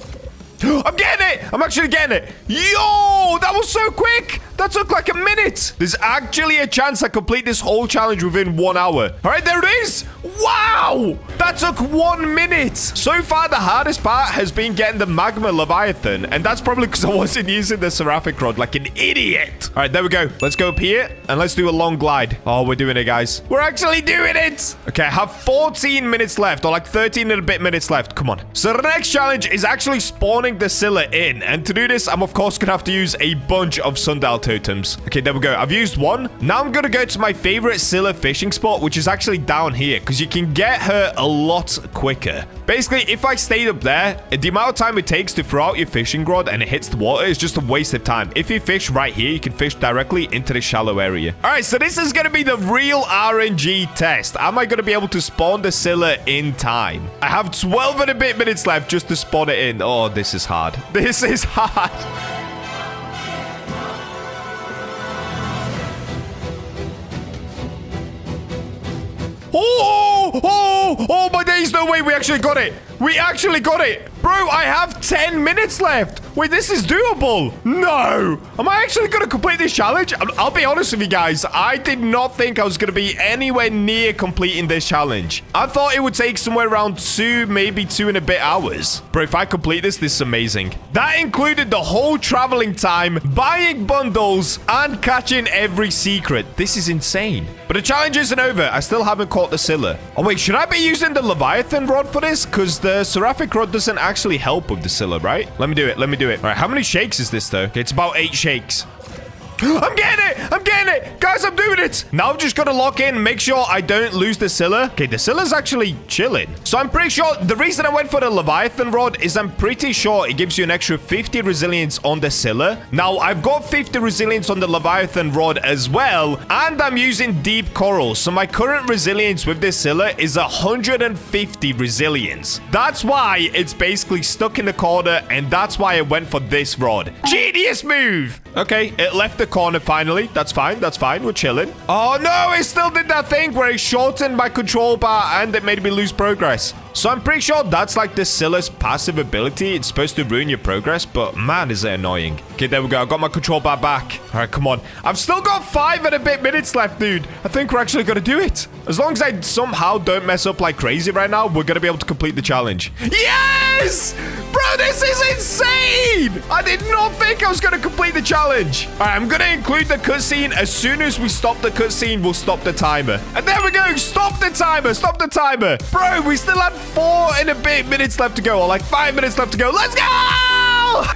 I'm getting it. I'm actually getting it. Yo, that was so quick. That took like a minute. There's actually a chance I complete this whole challenge within 1 hour. All right, there it is. Wow. That took 1 minute. So far, the hardest part has been getting the magma leviathan. And that's probably because I wasn't using the seraphic rod like an idiot. All right, there we go. Let's go up here and let's do a long glide. Oh, we're doing it, guys. We're actually doing it. Okay, I have 14 minutes left, or like 13 and a bit minutes left. Come on. So the next challenge is actually spawning the Scylla in. And to do this, I'm of course going to have to use a bunch of sundial totems. Okay, there we go. I've used one. Now I'm going to go to my favorite Scylla fishing spot, which is actually down here, because you can get her a lot quicker. Basically, if I stayed up there, the amount of time it takes to throw out your fishing rod and it hits the water is just a waste of time. If you fish right here, you can fish directly into the shallow area. All right, so this is going to be the real RNG test. Am I going to be able to spawn the Scylla in time? I have 12 and a bit minutes left just to spawn it in. Oh, this is hard. This is hard. Oh, my days. No way. We actually got it. We actually got it. Bro, I have 10 minutes left. Wait, this is doable. No. Am I actually going to complete this challenge? I'll be honest with you guys. I did not think I was going to be anywhere near completing this challenge. I thought it would take somewhere around 2, maybe 2 and a bit hours. Bro, if I complete this, this is amazing. That included the whole traveling time, buying bundles, and catching every secret. This is insane. But the challenge isn't over. I still haven't caught the Scylla. Oh, wait, should I be using the Leviathan rod for this? Because the seraphic rod doesn't actually help with the Scylla, right? Let me do it. Let me do it. All right, how many shakes is this, though? Okay, it's about 8 shakes. I'm getting it! I'm getting it! Guys, I'm doing it! Now I've just got to lock in, make sure I don't lose the Scylla. Okay, the Scylla's actually chilling. So I'm pretty sure the reason I went for the Leviathan rod is I'm pretty sure it gives you an extra 50 resilience on the Scylla. Now, I've got 50 resilience on the Leviathan rod as well, and I'm using deep coral. So my current resilience with this Scylla is 150 resilience. That's why it's basically stuck in the corner, and that's why I went for this rod. Genius move! Okay, it left the corner finally. That's fine. That's fine. We're chilling. Oh, no. It still did that thing where it shortened my control bar and it made me lose progress. So I'm pretty sure that's like the Scylla's passive ability. It's supposed to ruin your progress, but man, is it annoying. Okay, there we go. I got my control bar back. All right, come on. I've still got 5 and a bit minutes left, dude. I think we're actually going to do it. As long as I somehow don't mess up like crazy right now, we're going to be able to complete the challenge. Yes! Bro, this is insane! I did not think I was going to complete the challenge. All right, I'm going to include the cutscene. As soon as we stop the cutscene, we'll stop the timer. And there we go. Stop the timer. Stop the timer. Bro, we still had 4 and a bit minutes left to go, or like 5 minutes left to go. Let's go!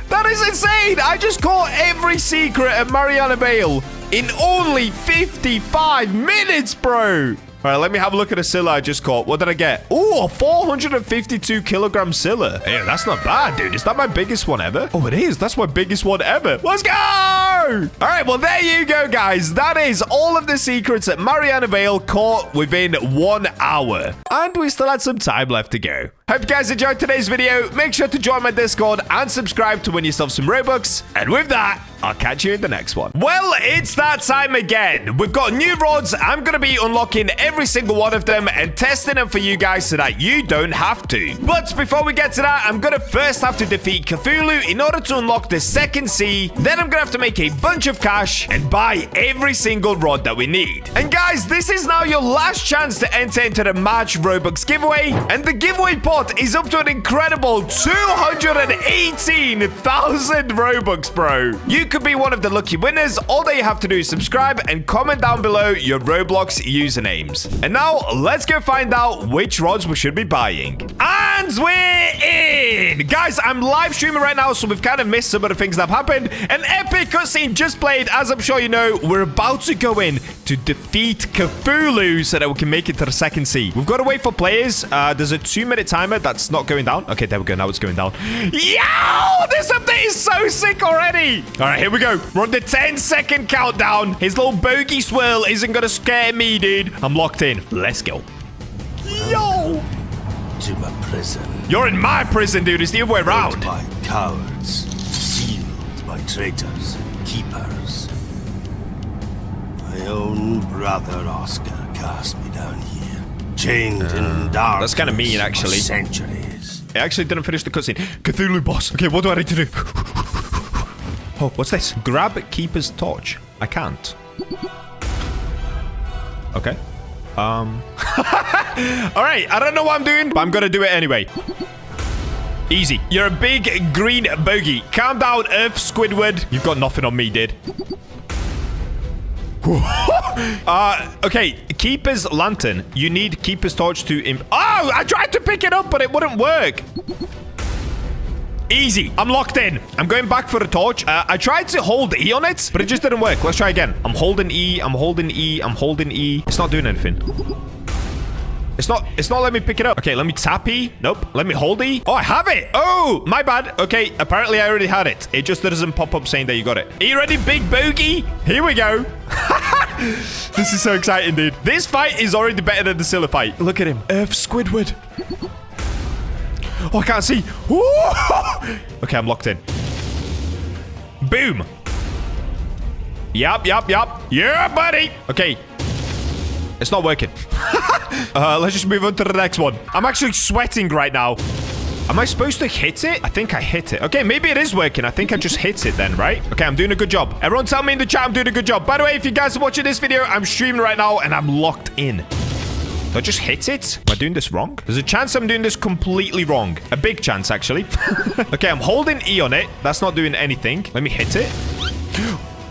That is insane. I just caught every secret at Mariana Vale in only 55 minutes, bro. All right, let me have a look at the Scylla I just caught. What did I get? Ooh, a 452 kilogram Scylla. Hey, that's not bad, dude. Is that my biggest one ever? Oh, it is. That's my biggest one ever. Let's go! no! All right, well, there you go, guys. That is all of the secrets at Mariana Vale caught within 1 hour. And we still had some time left to go. Hope you guys enjoyed today's video. Make sure to join my Discord and subscribe to win yourself some Robux. And with that, I'll catch you in the next one. Well, it's that time again. We've got new rods. I'm going to be unlocking every single one of them and testing them for you guys so that you don't have to. But before we get to that, I'm going to first have to defeat Cthulhu in order to unlock the second sea. Then I'm going to have to make a bunch of cash and buy every single rod that we need. And guys, this is now your last chance to enter into the March Robux giveaway. And the giveaway pot is up to an incredible 218,000 Robux, bro. You could be one of the lucky winners. All that you have to do is subscribe and comment down below your Roblox usernames. And now let's go find out which rods we should be buying. And we're in! Guys, I'm live streaming right now, so we've kind of missed some of the things that have happened. An epic cutscene just played. As I'm sure you know, we're about to go in to defeat Cthulhu so that we can make it to the second sea. We've got to wait for players. There's a 2-minute timer that's not going down. Okay, there we go. Now it's going down. Yo! This update is so sick already. All right, here we go. We're on the 10-second countdown. His little bogey swirl isn't going to scare me, dude. I'm locked in. Let's go. Yo! To my prison. You're in my prison, dude. It's the other way around. Built by cowards, sealed by traitors and keepers. My own brother Oscar cast me down here, chained in darkness. That's kind of mean, actually. For centuries. I actually didn't finish the cutscene. Cthulhu boss. Okay, what do I need to do? Oh, what's this? Grab Keeper's torch. I can't. Okay. All right, I don't know what I'm doing, but I'm gonna do it anyway. Easy. You're a big green bogey. Calm down, Earth Squidward. You've got nothing on me, dude. Okay, Keeper's lantern. You need Keeper's torch to oh, I tried to pick it up, but it wouldn't work. Easy. I'm locked in. I'm going back for the torch. I tried to hold E on it, but it just didn't work. Let's try again. I'm holding E. I'm holding E. I'm holding E. It's not doing anything. It's not letting me pick it up. Okay, let me tap E. Nope. Let me hold E. Oh, I have it. Oh, my bad. Okay, apparently I already had it. It just doesn't pop up saying that you got it. Are you ready, big bogey? Here we go. This is so exciting, dude. This fight is already better than the Scylla fight. Look at him. Earth Squidward. Oh, I can't see. Ooh! Okay, I'm locked in. Boom. Yup. Yeah, buddy. Okay. It's not working. Let's just move on to the next one. I'm actually sweating right now. Am I supposed to hit it? I think I hit it. Okay, maybe it is working. I think I just hit it then, right? Okay, I'm doing a good job. Everyone tell me in the chat I'm doing a good job. By the way, if you guys are watching this video, I'm streaming right now and I'm locked in. Did I just hit it? Am I doing this wrong? There's a chance I'm doing this completely wrong. A big chance, actually. Okay, I'm holding E on it. That's not doing anything. Let me hit it.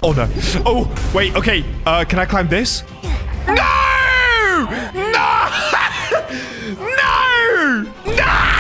Oh, no. Oh, wait. Okay. Can I climb this? No! No! No! No!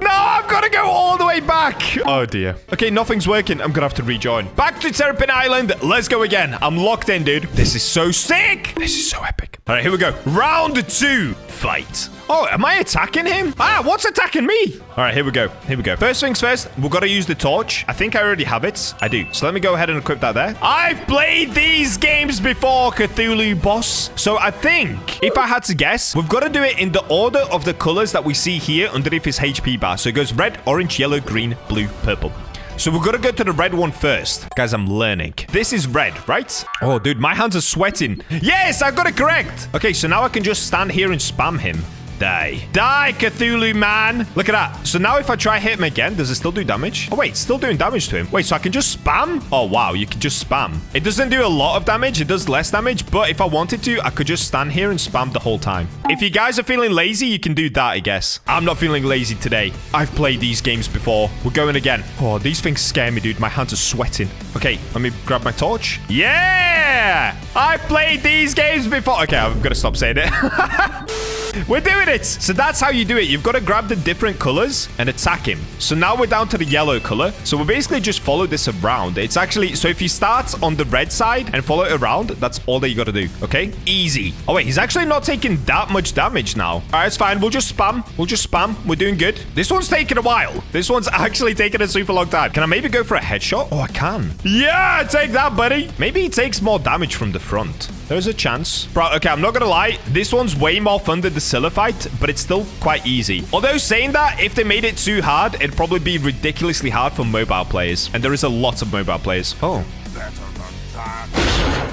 No, I've got to go all the way back. Oh, dear. Okay, nothing's working. I'm going to have to rejoin. Back to Terrapin Island. Let's go again. I'm locked in, dude. This is so sick. This is so epic. All right, here we go. Round 2. Fight. Oh, am I attacking him? Ah, what's attacking me? All right, here we go. Here we go. First things first, we've got to use the torch. I think I already have it. I do. So let me go ahead and equip that there. I've played these games before, Cthulhu boss. So I think, if I had to guess, we've got to do it in the order of the colors that we see here underneath his HP bar. So it goes red, orange, yellow, green, blue, purple. So we're gonna go to the red one first. Guys, I'm learning. This is red, right? Oh, dude, my hands are sweating. Yes, I got it correct. Okay, so now I can just stand here and spam him. Die. Die, Cthulhu, man. Look at that. So now if I try hit him again, does it still do damage? Oh, wait, it's still doing damage to him. Wait, so I can just spam? Oh, wow, you can just spam. It doesn't do a lot of damage. It does less damage, but if I wanted to, I could just stand here and spam the whole time. If you guys are feeling lazy, you can do that, I guess. I'm not feeling lazy today. I've played these games before. We're going again. Oh, these things scare me, dude. My hands are sweating. Okay, let me grab my torch. Yeah! I've played these games before. Okay, I'm gonna stop saying it. We're doing it. So that's how you do it. You've got to grab the different colors and attack him. So now we're down to the yellow color. So we basically just follow this around. It's actually, so if you start on the red side and follow it around, that's all that you got to do. Okay? Easy. Oh, wait, he's actually not taking that much damage now. All right, it's fine. We'll just spam. We're doing good. This one's taking a while. This one's actually taking a super long time. Can I maybe go for a headshot? Oh, I can. Yeah, take that, buddy. Maybe he takes more damage from the front. There's a chance. Bro, okay, I'm not gonna lie. This one's way more fun than the Scylla fight, but it's still quite easy. Although saying that, if they made it too hard, it'd probably be ridiculously hard for mobile players. And there is a lot of mobile players. Oh.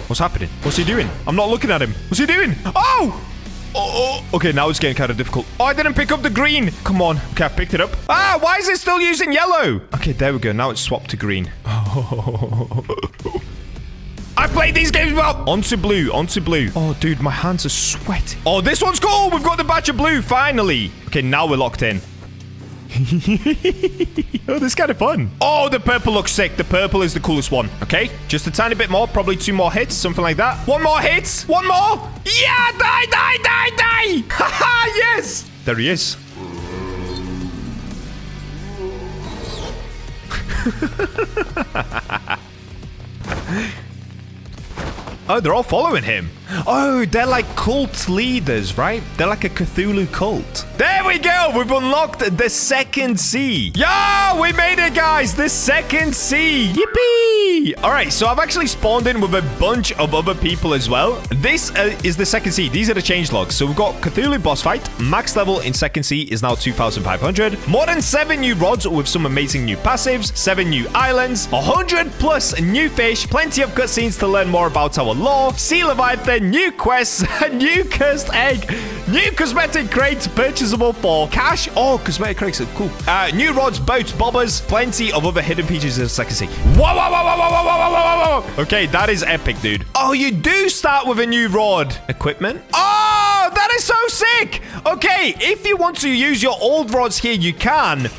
What's happening? What's he doing? I'm not looking at him. What's he doing? Oh! Oh, okay, now it's getting kind of difficult. Oh, I didn't pick up the green. Come on. Okay, I picked it up. Ah, why is it still using yellow? Okay, there we go. Now it's swapped to green. I played these games well. Onto blue, onto blue. Oh, dude, my hands are sweaty. Oh, this one's cool. We've got the Bacha blue, finally. Okay, now we're locked in. Oh, this is kind of fun. Oh, the purple looks sick. The purple is the coolest one. Okay, just a tiny bit more. Probably 2 more hits, something like that. 1 more hit. 1 more. Yeah, die. Haha, yes. There he is. Oh, they're all following him. Oh, they're like cult leaders, right? They're like a Cthulhu cult. There we go. We've unlocked the second sea. Yo, we made it, guys. The second sea. Yippee. All right, so I've actually spawned in with a bunch of other people as well. This is the second sea. These are the change logs. So we've got Cthulhu boss fight. Max level in second sea is now 2,500. More than 7 new rods with some amazing new passives. 7 new islands. 100 plus new fish. Plenty of cutscenes to learn more about our lore. Sea Leviathan. New quests, a new cursed egg, new cosmetic crates purchasable for cash. Oh, cosmetic crates are cool. New rods, boats, bobbers, plenty of other hidden features in the second sea. Whoa. Okay, that is epic, dude. Oh, you do start with a new rod. Equipment. Oh, that is so sick. Okay, if you want to use your old rods here, you can.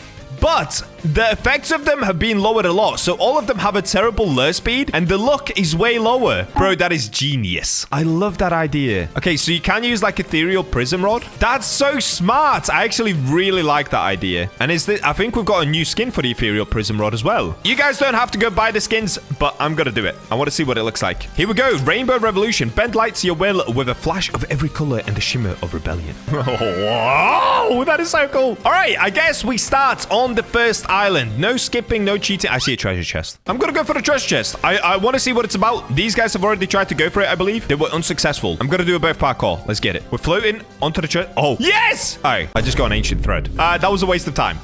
But the effects of them have been lowered a lot. So all of them have a terrible lure speed and the luck is way lower. Bro, that is genius. I love that idea. Okay, so you can use like ethereal prism rod. That's so smart. I actually really like that idea. And I think we've got a new skin for the ethereal prism rod as well. You guys don't have to go buy the skins, but I'm gonna do it. I want to see what it looks like. Here we go. Rainbow Revolution. Bend light to your will with a flash of every color and the shimmer of rebellion. Oh, that is so cool. All right, I guess we start on the first island. No skipping, no cheating. I see a treasure chest. I'm gonna go for the treasure chest. I want to see what it's about. These guys have already tried to go for it, I believe. They were unsuccessful. I'm gonna do a both parkour. Let's get it. We're floating onto the chest. Oh, yes! All right, I just got an ancient thread. That was a waste of time.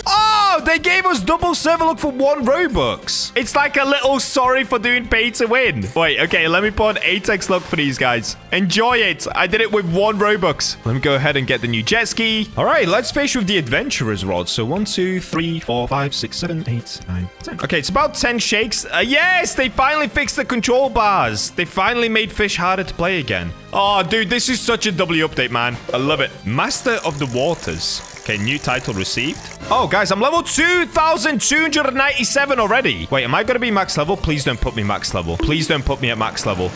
Oh, they gave us double server look for 1 Robux. It's like a little sorry for doing pay to win. Wait, okay, let me put an 8x luck for these guys. Enjoy it. I did it with 1 Robux. Let me go ahead and get the new jet ski. All right, let's fish with the adventurer's rod. So 1, 2, 3, 4, 5, 6, 7, 8, 9, 10. Okay, it's about 10 shakes. Yes, they finally fixed the control bars. They finally made fish harder to play again. Oh, dude, this is such a W update, man. I love it. Master of the Waters. Okay, new title received. Oh, guys, I'm level 2,297 already. Wait, am I going to be max level? Please don't put me max level. Please don't put me at max level.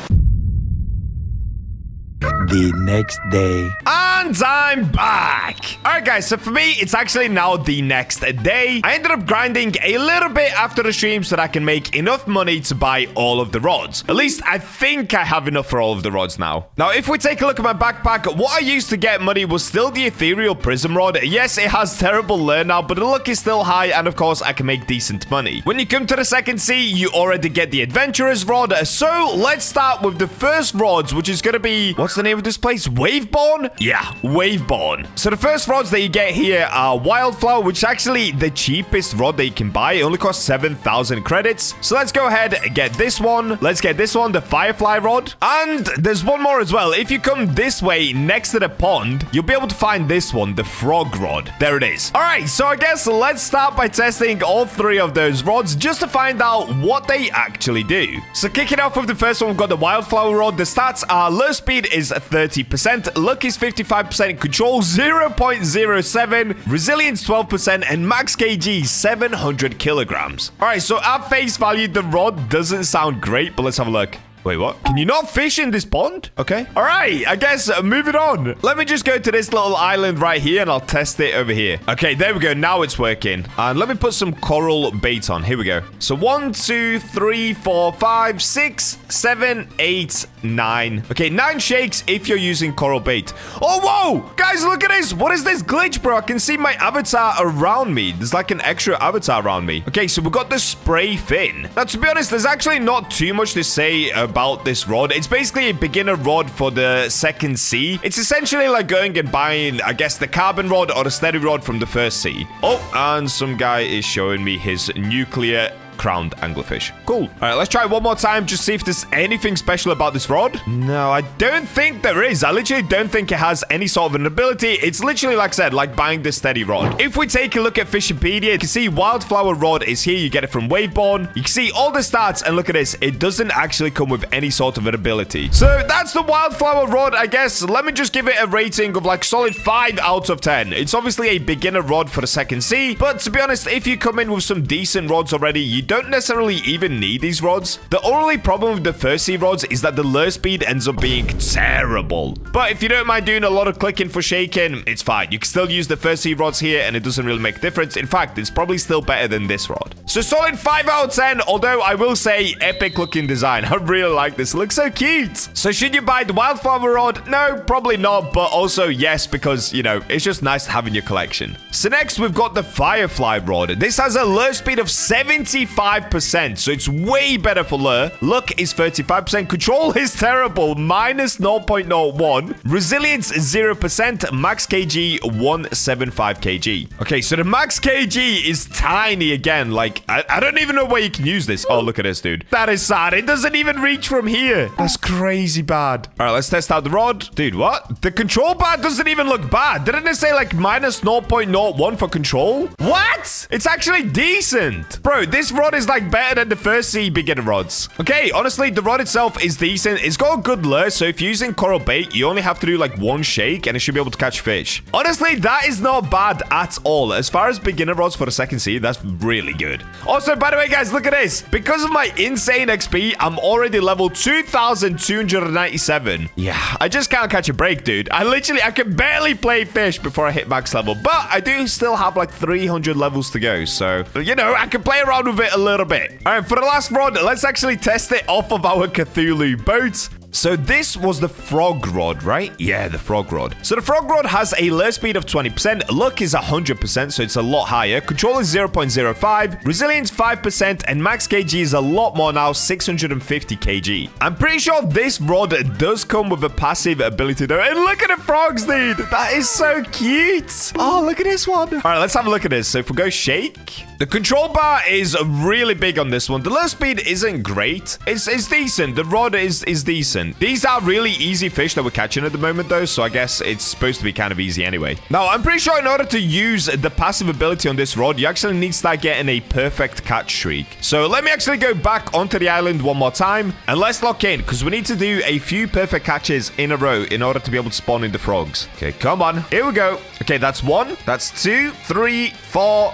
The next day. And I'm back. All right, guys. So for me, it's actually now the next day. I ended up grinding a little bit after the stream so that I can make enough money to buy all of the rods. At least I think I have enough for all of the rods now. Now, if we take a look at my backpack, what I used to get money was still the ethereal prism rod. Yes, it has terrible lure now, but the luck is still high. And of course, I can make decent money. When you come to the second sea, you already get the adventurer's rod. So let's start with the first rods, which is going to be, what's the name of this place? Waveborn? Yeah, Waveborn. So the first rods that you get here are Wildflower, which is actually the cheapest rod that you can buy. It only costs 7,000 credits. So let's go ahead and get this one. Let's get this one, the Firefly rod. And there's one more as well. If you come this way next to the pond, you'll be able to find this one, the Frog rod. There it is. All right, so I guess let's start by testing all 3 of those rods just to find out what they actually do. So kicking off with the first one, we've got the Wildflower rod. The stats are lure speed is 30%, luck is 55%, control 0.07, resilience 12%, and max kg 700 kilograms. All right, so at face value, the rod doesn't sound great, but let's have a look. Wait, what? Can you not fish in this pond? Okay. All right. I guess moving on. Let me just go to this little island right here and I'll test it over here. Okay, there we go. Now it's working. And let me put some coral bait on. Here we go. So 1, 2, 3, 4, 5, 6, 7, 8, 9. Okay, 9 shakes if you're using coral bait. Oh, whoa! Guys, look at this. What is this glitch, bro? I can see my avatar around me. There's like an extra avatar around me. Okay, so we got the spray fin. Now, to be honest, there's actually not too much to say about this rod. It's basically a beginner rod for the second sea. It's essentially like going and buying, I guess, the carbon rod or the steady rod from the first sea. Oh, and some guy is showing me his nuclear crowned anglerfish. Cool. All right, let's try one more time. Just see if there's anything special about this rod. No, I don't think there is. I literally don't think it has any sort of an ability. It's literally, like I said, like buying the steady rod. If we take a look at Fishipedia, you can see Wildflower Rod is here. You get it from Waveborn. You can see all the stats, and look at this. It doesn't actually come with any sort of an ability. So that's the Wildflower Rod, I guess. Let me just give it a rating of like solid 5 out of 10. It's obviously a beginner rod for the second sea, but to be honest, if you come in with some decent rods already, you don't necessarily even need these rods. The only problem with the first sea rods is that the lure speed ends up being terrible. But if you don't mind doing a lot of clicking for shaking, it's fine. You can still use the first sea rods here and it doesn't really make a difference. In fact, it's probably still better than this rod. So solid 5 out of 10, although I will say epic looking design. I really like this. It looks so cute. So should you buy the Wildflower Rod? No, probably not, but also yes, because, you know, it's just nice to have in your collection. So next we've got the Firefly Rod. This has a lure speed of 75%, so it's way better for lure. Luck is 35%. Control is terrible, minus 0.01. Resilience is 0%. Max kg 175 kg. Okay, so the max kg is tiny again. Like, I don't even know where you can use this. Oh, look at this, dude. That is sad. It doesn't even reach from here. That's crazy bad. All right, let's test out the rod. Dude, what? The control bar doesn't even look bad. Didn't it say like minus 0.01 for control? What? It's actually decent. Bro, this rod is like better than the first sea beginner rods. Okay, honestly, the rod itself is decent. It's got a good lure, so if you're using coral bait, you only have to do like 1 shake and it should be able to catch fish. Honestly, that is not bad at all. As far as beginner rods for the second sea, that's really good. Also, by the way, guys, look at this. Because of my insane XP, I'm already level 2,297. Yeah, I just can't catch a break, dude. I can barely play fish before I hit max level, but I do still have like 300 levels to go, so, you know, I can play around with it a little bit. All right, for the last rod, let's actually test it off of our Cthulhu boat. So this was the frog rod, right? Yeah, the frog rod. So the frog rod has a lure speed of 20%. Luck is 100%, so it's a lot higher. Control is 0.05. Resilience 5%. And max kg is a lot more now, 650 kg. I'm pretty sure this rod does come with a passive ability though. And look at the frogs, dude. That is so cute. Oh, look at this one. All right, let's have a look at this. So if we go shake, the control bar is really big on this one. The lure speed isn't great. It's decent. The rod is decent. These are really easy fish that we're catching at the moment, though, so I guess it's supposed to be kind of easy anyway. Now, I'm pretty sure in order to use the passive ability on this rod, you actually need to start getting a perfect catch streak. So let me actually go back onto the island one more time, and let's lock in, because we need to do a few perfect catches in a row in order to be able to spawn in the frogs. Okay, come on. Here we go. Okay, that's 1. That's 2, 3, 4...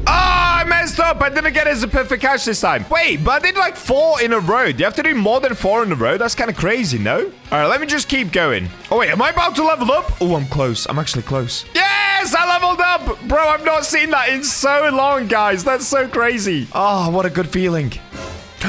I messed up. I didn't get it as a perfect catch this time. Wait, but I did like 4 in a row. Do you have to do more than 4 in a row? That's kind of crazy, no? All right, let me just keep going. Oh, wait, am I about to level up? Oh, I'm close. I'm actually close. Yes, I leveled up. Bro, I've not seen that in so long, guys. That's so crazy. Oh, what a good feeling.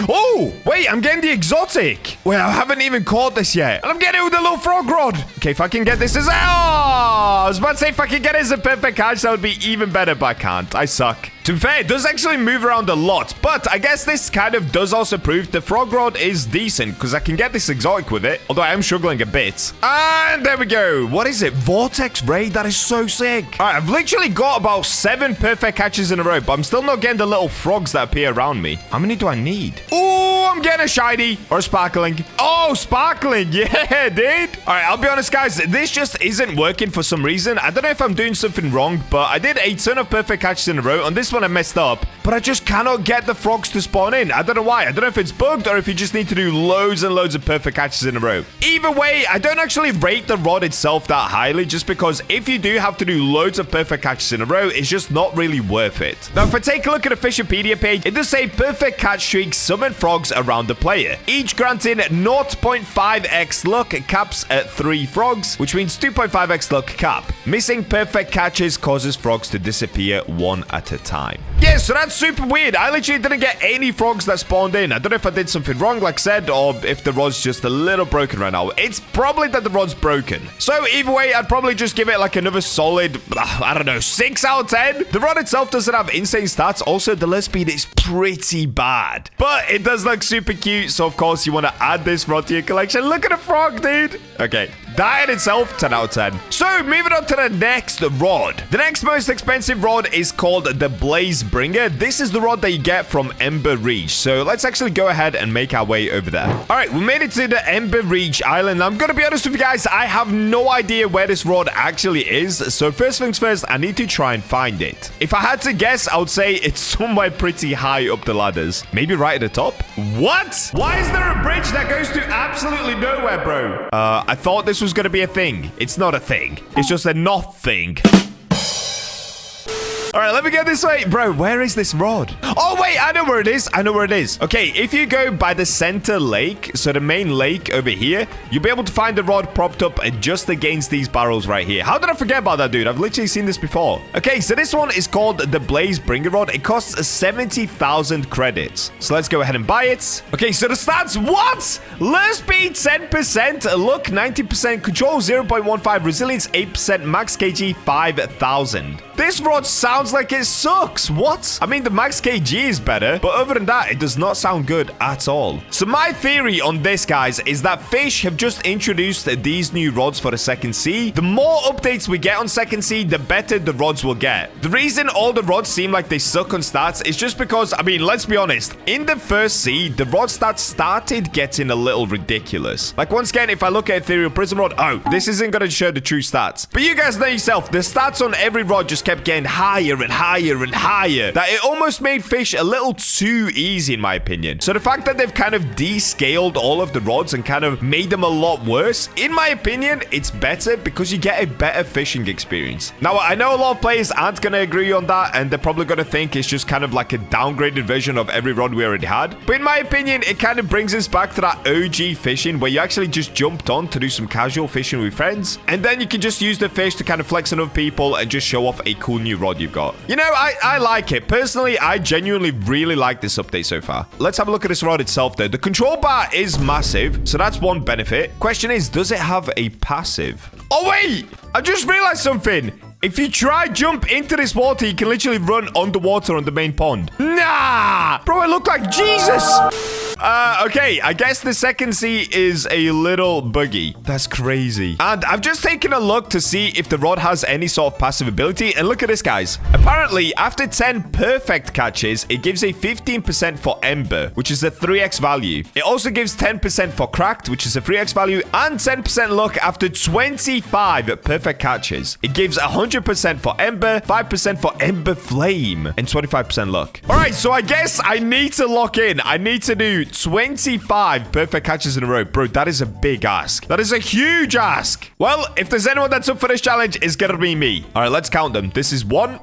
Oh, wait, I'm getting the exotic. Wait, I haven't even caught this yet. And I'm getting it with a little frog rod. Okay, if I can get this as... Oh, I was about to say if I can get it as a perfect catch, that would be even better, but I can't. I suck. To be fair, it does actually move around a lot, but I guess this kind of does also prove the frog rod is decent, because I can get this exotic with it, although I am struggling a bit. And there we go. What is it? Vortex Ray? That is so sick. All right, I've literally got about 7 perfect catches in a row, but I'm still not getting the little frogs that appear around me. How many do I need? Oh, I'm getting a shiny or a sparkling. Oh, sparkling. Yeah, dude. All right, I'll be honest, guys. This just isn't working for some reason. I don't know if I'm doing something wrong, but I did a ton of perfect catches in a row. On this one, I messed up. but I just cannot get the frogs to spawn in. I don't know why. I don't know if it's bugged or if you just need to do loads and loads of perfect catches in a row. Either way, I don't actually rate the rod itself that highly, just because if you do have to do loads of perfect catches in a row, it's just not really worth it. Now, if I take a look at the Fishipedia page, it does say perfect catch streaks summon frogs around the player, each granting 0.5x luck, caps at 3 frogs, which means 2.5x luck cap. Missing perfect catches causes frogs to disappear one at a time. Yeah, so that's super weird. I literally didn't get any frogs that spawned in. I don't know if I did something wrong, like I said, or if the rod's just a little broken right now. It's probably that the rod's broken. So either way, I'd probably just give it like another solid, I don't know, 6 out of 10. The rod itself doesn't have insane stats. Also, the lure speed is pretty bad, but it does look super cute. So of course, you want to add this rod to your collection. Look at the frog, dude. Okay. That in itself, 10 out of 10. So, moving on to the next rod. The next most expensive rod is called the Blaze Bringer. This is the rod that you get from Ember Reach. So, let's actually go ahead and make our way over there. All right, we made it to the Ember Reach Island. I'm going to be honest with you guys, I have no idea where this rod actually is. So, first things first, I need to try and find it. If I had to guess, I would say it's somewhere pretty high up the ladders. Maybe right at the top? What? Why is there a bridge that goes to absolutely nowhere, bro? I thought this was going to be a thing. It's not a thing. It's just a not thing. All right, let me get this way. Bro, where is this rod? Oh, wait, I know where it is. I know where it is. Okay, if you go by the center lake, so the main lake over here, you'll be able to find the rod propped up just against these barrels right here. How did I forget about that, dude? I've literally seen this before. Okay, so this one is called the Blaze Bringer Rod. It costs 70,000 credits. So let's go ahead and buy it. Okay, so the stats, what? Lure speed 10%, luck 90%, control 0.15, resilience 8%, max kg 5,000. This rod sounds like it sucks. What? I mean, the max kg is better, but other than that, it does not sound good at all. So my theory on this, guys, is that Fisch have just introduced these new rods for the second sea. The more updates we get on second sea, the better the rods will get. The reason all the rods seem like they suck on stats is just because, I mean, let's be honest, in the first sea, the rod stats started getting a little ridiculous. Like, once again, if I look at Ethereal Prism Rod, oh, this isn't going to show the true stats. But you guys know yourself, the stats on every rod just kept getting higher and higher and higher, that it almost made Fisch a little too easy, in my opinion. So the fact that they've kind of descaled all of the rods and kind of made them a lot worse, in my opinion, it's better because you get a better fishing experience. Now, I know a lot of players aren't going to agree on that, and they're probably going to think it's just kind of like a downgraded version of every rod we already had. But in my opinion, it kind of brings us back to that OG fishing where you actually just jumped on to do some casual fishing with friends, and then you can just use the fish to kind of flex on other people and just show off a cool new rod you've got. You know, I like it. Personally, I genuinely really like this update so far. Let's have a look at this rod itself, though. The control bar is massive, so that's one benefit. Question is, does it have a passive? Oh, wait! I just realized something. If you try jump into this water, you can literally run underwater on the main pond. Nah! Bro, I look like Jesus! Okay, I guess the second sea is a little buggy. That's crazy. And I've just taken a look to see if the rod has any sort of passive ability. And look at this, guys. Apparently, after 10 perfect catches, it gives a 15% for Ember, which is a 3x value. It also gives 10% for Cracked, which is a 3x value, and 10% luck after 25 perfect catches. It gives 100% for Ember, 5% for Ember Flame, and 25% luck. All right, so I guess I need to lock in. I need to do 25 perfect catches in a row. Bro, that is a big ask. That is a huge ask. Well, if there's anyone that's up for this challenge, it's gonna be me. All right, let's count them. This is 1.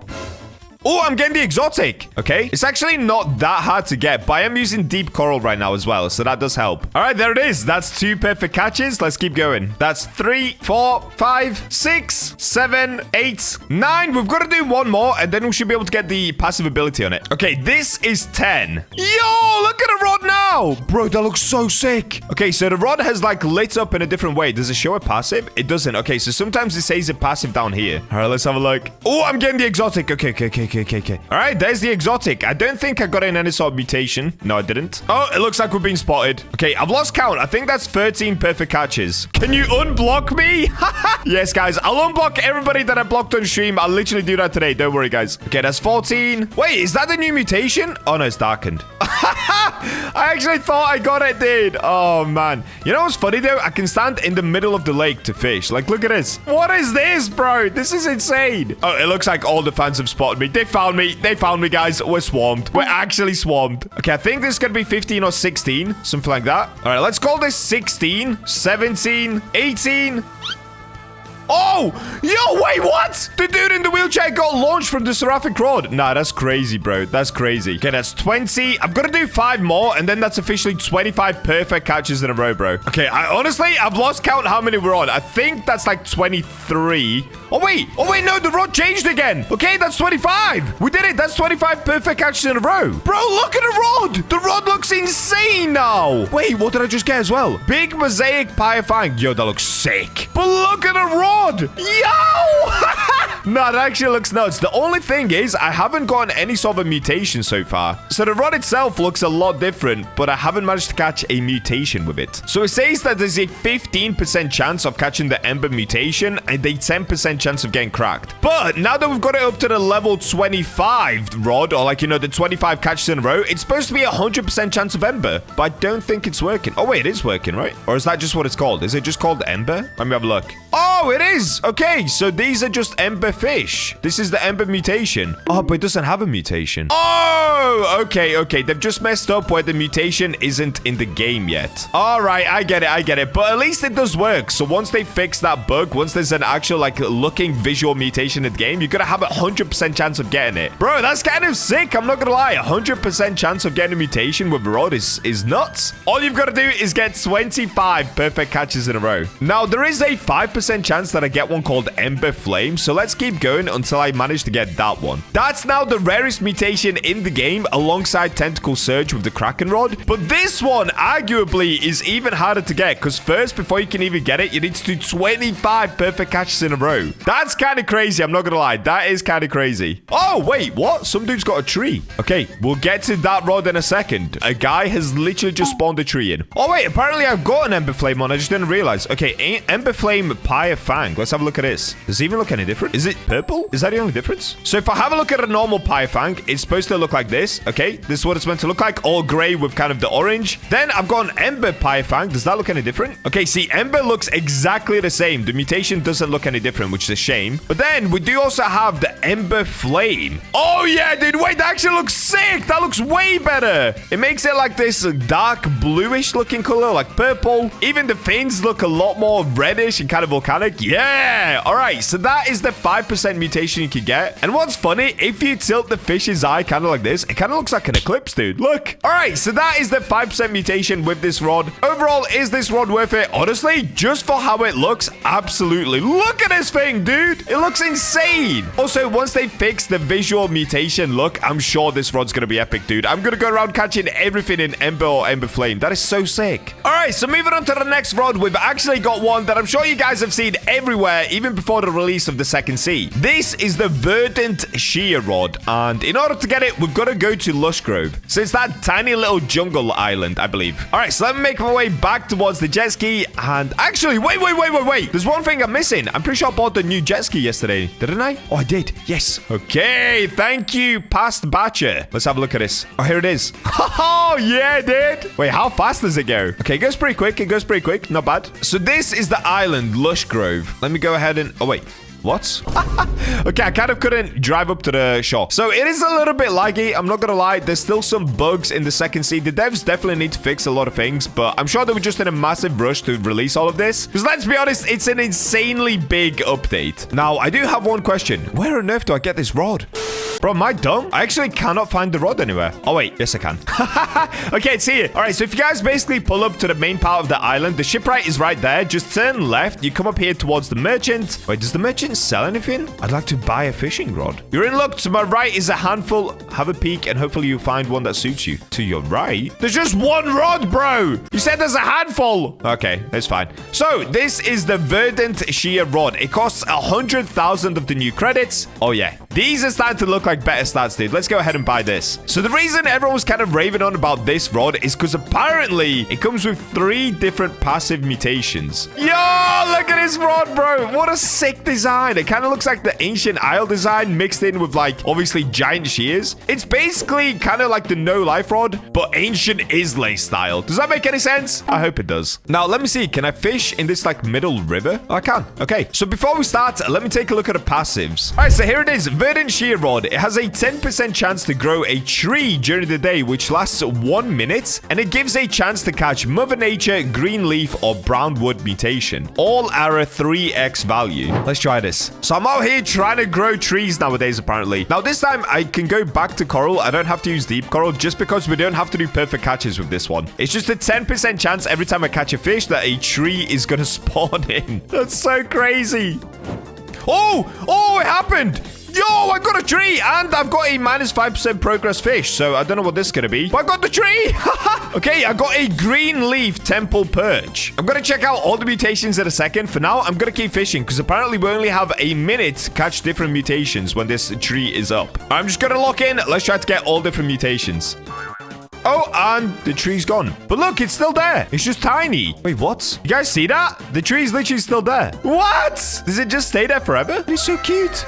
Oh, I'm getting the exotic. Okay. It's actually not that hard to get, but I am using deep coral right now as well, so that does help. All right, there it is. That's 2 perfect catches. Let's keep going. That's 3, 4, 5, 6, 7, 8, 9. We've got to do one more, and then we should be able to get the passive ability on it. Okay, this is 10. Yo, look at the rod now. Bro, that looks so sick. Okay, so the rod has like lit up in a different way. Does it show a passive? It doesn't. Okay, so sometimes it says a passive down here. All right, let's have a look. Oh, I'm getting the exotic. Okay. All right, there's the exotic. I don't think I got in any sort of mutation. No, I didn't. Oh, it looks like we've been spotted. Okay, I've lost count. I think that's 13 perfect catches. Can you unblock me? Yes, guys, I'll unblock everybody that I blocked on stream. I'll literally do that today. Don't worry, guys. Okay, that's 14. Wait, is that the new mutation? Oh, no, it's darkened. I actually thought I got it, dude. Oh, man. You know what's funny, though? I can stand in the middle of the lake to fish. Like, look at this. What is this, bro? This is insane. Oh, it looks like all the fans have spotted me. they found me. They found me, guys. We're swarmed. We're actually swarmed. Okay, I think this is going to be 15 or 16. Something like that. All right, let's call this 16, 17, 18... Oh! Yo, wait, what? The dude in the wheelchair got launched from the seraphic rod. Nah, that's crazy, bro. That's crazy. Okay, that's 20. I've got to do 5 more, and then that's officially 25 perfect catches in a row, bro. Okay, I've lost count how many we're on. I think that's like 23. Oh, wait. Oh, wait, no, the rod changed again. Okay, that's 25. We did it. That's 25 perfect catches in a row. Bro, look at the rod. The rod looks insane now. Wait, what did I just get as well? Big mosaic pie fang. Yo, that looks sick. But look at the rod. Yo! Nah, that actually looks nuts. The only thing is, I haven't gotten any sort of mutation so far. So the rod itself looks a lot different, but I haven't managed to catch a mutation with it. So it says that there's a 15% chance of catching the Ember mutation and a 10% chance of getting cracked. But now that we've got it up to the level 25 rod, or like, you know, the 25 catches in a row, it's supposed to be a 100% chance of Ember, but I don't think it's working. Oh, wait, it is working, right? Or is that just what it's called? Is it just called Ember? Let me have a look. Oh, it is. Okay, so these are just Ember fish. This is the Ember mutation. Oh, but it doesn't have a mutation. Oh, okay. They've just messed up where the mutation isn't in the game yet. All right, I get it. But at least it does work. So once they fix that bug, once there's an actual, like, looking visual mutation in the game, you're going to have a 100% chance of getting it. Bro, that's kind of sick. I'm not going to lie. 100% chance of getting a mutation with rod is nuts. All you've got to do is get 25 perfect catches in a row. Now, there is a 5% chance that I get one called Ember Flame, so let's keep going until I manage to get that one. That's now the rarest mutation in the game alongside Tentacle Surge with the Kraken Rod, but this one arguably is even harder to get because first, before you can even get it, you need to do 25 perfect catches in a row. That's kind of crazy, I'm not gonna lie. That is kind of crazy. Oh, wait, what? Some dude's got a tree. Okay, we'll get to that rod in a second. A guy has literally just spawned a tree in. Oh, wait, apparently I've got an Ember Flame on. I just didn't realize. Okay, Ember Flame Pyre Fang. Let's have a look at this. Does it even look any different? Is it purple? Is that the only difference? So if I have a look at a normal Pyre Fang, it's supposed to look like this. Okay, this is what it's meant to look like. All gray with kind of the orange. Then I've got an Ember Pyre Fang. Does that look any different? Okay, see, Ember looks exactly the same. The mutation doesn't look any different, which is a shame. But then we do also have the Ember Flame. Oh, yeah, dude. Wait, that actually looks sick. That looks way better. It makes it like this dark bluish looking color, like purple. Even the fins look a lot more reddish and kind of volcanic. Yeah. All right. So that is the 5% mutation you can get. And what's funny, if you tilt the fish's eye kind of like this, it kind of looks like an eclipse, dude. Look. All right. So that is the 5% mutation with this rod. Overall, is this rod worth it? Honestly, just for how it looks, absolutely. Look at this thing, dude. It looks insane. Also, once they fix the visual mutation look, I'm sure this rod's going to be epic, dude. I'm going to go around catching everything in Ember or Ember Flame. That is so sick. All right. So moving on to the next rod, we've actually got one that I'm sure you guys have seen everywhere, even before the release of the second sea. This is the Verdant Shear Rod, and in order to get it, we've got to go to Lush Grove. So it's that tiny little jungle island, I believe. All right, so let me make my way back towards the jet ski, and actually, wait. There's one thing I'm missing. I'm pretty sure I bought the new jet ski yesterday. Didn't I? Oh, I did. Yes. Okay, thank you, past Bacha. Let's have a look at this. Oh, here it is. Oh, yeah, dude. Wait, how fast does it go? Okay, it goes pretty quick. Not bad. So this is the island, Lush Grove. Let me go ahead and... Oh, wait. What? Okay, I kind of couldn't drive up to the shore. So it is a little bit laggy. I'm not gonna lie. There's still some bugs in the second seed. The devs definitely need to fix a lot of things, but I'm sure they were just in a massive rush to release all of this. Because let's be honest, it's an insanely big update. Now, I do have one question. Where on earth do I get this rod? Bro, am I dumb? I actually cannot find the rod anywhere. Oh, wait. Yes, I can. Okay, it's here. All right, so if you guys basically pull up to the main part of the island, the shipwright is right there. Just turn left. You come up here towards the merchant. Wait, does the merchant sell anything? I'd like to buy a fishing rod. You're in luck. To my right is a handful. Have a peek, and hopefully you find one that suits you. To your right? There's just one rod, bro. You said there's a handful. Okay, that's fine. So this is the Verdant Shear Rod. It costs 100,000 of the new credits. Oh, yeah. These are starting to look like better stats, dude. Let's go ahead and buy this. So the reason everyone was kind of raving on about this rod is because apparently it comes with 3 different passive mutations. Yo, look at this rod, bro. What a sick design. It kind of looks like the ancient Isle design mixed in with, like, obviously giant shears. It's basically kind of like the no life rod, but ancient Islay style. Does that make any sense? I hope it does. Now, let me see. Can I fish in this, like, middle river? Oh, I can. Okay. So before we start, let me take a look at the passives. All right, so here it is. Verdant Shear Rod. It has a 10% chance to grow a tree during the day, which lasts 1 minute, and it gives a chance to catch Mother Nature, green leaf, or brown wood mutation. All are a 3x value. Let's try this. So I'm out here trying to grow trees nowadays, apparently. Now, this time I can go back to coral. I don't have to use deep coral just because we don't have to do perfect catches with this one. It's just a 10% chance every time I catch a fish that a tree is going to spawn in. That's so crazy. Oh, it happened. Yo, I got a tree, and I've got a minus 5% progress fish, so I don't know what this is going to be, but I got the tree. Okay, I got a green leaf temple perch. I'm going to check out all the mutations in a second. For now, I'm going to keep fishing, because apparently we only have a minute to catch different mutations when this tree is up. I'm just going to lock in. Let's try to get all different mutations. Oh, and the tree's gone. But look, it's still there. It's just tiny. Wait, what? You guys see that? The tree's literally still there. What? Does it just stay there forever? It's so cute.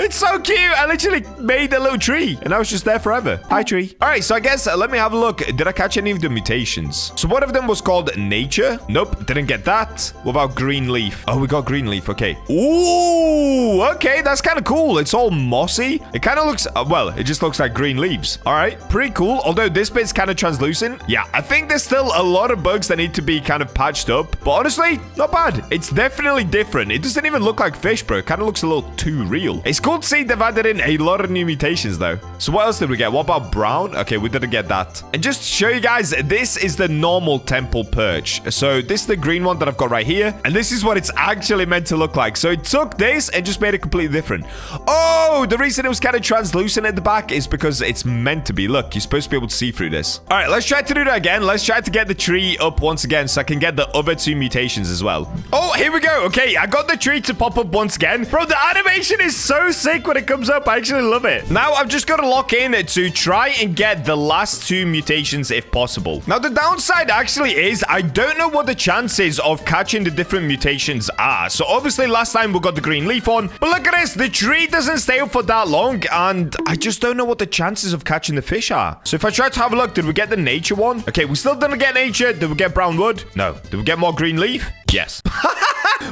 It's so cute. I literally made a little tree, and now it's just there forever. Hi, tree. All right, so I guess let me have a look. Did I catch any of the mutations? So one of them was called nature. Nope, didn't get that. What about green leaf? Oh, we got green leaf. Okay. Ooh, okay. That's kind of cool. It's all mossy. It kind of looks, well, it just looks like green leaves. All right, pretty cool. Although this bit's kind of translucent. Yeah, I think there's still a lot of bugs that need to be kind of patched up. But honestly, not bad. It's definitely different. It doesn't even look like fish, bro. It kind of looks a little too real. It's cool to see they've added in a lot of new mutations, though. So what else did we get? What about brown? Okay, we didn't get that. And just to show you guys, this is the normal temple perch. So this is the green one that I've got right here. And this is what it's actually meant to look like. So it took this and just made it completely different. Oh, the reason it was kind of translucent at the back is because it's meant to be. Look, you're supposed to be able to see through this. All right, let's try to do that again. Let's try to get the tree up once again so I can get the other two mutations as well. Oh, here we go. Okay, I got the tree to pop up once again. Bro, the animation is so sick when it comes up. I actually love it. Now, I've just got to lock in to try and get the last two mutations if possible. Now, the downside actually is I don't know what the chances of catching the different mutations are. So, obviously, last time we got the green leaf on. But look at this. The tree doesn't stay up for that long. And I just don't know what the chances of catching the fish are. So, if I try to have a look, did we get the nature one? Okay, we still didn't get nature. Did we get brown wood? No. Did we get more green leaf? Yes.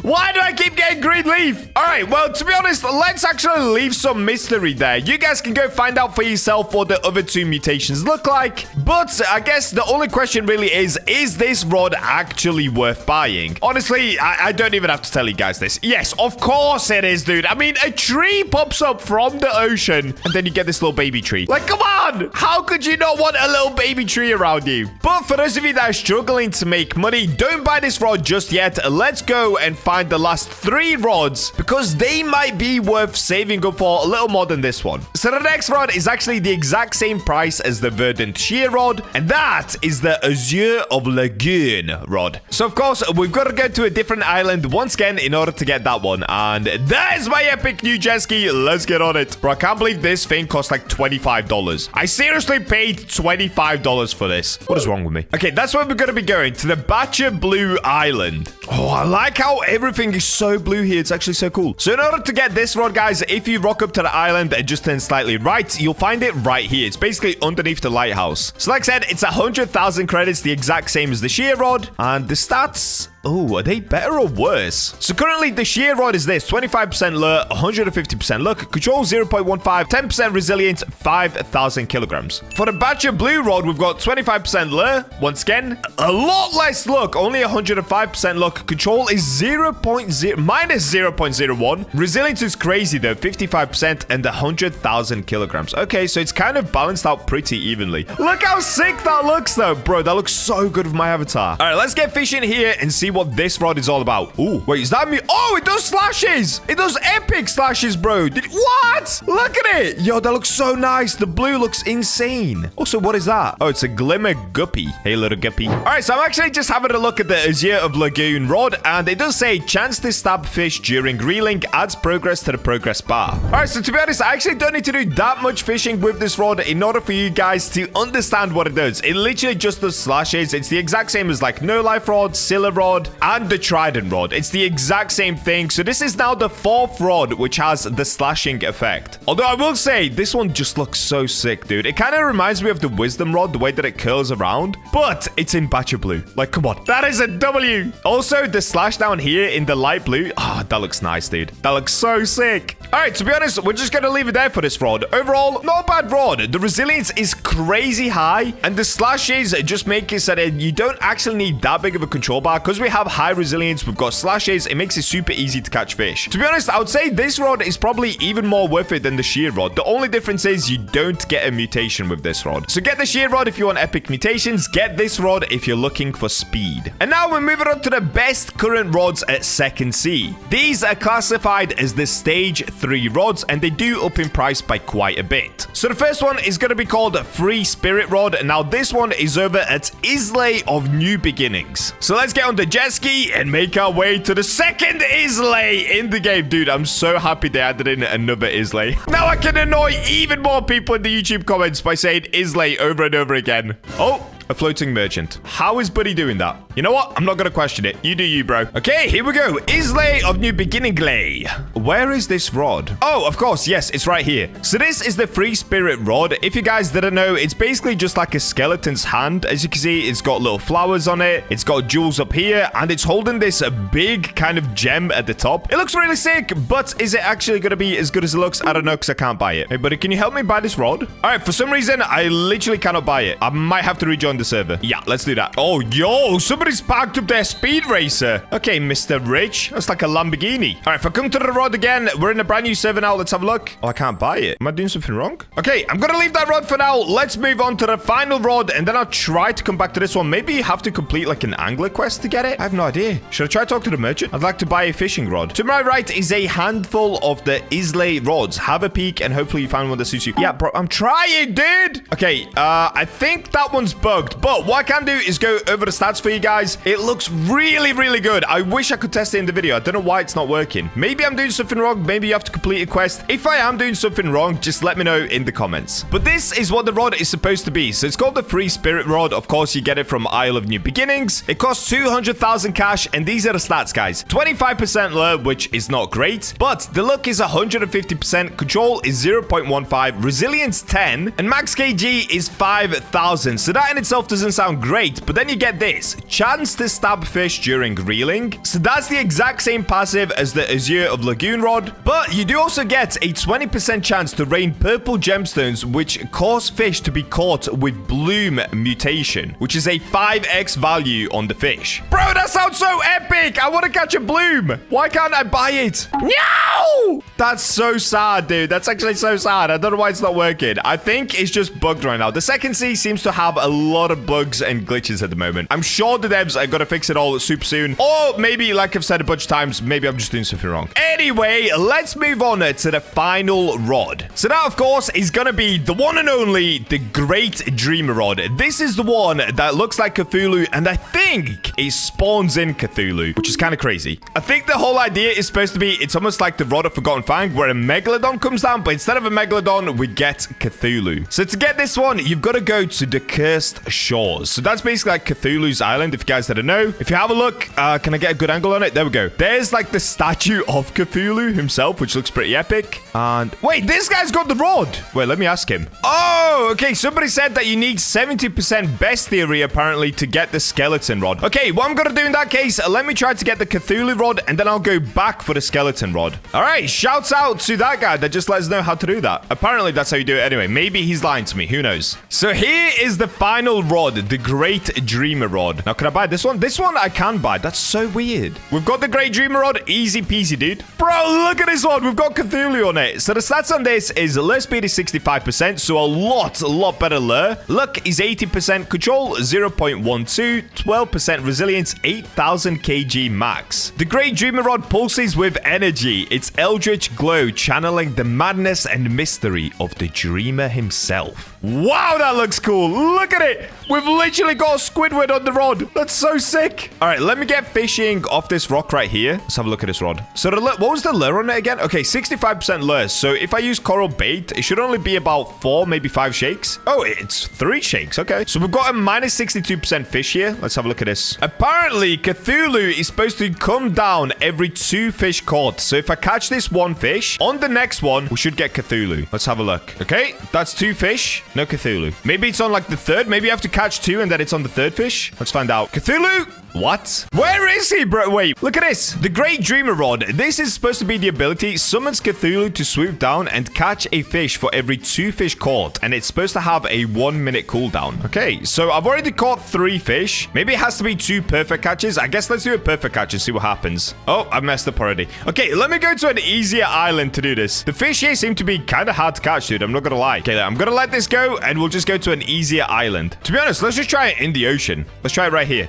Why do I keep getting green leaf? All right, well, to be honest, let's actually leave some mystery there. You guys can go find out for yourself what the other two mutations look like. But I guess the only question really is this rod actually worth buying? Honestly, I don't even have to tell you guys this. Yes, of course it is, dude. I mean, a tree pops up from the ocean, and then you get this little baby tree. Like, come on! How could you not want a little baby tree around you? But for those of you that are struggling to make money, don't buy this rod just yet. Let's go and find the last 3 rods because they might be worth saving up for a little more than this one. So the next rod is actually the exact same price as the verdant shear rod, and that is the Azure of Lagoon rod. So of course, we've got to go to a different island once again in order to get that one, and there's my epic new jet ski. Let's get on it. Bro, I can't believe this thing cost like $25. I seriously paid $25 for this. What is wrong with me? Okay, that's where we're going to be going, to the Bacha Blue Island. Oh, I like how everything is so blue here. It's actually so cool. So in order to get this rod, guys, if you rock up to the island and just turn slightly right, you'll find it right here. It's basically underneath the lighthouse. So like I said, it's 100,000 credits, the exact same as the shear rod. And the stats... oh, are they better or worse? So currently, the shear rod is this. 25% lure, 150% luck, control 0.15, 10% resilience, 5,000 kilograms. For the Bacha Blue rod, we've got 25% lure. Once again, a lot less luck. Only 105% luck. Control is minus 0.01. Resilience is crazy, though. 55% and 100,000 kilograms. Okay, so it's kind of balanced out pretty evenly. Look how sick that looks, though. Bro, that looks so good with my avatar. All right, let's get fishing here and see what this rod is all about. Ooh, wait, is that me? Oh, it does slashes. It does epic slashes, bro. What? Look at it. Yo, that looks so nice. The blue looks insane. Also, what is that? Oh, it's a glimmer guppy. Hey, little guppy. All right, so I'm actually just having a look at the Azure of Lagoon rod, and it does say chance to stab fish during reeling adds progress to the progress bar. All right, so to be honest, I actually don't need to do that much fishing with this rod in order for you guys to understand what it does. It literally just does slashes. It's the exact same as like no life rod, Scylla rod, rod and the trident rod. It's the exact same thing. So this is now the 4th rod, which has the slashing effect. Although I will say, this one just looks so sick, dude. It kind of reminds me of the wisdom rod, the way that it curls around. But it's in Bacha blue. Like, come on. That is a W. Also, the slash down here in the light blue. Ah, that looks nice, dude. That looks so sick. All right, to be honest, we're just going to leave it there for this rod. Overall, not a bad rod. The resilience is crazy high. And the slashes just make it so that you don't actually need that big of a control bar. Because we have high resilience, we've got slashes. It makes it super easy to catch fish. To be honest, I would say this rod is probably even more worth it than the shear rod. The only difference is you don't get a mutation with this rod. So get the shear rod if you want epic mutations. Get this rod if you're looking for speed. And now we're moving on to the best current rods at 2nd Sea. These are classified as the stage 3 rods, and they do up in price by quite a bit. So the first one is going to be called Free Spirit Rod. And now this one is over at Islay of New Beginnings. So let's get on the jet ski and make our way to the 2nd Islay in the game. Dude, I'm so happy they added in another Islay. Now I can annoy even more people in the YouTube comments by saying Islay over and over again. Oh, a floating merchant. How is Buddy doing that? You know what? I'm not going to question it. You do you, bro. Okay, here we go. Islay of New Beginning Glay. Where is this rod? Oh, of course. Yes, it's right here. So this is the Free Spirit Rod. If you guys didn't know, it's basically just like a skeleton's hand. As you can see, it's got little flowers on it. It's got jewels up here, and it's holding this big kind of gem at the top. It looks really sick, but is it actually going to be as good as it looks? I don't know, because I can't buy it. Hey, buddy, can you help me buy this rod? All right, for some reason, I literally cannot buy it. I might have to rejoin the server. Yeah, let's do that. Oh, yo, somebody's parked up their speed racer. Okay, Mr. Rich. That's like a Lamborghini. All right, if I come to the rod again, we're in a brand new server now. Let's have a look. Oh, I can't buy it. Am I doing something wrong? Okay, I'm going to leave that rod for now. Let's move on to the final rod, and then I'll try to come back to this one. Maybe you have to complete like an angler quest to get it. I have no idea. Should I try to talk to the merchant? I'd like to buy a fishing rod. To my right is a handful of the Islay rods. Have a peek, and hopefully you find one that suits you. Yeah, bro, I'm trying, dude. Okay, I think that one's bugged, but what I can do is go over the stats for you guys. It looks really, really good. I wish I could test it in the video. I don't know why it's not working. Maybe I'm doing something wrong. Maybe you have to complete a quest. If I am doing something wrong, just let me know in the comments. But this is what the rod is supposed to be. So it's called the Free Spirit Rod. Of course, you get it from Isle of New Beginnings. It costs 200,000 cash, and these are the stats, guys. 25% lure, which is not great, but the luck is 150%, control is 0.15, resilience 10, and max kg is 5,000. So that in itself doesn't sound great, but then you get this. Chance to stab fish during reeling. So that's the exact same passive as the Azure of Lagoon Rod, but you do also get a 20% chance to rain purple gemstones, which cause fish to be caught with bloom mutation, which is a 5x value on the fish. Bro, that sounds so epic. I want to catch a bloom. Why can't I buy it? No! That's so sad, dude. That's actually so sad. I don't know why it's not working. I think it's just bugged right now. The 2nd Sea seems to have a lot of bugs and glitches at the moment. I'm sure the devs are going to fix it all super soon. Or maybe, like I've said a bunch of times, maybe I'm just doing something wrong. Anyway, let's move on to the final rod. So that, of course, is going to be the one and only, the Great Dreamer Rod. This is the one that looks like Cthulhu, and I think it spawns in Cthulhu, which is kind of crazy. I think the whole idea is supposed to be, it's almost like the Rod of Forgotten Fang, where a Megalodon comes down, but instead of a Megalodon, we get Cthulhu. So to get this one, you've got to go to the Cursed Shores. So that's basically like Cthulhu's island, if you guys didn't know. If you have a look, can I get a good angle on it? There we go. There's like the statue of Cthulhu himself, which looks pretty epic. And wait, this guy's got the rod. Wait, let me ask him. Oh, okay. Somebody said that you need 70% best theory, apparently, to get the skeleton rod. Okay, what I'm going to do in that case, let me try to get the Cthulhu rod, and then I'll go back for the skeleton rod. All right, shouts out to that guy that just let us know how to do that. Apparently, that's how you do it anyway. Maybe he's lying to me. Who knows? So here is the final rod, the Great Dreamer Rod. Now, can I buy this one? This one I can buy. That's so weird. We've got the Great Dreamer Rod. Easy peasy, dude. Bro, look at this one. We've got Cthulhu on it. So the stats on this is lure speed is 65%, so a lot better lure. Luck is 80%, control 0.12, 12% resilience, 8,000 kg max. The Great Dreamer Rod pulses with energy. Its eldritch glow channeling the madness and mystery of the dreamer himself. Wow, that looks cool. Look at it. We've literally got a Squidward on the rod. That's so sick. All right, let me get fishing off this rock right here. Let's have a look at this rod. So what was the lure on it again? Okay, 65% lure. So if I use coral bait, it should only be about 4, maybe 5 shakes. Oh, it's 3 shakes. Okay. So we've got a minus 62% fish here. Let's have a look at this. Apparently, Cthulhu is supposed to come down every 2 fish caught. So if I catch this 1 fish, on the next one, we should get Cthulhu. Let's have a look. Okay, that's 2 fish. No Cthulhu. Maybe it's on like the 3rd. Maybe you have to catch 2 and then it's on the 3rd fish. Let's find out. Cthulhu? What? Where is he, bro? Wait, look at this. The Great Dreamer Rod. This is supposed to be the ability summons Cthulhu to swoop down and catch a fish for every 2 fish caught. And it's supposed to have a 1-minute cooldown. Okay, so I've already caught 3 fish. Maybe it has to be 2 perfect catches. I guess let's do a perfect catch and see what happens. Oh, I messed up already. Okay, let me go to an easier island to do this. The fish here seem to be kind of hard to catch, dude. I'm not gonna lie. Okay, I'm gonna let this go and we'll just go to an easier island. To be honest, let's just try it in the ocean. Let's try it right here.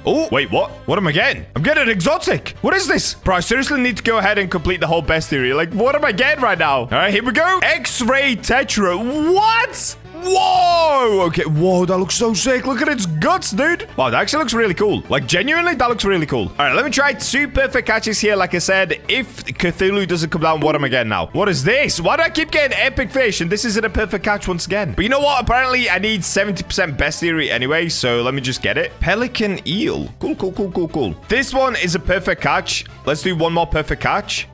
Oh, wait, what? What am I getting? I'm getting exotic. What is this? Bro, I seriously need to go ahead and complete the whole bestiary. Like, what am I getting right now? All right, here we go. X-ray tetra. What? Whoa! Okay, whoa, that looks so sick. Look at its guts, dude. Wow, that actually looks really cool. Like, genuinely, that looks really cool. All right, let me try 2 perfect catches here. Like I said, if Cthulhu doesn't come down, what am I getting now? What is this? Why do I keep getting epic fish? And this isn't a perfect catch once again. But you know what? Apparently, I need 70% bestiary anyway, so let me just get it. Pelican eel. Cool, cool, cool, cool, cool. This one is a perfect catch. Let's do 1 more perfect catch.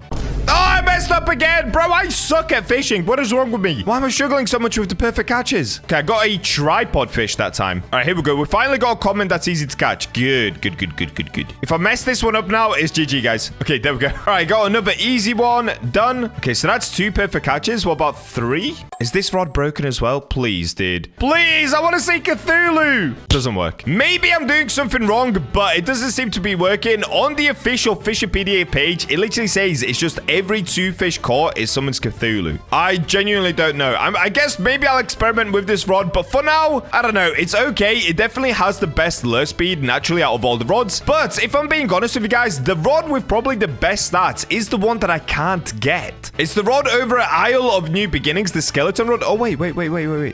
Oh, I messed up again. Bro, I suck at fishing. What is wrong with me? Why am I struggling so much with the perfect catches? Okay, I got a tripod fish that time. All right, here we go. We finally got a common that's easy to catch. Good, good, good, good, good, good. If I mess this one up now, it's GG, guys. Okay, there we go. All right, got another easy one. Done. Okay, so that's 2 perfect catches. What about 3? Is this rod broken as well? Please, dude. Please, I want to see Cthulhu. Doesn't work. Maybe I'm doing something wrong, but it doesn't seem to be working. On the official Fishipedia page, it literally says it's just every 2 fish caught is summons Cthulhu. I genuinely don't know. I guess maybe I'll experiment with this rod, but for now, I don't know. It's okay. It definitely has the best lure speed naturally out of all the rods. But if I'm being honest with you guys, the rod with probably the best stats is the one that I can't get. It's the rod over at Isle of New Beginnings, the skeleton rod. Oh, wait.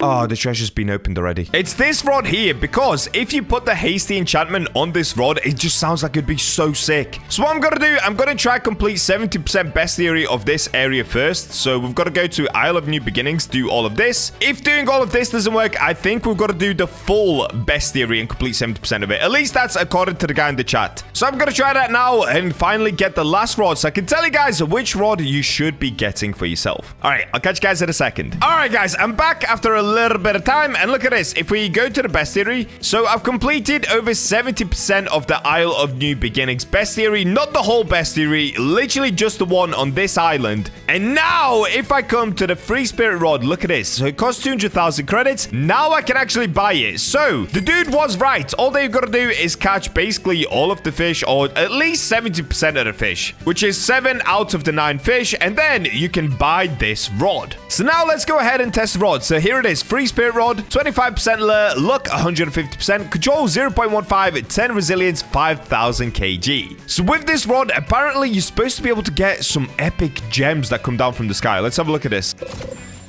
Oh, the treasure's been opened already. It's this rod here because if you put the hasty enchantment on this rod, it just sounds like it'd be so sick. So what I'm going to do, I'm going to try complete 70% bestiary of this area first. So we've got to go to Isle of New Beginnings, do all of this. If doing all of this doesn't work, I think we've got to do the full bestiary and complete 70% of it. At least that's according to the guy in the chat. So I'm going to try that now and finally get the last rod so I can tell you guys which rod you should be getting for yourself. All right, I'll catch you guys in a second. All right, guys, I'm back after a little bit of time. And look at this. If we go to the bestiary, so I've completed over 70% of the Isle of New Beginnings bestiary. Not the whole bestiary, literally just the one on this island. And now, if I come to the free spirit rod, look at this. So it costs 200,000 credits. Now I can actually buy it. So the dude was right. All they've got to do is catch basically all of the fish, or at least 70% of the fish, which is 7 out of the 9 fish. And then you can buy this rod. So now let's go ahead and test the rod. So here it is. Free spirit rod, 25% lure, luck 150%, control 0.15, 10 resilience, 5,000 kg. So with this rod, apparently you're supposed to be able to get some epic gems that come down from the sky. Let's have a look at this.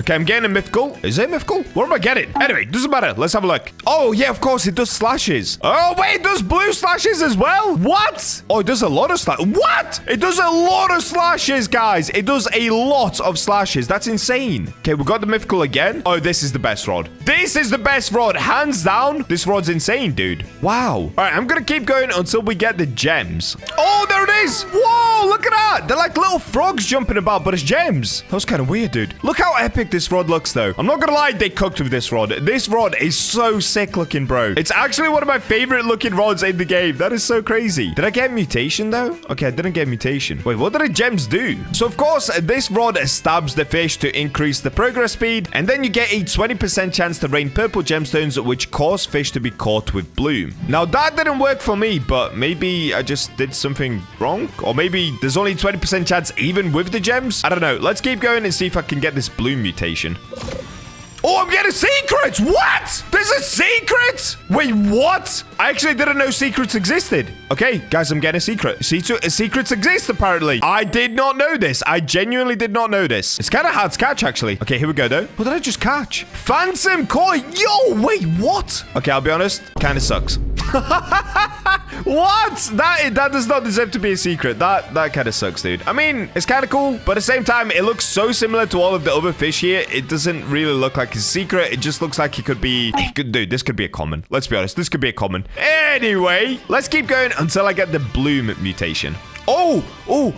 Okay, I'm getting a mythical. Is it mythical? What am I getting? Anyway, doesn't matter. Let's have a look. Oh, yeah, of course. It does slashes. Oh, wait, it does blue slashes as well. What? Oh, it does a lot of slashes. What? It does a lot of slashes, guys. It does a lot of slashes. That's insane. Okay, we got the mythical again. Oh, this is the best rod. This is the best rod. Hands down. This rod's insane, dude. Wow. All right, I'm going to keep going until we get the gems. Oh, there it is. Whoa, look at that. They're like little frogs jumping about, but it's gems. That was kind of weird, dude. Look how epic this rod looks, though. I'm not gonna lie, they cooked with this rod. This rod is so sick looking, bro. It's actually one of my favorite looking rods in the game. That is so crazy. Did I get mutation, though? Okay, I didn't get mutation. Wait, what did the gems do? So, of course, this rod stabs the fish to increase the progress speed, and then you get a 20% chance to rain purple gemstones, which cause fish to be caught with bloom. Now, that didn't work for me, but maybe I just did something wrong, or maybe there's only 20% chance even with the gems. I don't know. Let's keep going and see if I can get this bloom mutation. Oh, I'm getting secrets. What? The There's a secret! Wait, what? I actually didn't know secrets existed. Okay, guys, I'm getting a secret. Secrets exist, apparently. I did not know this. I genuinely did not know this. It's kind of hard to catch, actually. Okay, here we go, though. What did I just catch? Phantom coin. Yo, wait, what? Okay, I'll be honest. Kind of sucks. What? That does not deserve to be a secret. That kind of sucks, dude. I mean, it's kind of cool, but at the same time, it looks so similar to all of the other fish here. It doesn't really look like a secret. It just looks like it could be... Dude, this could be a common. Let's be honest. This could be a common. Anyway, let's keep going until I get the bloom mutation. Oh,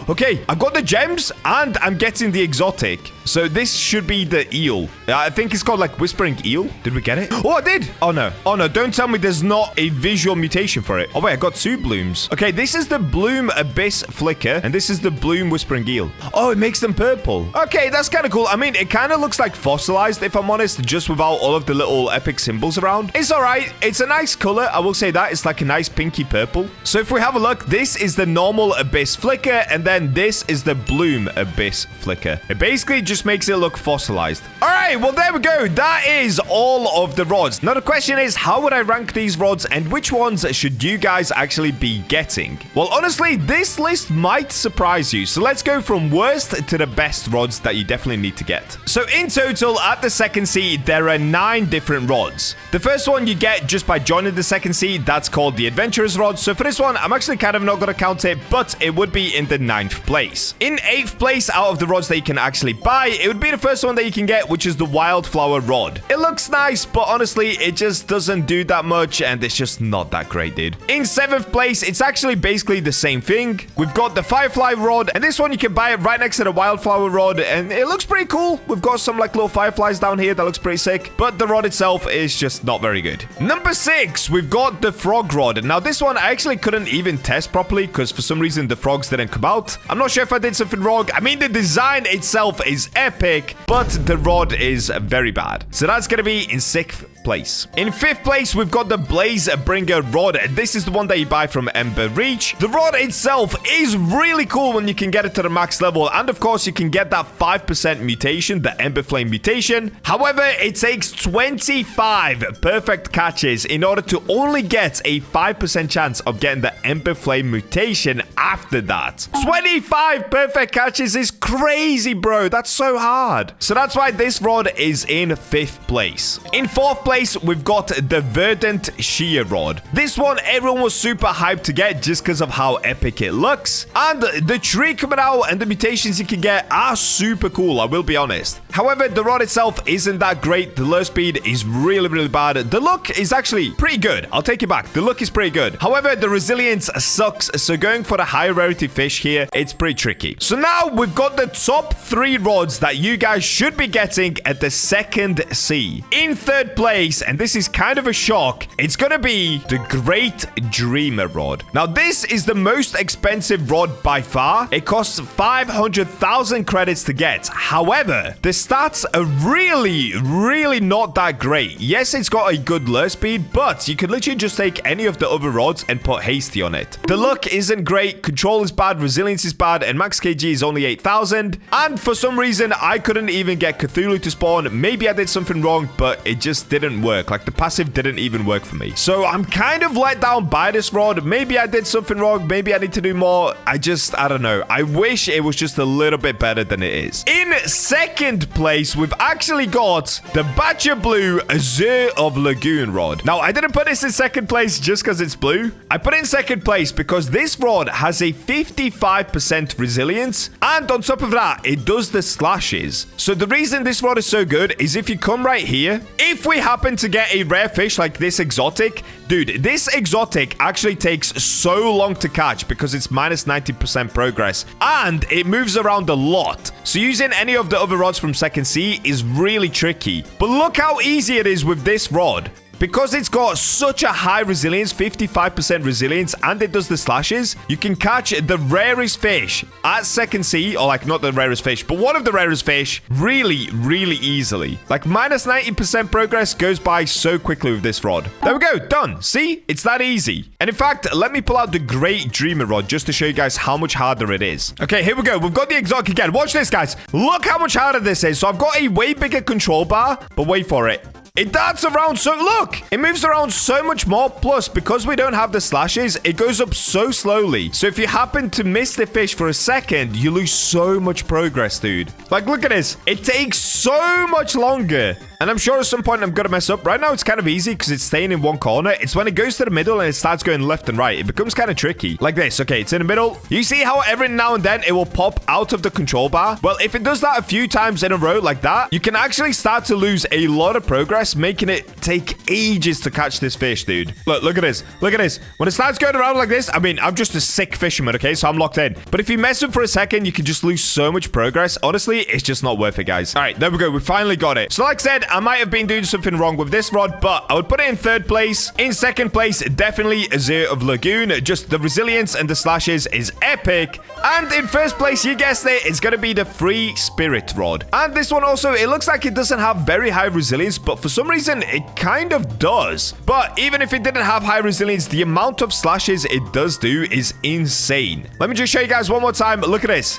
okay. I've got the gems and I'm getting the exotic. So this should be the eel. I think it's called like whispering eel. Did we get it? Oh, I did. Oh, no. Oh, no. Don't tell me there's not a visual mutation for it. Oh, wait. I got 2 blooms. Okay, this is the bloom abyss flicker and this is the bloom whispering eel. Oh, it makes them purple. Okay, that's kind of cool. I mean, it kind of looks like fossilized, if I'm honest, just without all of the little epic symbols around. It's all right. It's a nice color. I will say that. It's like a nice pinky purple. So if we have a look, this is the normal abyss flicker and then this is the bloom abyss flicker. It basically just makes it look fossilized. All right, well, there we go. That is all of the rods. Now, the question is, how would I rank these rods and which ones should you guys actually be getting? Well, honestly, this list might surprise you. So let's go from worst to the best rods that you definitely need to get. So in total, at the second seed, there are 9 different rods. The first one you get just by joining the second seed, that's called the Adventurer's Rod. So for this one, I'm actually kind of not going to count it, but it would be in the 9th place. In 8th place, out of the rods that you can actually buy, it would be the first one that you can get, which is the Wildflower Rod. It looks nice, but honestly, it just doesn't do that much, and it's just not that great, dude. In 7th place, it's actually basically the same thing. We've got the Firefly Rod, and this one you can buy it right next to the Wildflower Rod, and it looks pretty cool. We've got some like little fireflies down here that looks pretty sick, but the rod itself is just not very good. Number 6, we've got the Frog Rod. Now, this one I actually couldn't even test properly because for some reason the frogs didn't come out. I'm not sure if I did something wrong. I mean, the design itself is epic, but the rod is very bad. So that's going to be in 6th place. In 5th place, we've got the Blaze Bringer Rod. This is the one that you buy from Ember Reach. The rod itself is really cool when you can get it to the max level. And of course, you can get that 5% mutation, the Ember Flame mutation. However, it takes 25 perfect catches in order to only get a 5% chance of getting the Ember Flame mutation after that. 25 perfect catches is crazy, bro. That's so hard. So that's why this rod is in 5th place. In 4th place, we've got the Verdant Shear Rod. This one, everyone was super hyped to get just because of how epic it looks. And the tree coming out and the mutations you can get are super cool, I will be honest. However, the rod itself isn't that great. The lure speed is really, really bad. The look is actually pretty good. I'll take it back. The look is pretty good. However, the resilience sucks. So going for the high rarity fish here, it's pretty tricky. So now we've got the top 3 rods that you guys should be getting at the second sea. In 3rd place, and this is kind of a shock, it's gonna be the Great Dreamer Rod. Now, this is the most expensive rod by far. It costs 500,000 credits to get. However, the stats are really not that great. Yes, it's got a good lure speed, but you can literally just take any of the other rods and put hasty on it. The look isn't great, control is bad, resilience is bad, and max kg is only 8,000. And for some reason, I couldn't even get Cthulhu to spawn. Maybe I did something wrong, but it just didn't work. Like, the passive didn't even work for me. So I'm kind of let down by this rod. Maybe I did something wrong. Maybe I need to do more. I don't know. I wish it was just a little bit better than it is. In 2nd place, we've actually got the Bacha Blue Azure of Lagoon Rod. Now, I didn't put this in 2nd place just because it's blue. I put it in 2nd place because this rod has a 55% resilience. And on top of that, it does the slashes. So the reason this rod is so good is if you come right here, if we happen to get a rare fish like this exotic, dude, this exotic actually takes so long to catch because it's minus 90% progress and it moves around a lot. So using any of the other rods from second sea is really tricky. But look how easy it is with this rod. Because it's got such a high resilience, 55% resilience, and it does the slashes, you can catch the rarest fish at second sea, or like not the rarest fish, but one of the rarest fish really easily. Like minus 90% progress goes by so quickly with this rod. There we go, done. See? It's that easy. And in fact, let me pull out the Great Dreamer Rod just to show you guys how much harder it is. Okay, here we go. We've got the exotic again. Watch this, guys. Look how much harder this is. So I've got a way bigger control bar, but wait for it. It darts around so... Look! It moves around so much more. Plus, because we don't have the slashes, it goes up so slowly. So if you happen to miss the fish for a second, you lose so much progress, dude. Like, look at this. It takes so much longer. And I'm sure at some point I'm going to mess up. Right now, it's kind of easy because it's staying in one corner. It's when it goes to the middle and it starts going left and right. It becomes kind of tricky. Like this. Okay, it's in the middle. You see how every now and then it will pop out of the control bar? Well, if it does that a few times in a row like that, you can actually start to lose a lot of progress, making it take ages to catch this fish, dude. Look at this. Look at this. When it starts going around like this, I mean, I'm just a sick fisherman, okay? So I'm locked in. But if you mess up for a second, you can just lose so much progress. Honestly, it's just not worth it, guys. All right, there we go. We finally got it. So like I said, I might have been doing something wrong with this rod, but I would put it in third place. In second place, definitely Azure of Lagoon. Just the resilience and the slashes is epic. And in first place, you guessed it, it's going to be the Free Spirit rod. And this one also, it looks like it doesn't have very high resilience, but for some reason, it kind of does. But even if it didn't have high resilience, the amount of slashes it does do is insane. Let me just show you guys one more time. Look at this.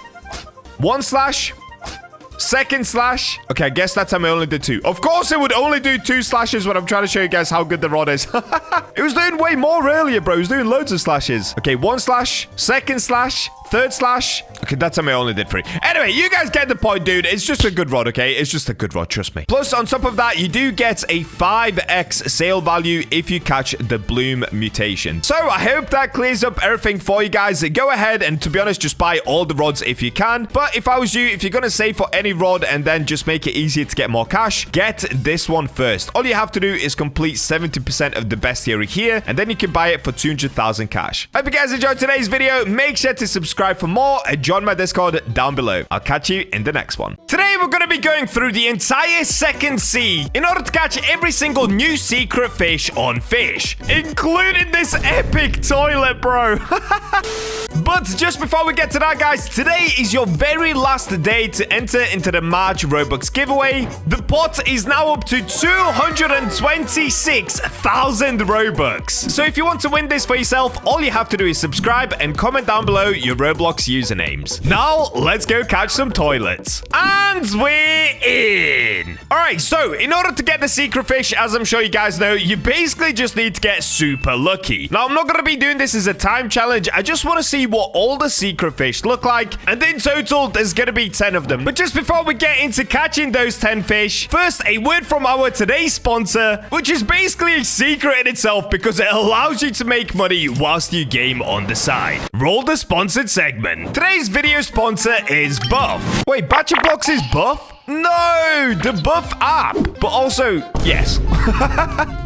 One slash. Second slash. Okay, I guess that time I only did 2. Of course, it would only do 2 slashes when I'm trying to show you guys how good the rod is. It was doing way more earlier, bro. It was doing loads of slashes. Okay, 1 slash. Second slash. Third slash. Okay, that time I only did 3. Anyway, you guys get the point, dude. It's just a good rod, okay? It's just a good rod, trust me. Plus, on top of that, you do get a 5x sale value if you catch the Bloom mutation. So, I hope that clears up everything for you guys. Go ahead and, to be honest, just buy all the rods if you can. But if I was you, if you're going to save for any rod and then just make it easier to get more cash, get this one first. All you have to do is complete 70% of the bestiary here, and then you can buy it for 200,000 cash. Hope you guys enjoyed today's video. Make sure to subscribe for more and join my Discord down below. I'll catch you in the next one. Today, we're going to be going through the entire second sea in order to catch every single new secret fish on Fish, including this epic toilet, bro. But just before we get to that, guys, today is your very last day to enter into the March Roblox giveaway. The pot is now up to 226,000 Robux. So if you want to win this for yourself, all you have to do is subscribe and comment down below your Roblox usernames. Now, let's go catch some toilets. And we're in. All right, so in order to get the secret fish, as I'm sure you guys know, you basically just need to get super lucky. Now, I'm not going to be doing this as a time challenge. I just want to see what all the secret fish look like. And in total, there's going to be 10 of them. But just before we get into catching those 10 fish, first, a word from our today's sponsor, which is basically a secret in itself because it allows you to make money whilst you game on the side. Roll the sponsored segment. Today's video sponsor is Buff. Wait, BachaBlox is Buff? No, the Buff app. But also, yes.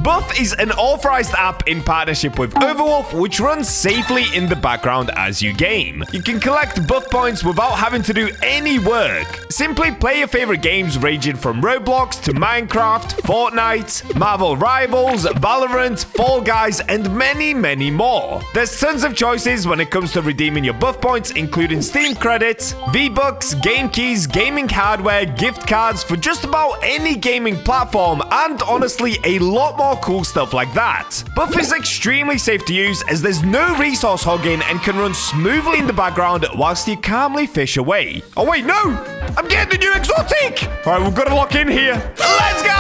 Buff is an authorized app in partnership with Overwolf, which runs safely in the background as you game. You can collect Buff points without having to do any work. Simply play your favorite games ranging from Roblox to Minecraft, Fortnite, Marvel Rivals, Valorant, Fall Guys, and many, many more. There's tons of choices when it comes to redeeming your Buff points, including Steam credits, V-Bucks, game keys, gaming hardware, gift cards for just about any gaming platform, and honestly, a lot more cool stuff like that. Buff is extremely safe to use as there's no resource hogging and can run smoothly in the background whilst you calmly fish away. Oh wait, no! I'm getting the new exotic! Alright, we've got to lock in here. Let's go!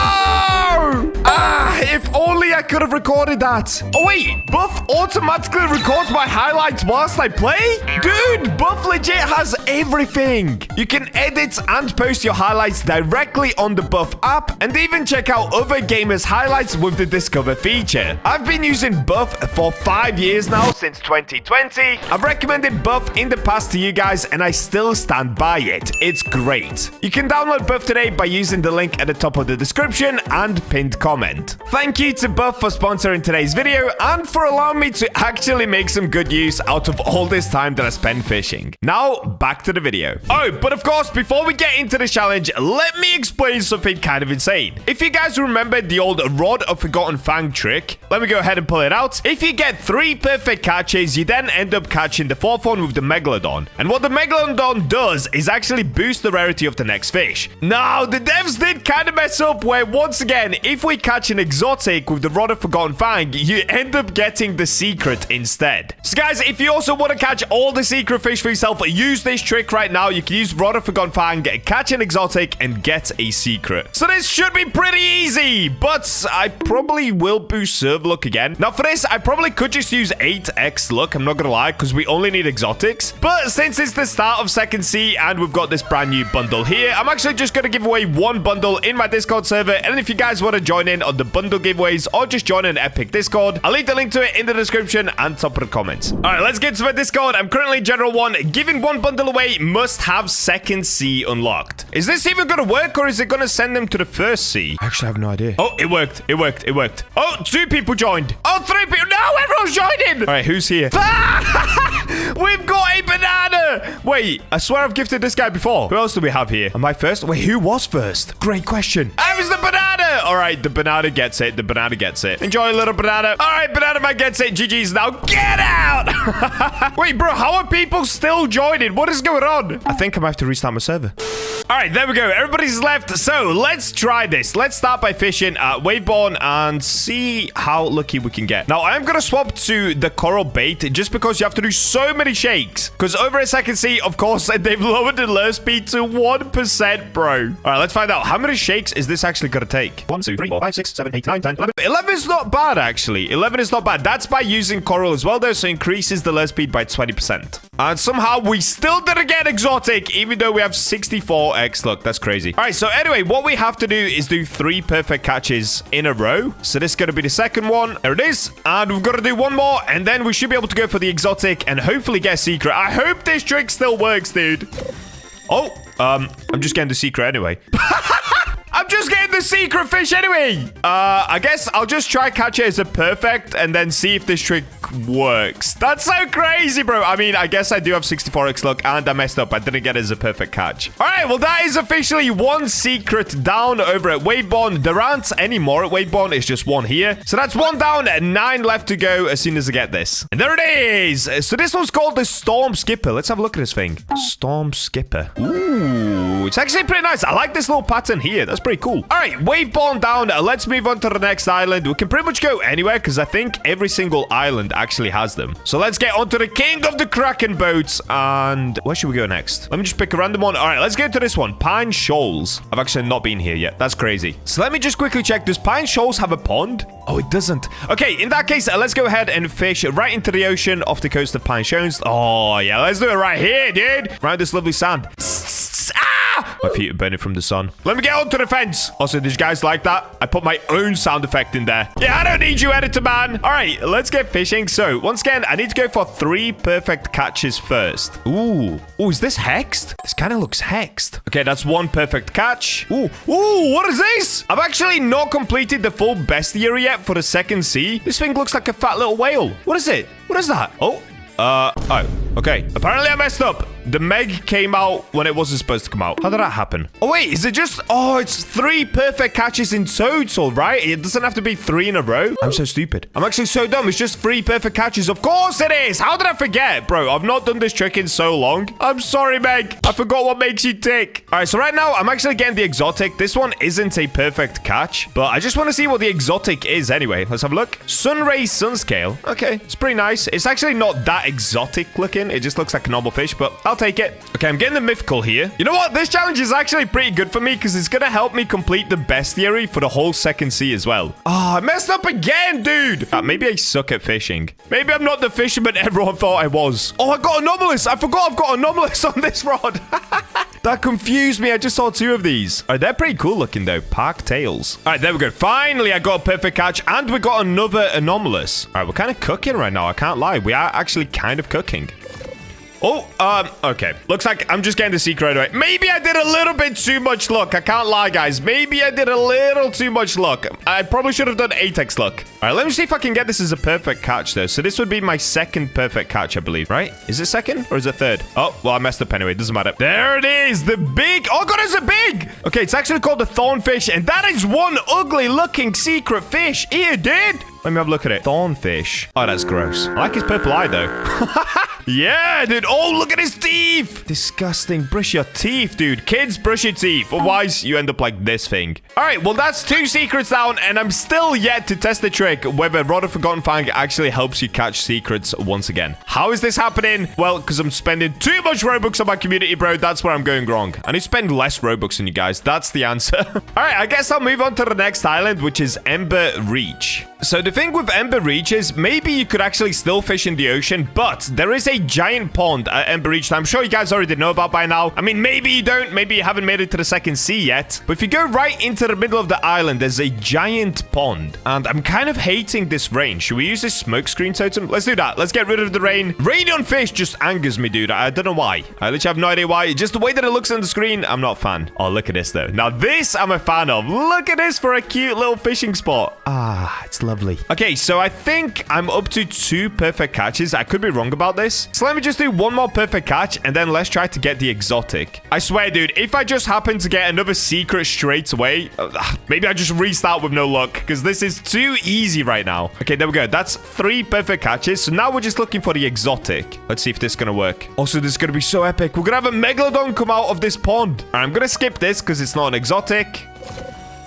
If only I could have recorded that. Oh wait, Buff automatically records my highlights whilst I play? Dude, Buff legit has everything. You can edit and post your highlights directly on the Buff app and even check out other gamers' highlights with the Discover feature. I've been using Buff for 5 years now, since 2020. I've recommended Buff in the past to you guys and I still stand by it. It's great. You can download Buff today by using the link at the top of the description and pinned comment. Thank you to Buff for sponsoring today's video and for allowing me to actually make some good use out of all this time that I spent fishing. Now, back to the video. Oh, but of course, before we get into the challenge, let me explain something kind of insane. If you guys remember the old Rod of Forgotten Fang trick, let me go ahead and pull it out. If you get 3 perfect catches, you then end up catching the 4th one with the Megalodon. And what the Megalodon does is actually boost the the rarity of the next fish. Now, the devs did kind of mess up where, once again, if we catch an exotic with the Rod of Forgotten Fang, you end up getting the secret instead. So, guys, if you also want to catch all the secret fish for yourself, use this trick right now. You can use Rod of Forgotten Fang, catch an exotic, and get a secret. So, this should be pretty easy, but I probably will boost serve luck again. Now, for this, I probably could just use 8x luck, I'm not gonna lie, because we only need exotics. But since it's the start of Second Sea and we've got this brand new bundle here, I'm actually just gonna give away one bundle in my Discord server. And if you guys want to join in on the bundle giveaways or just join an epic Discord, I'll leave the link to it in the description and top of the comments. All right, let's get to my Discord. I'm currently General 1. Giving one bundle away must have Second Sea unlocked. Is this even gonna work, or is it gonna send them to the First Sea? I actually have no idea. Oh, it worked. It worked. It worked. Oh, 2 people joined. Oh, 3 people. No, everyone's joining. All right, who's here? We've got a banana. Wait, I swear I've gifted this guy before. Who else do we have here? Am I first? Wait, who was first? Great question. I was the banana. All right, the banana gets it. The banana gets it. Enjoy, little banana. All right, banana man gets it. GG's now. Get out. Wait, bro, how are people still joining? What is going on? I think I might have to restart my server. All right, there we go. Everybody's left. So let's try this. Let's start by fishing at Waveborn and see how lucky we can get. Now, I'm going to swap to the coral bait just because you have to do so many shakes. Because over at Second Sea, of course, they've lowered the lure speed to 1%, bro. All right, let's find out. How many shakes is this actually going to take? 1, 2, 3, 4, 5, 6, 7, 8, 9, 10, 11. 11 is not bad, actually. 11 is not bad. That's by using coral as well, though, so increases the lure speed by 20%. And somehow we still didn't get exotic, even though we have 64x luck. That's crazy. All right, so anyway, what we have to do is do 3 perfect catches in a row. So this is going to be the second one. There it is. And we've got to do one more, and then we should be able to go for the exotic and hopefully get a secret. I hope this trick still works, dude. Oh, I'm just getting the secret anyway. I'm just getting the secret fish anyway. I guess I'll just try catch it as a perfect and then see if this trick works. That's so crazy, bro. I mean, I guess I do have 64x luck and I messed up. I didn't get it as a perfect catch. All right, well, that is officially 1 secret down over at Waveborn. There aren't any more at Waveborn. It's just 1 here. So that's 1 down and 9 left to go as soon as I get this. And there it is. So this one's called the Storm Skipper. Let's have a look at this thing. Storm Skipper. Ooh, it's actually pretty nice. I like this little pattern here. That's pretty cool. All right, Waveborn down. Let's move on to the next island. We can pretty much go anywhere because I think every single island actually has them. So let's get onto the king of the Kraken boats. And where should we go next? Let me just pick a random one. All right, let's get to this one. Pine Shoals. I've actually not been here yet. That's crazy. So let me just quickly check. Does Pine Shoals have a pond? Oh, it doesn't. Okay, in that case, let's go ahead and fish right into the ocean off the coast of Pine Shoals. Oh, yeah, let's do it right here, dude. Right this lovely sand. My feet are burning from the sun. Let me get onto the fence. Also, did you guys like that? I put my own sound effect in there. Yeah, I don't need you, editor man. All right, let's get fishing. So, once again, I need to go for 3 perfect catches first. Ooh. Ooh, is this hexed? This kind of looks hexed. Okay, that's 1 perfect catch. Ooh. Ooh, what is this? I've actually not completed the full bestiary yet for the Second Sea. This thing looks like a fat little whale. What is it? What is that? Oh. Oh, okay. Apparently I messed up. The Meg came out when it wasn't supposed to come out. How did that happen? Oh, wait, is it just... Oh, it's 3 perfect catches in total, right? It doesn't have to be 3 in a row. I'm so stupid. I'm actually so dumb. It's just 3 perfect catches. Of course it is. How did I forget? Bro, I've not done this trick in so long. I'm sorry, Meg. I forgot what makes you tick. All right, so right now, I'm actually getting the exotic. This one isn't a perfect catch, but I just want to see what the exotic is anyway. Let's have a look. Sunray Sunscale. Okay, it's pretty nice. It's actually not that exotic looking. It just looks like a normal fish, but I'll take it. Okay, I'm getting the mythical here. You know what? This challenge is actually pretty good for me because it's going to help me complete the bestiary for the whole Second Sea as well. Oh, I messed up again, dude. Maybe I suck at fishing. Maybe I'm not the fisherman everyone thought I was. Oh, I got anomalous. I forgot I've got anomalous on this rod. That confused me. I just saw 2 of these. All right, they're pretty cool looking, though. Park tails. All right, there we go. Finally, I got a perfect catch, and we got another anomalous. All right, we're kind of cooking right now. I can't lie. We are actually kind of cooking. Oh, okay. Looks like I'm just getting the secret right away. Maybe I did a little bit too much luck. I can't lie, guys. Maybe I did a little too much luck. I probably should have done 8x luck. All right, let me see if I can get this as a perfect catch, though. So this would be my 2nd perfect catch, I believe, right? Is it 2nd or is it 3rd? Oh, well, I messed up anyway. It doesn't matter. There it is. The big... Oh, God, it's a big... Okay, it's actually called the thornfish, and that is 1 ugly-looking secret fish. Here, dude. Let me have a look at it. Thornfish. Oh, that's gross. I like his purple eye, though. Yeah, dude. Oh, look at his teeth. Disgusting. Brush your teeth, dude. Kids, brush your teeth. Otherwise, you end up like this thing. All right, well, that's 2 secrets down, and I'm still yet to test the trick whether Rod of Forgotten Fang actually helps you catch secrets once again. How is this happening? Well, because I'm spending too much Robux on my community, bro. That's where I'm going wrong. I need to spend less Robux on you guys. That's the answer. All right, I guess I'll move on to the next island, which is Ember Reach. So the thing with Ember Reach is maybe you could actually still fish in the ocean, but there is a giant pond at Ember Reach that I'm sure you guys already know about by now. I mean, maybe you don't. Maybe you haven't made it to the second sea yet. But if you go right into the middle of the island, there's a giant pond. And I'm kind of hating this rain. Should we use this smoke screen totem? Let's do that. Let's get rid of the rain. Rain on fish just angers me, dude. I don't know why. I literally have no idea why. Just the way that it looks on the screen, I'm not a fan. Oh, look at this, though. Now, this I'm a fan of. Look at this for a cute little fishing spot. Ah, it's lovely. Okay, so I think I'm up to 2 perfect catches. I could be wrong about this. So let me just do 1 more perfect catch, and then let's try to get the exotic. I swear, dude, if I just happen to get another secret straight away, maybe I just restart with no luck, because this is too easy right now. Okay, there we go. That's 3 perfect catches. So now we're just looking for the exotic. Let's see if this is going to work. Also, this is going to be so epic. We're going to have a megalodon come out of this pond. All right, I'm going to skip this because it's not an exotic.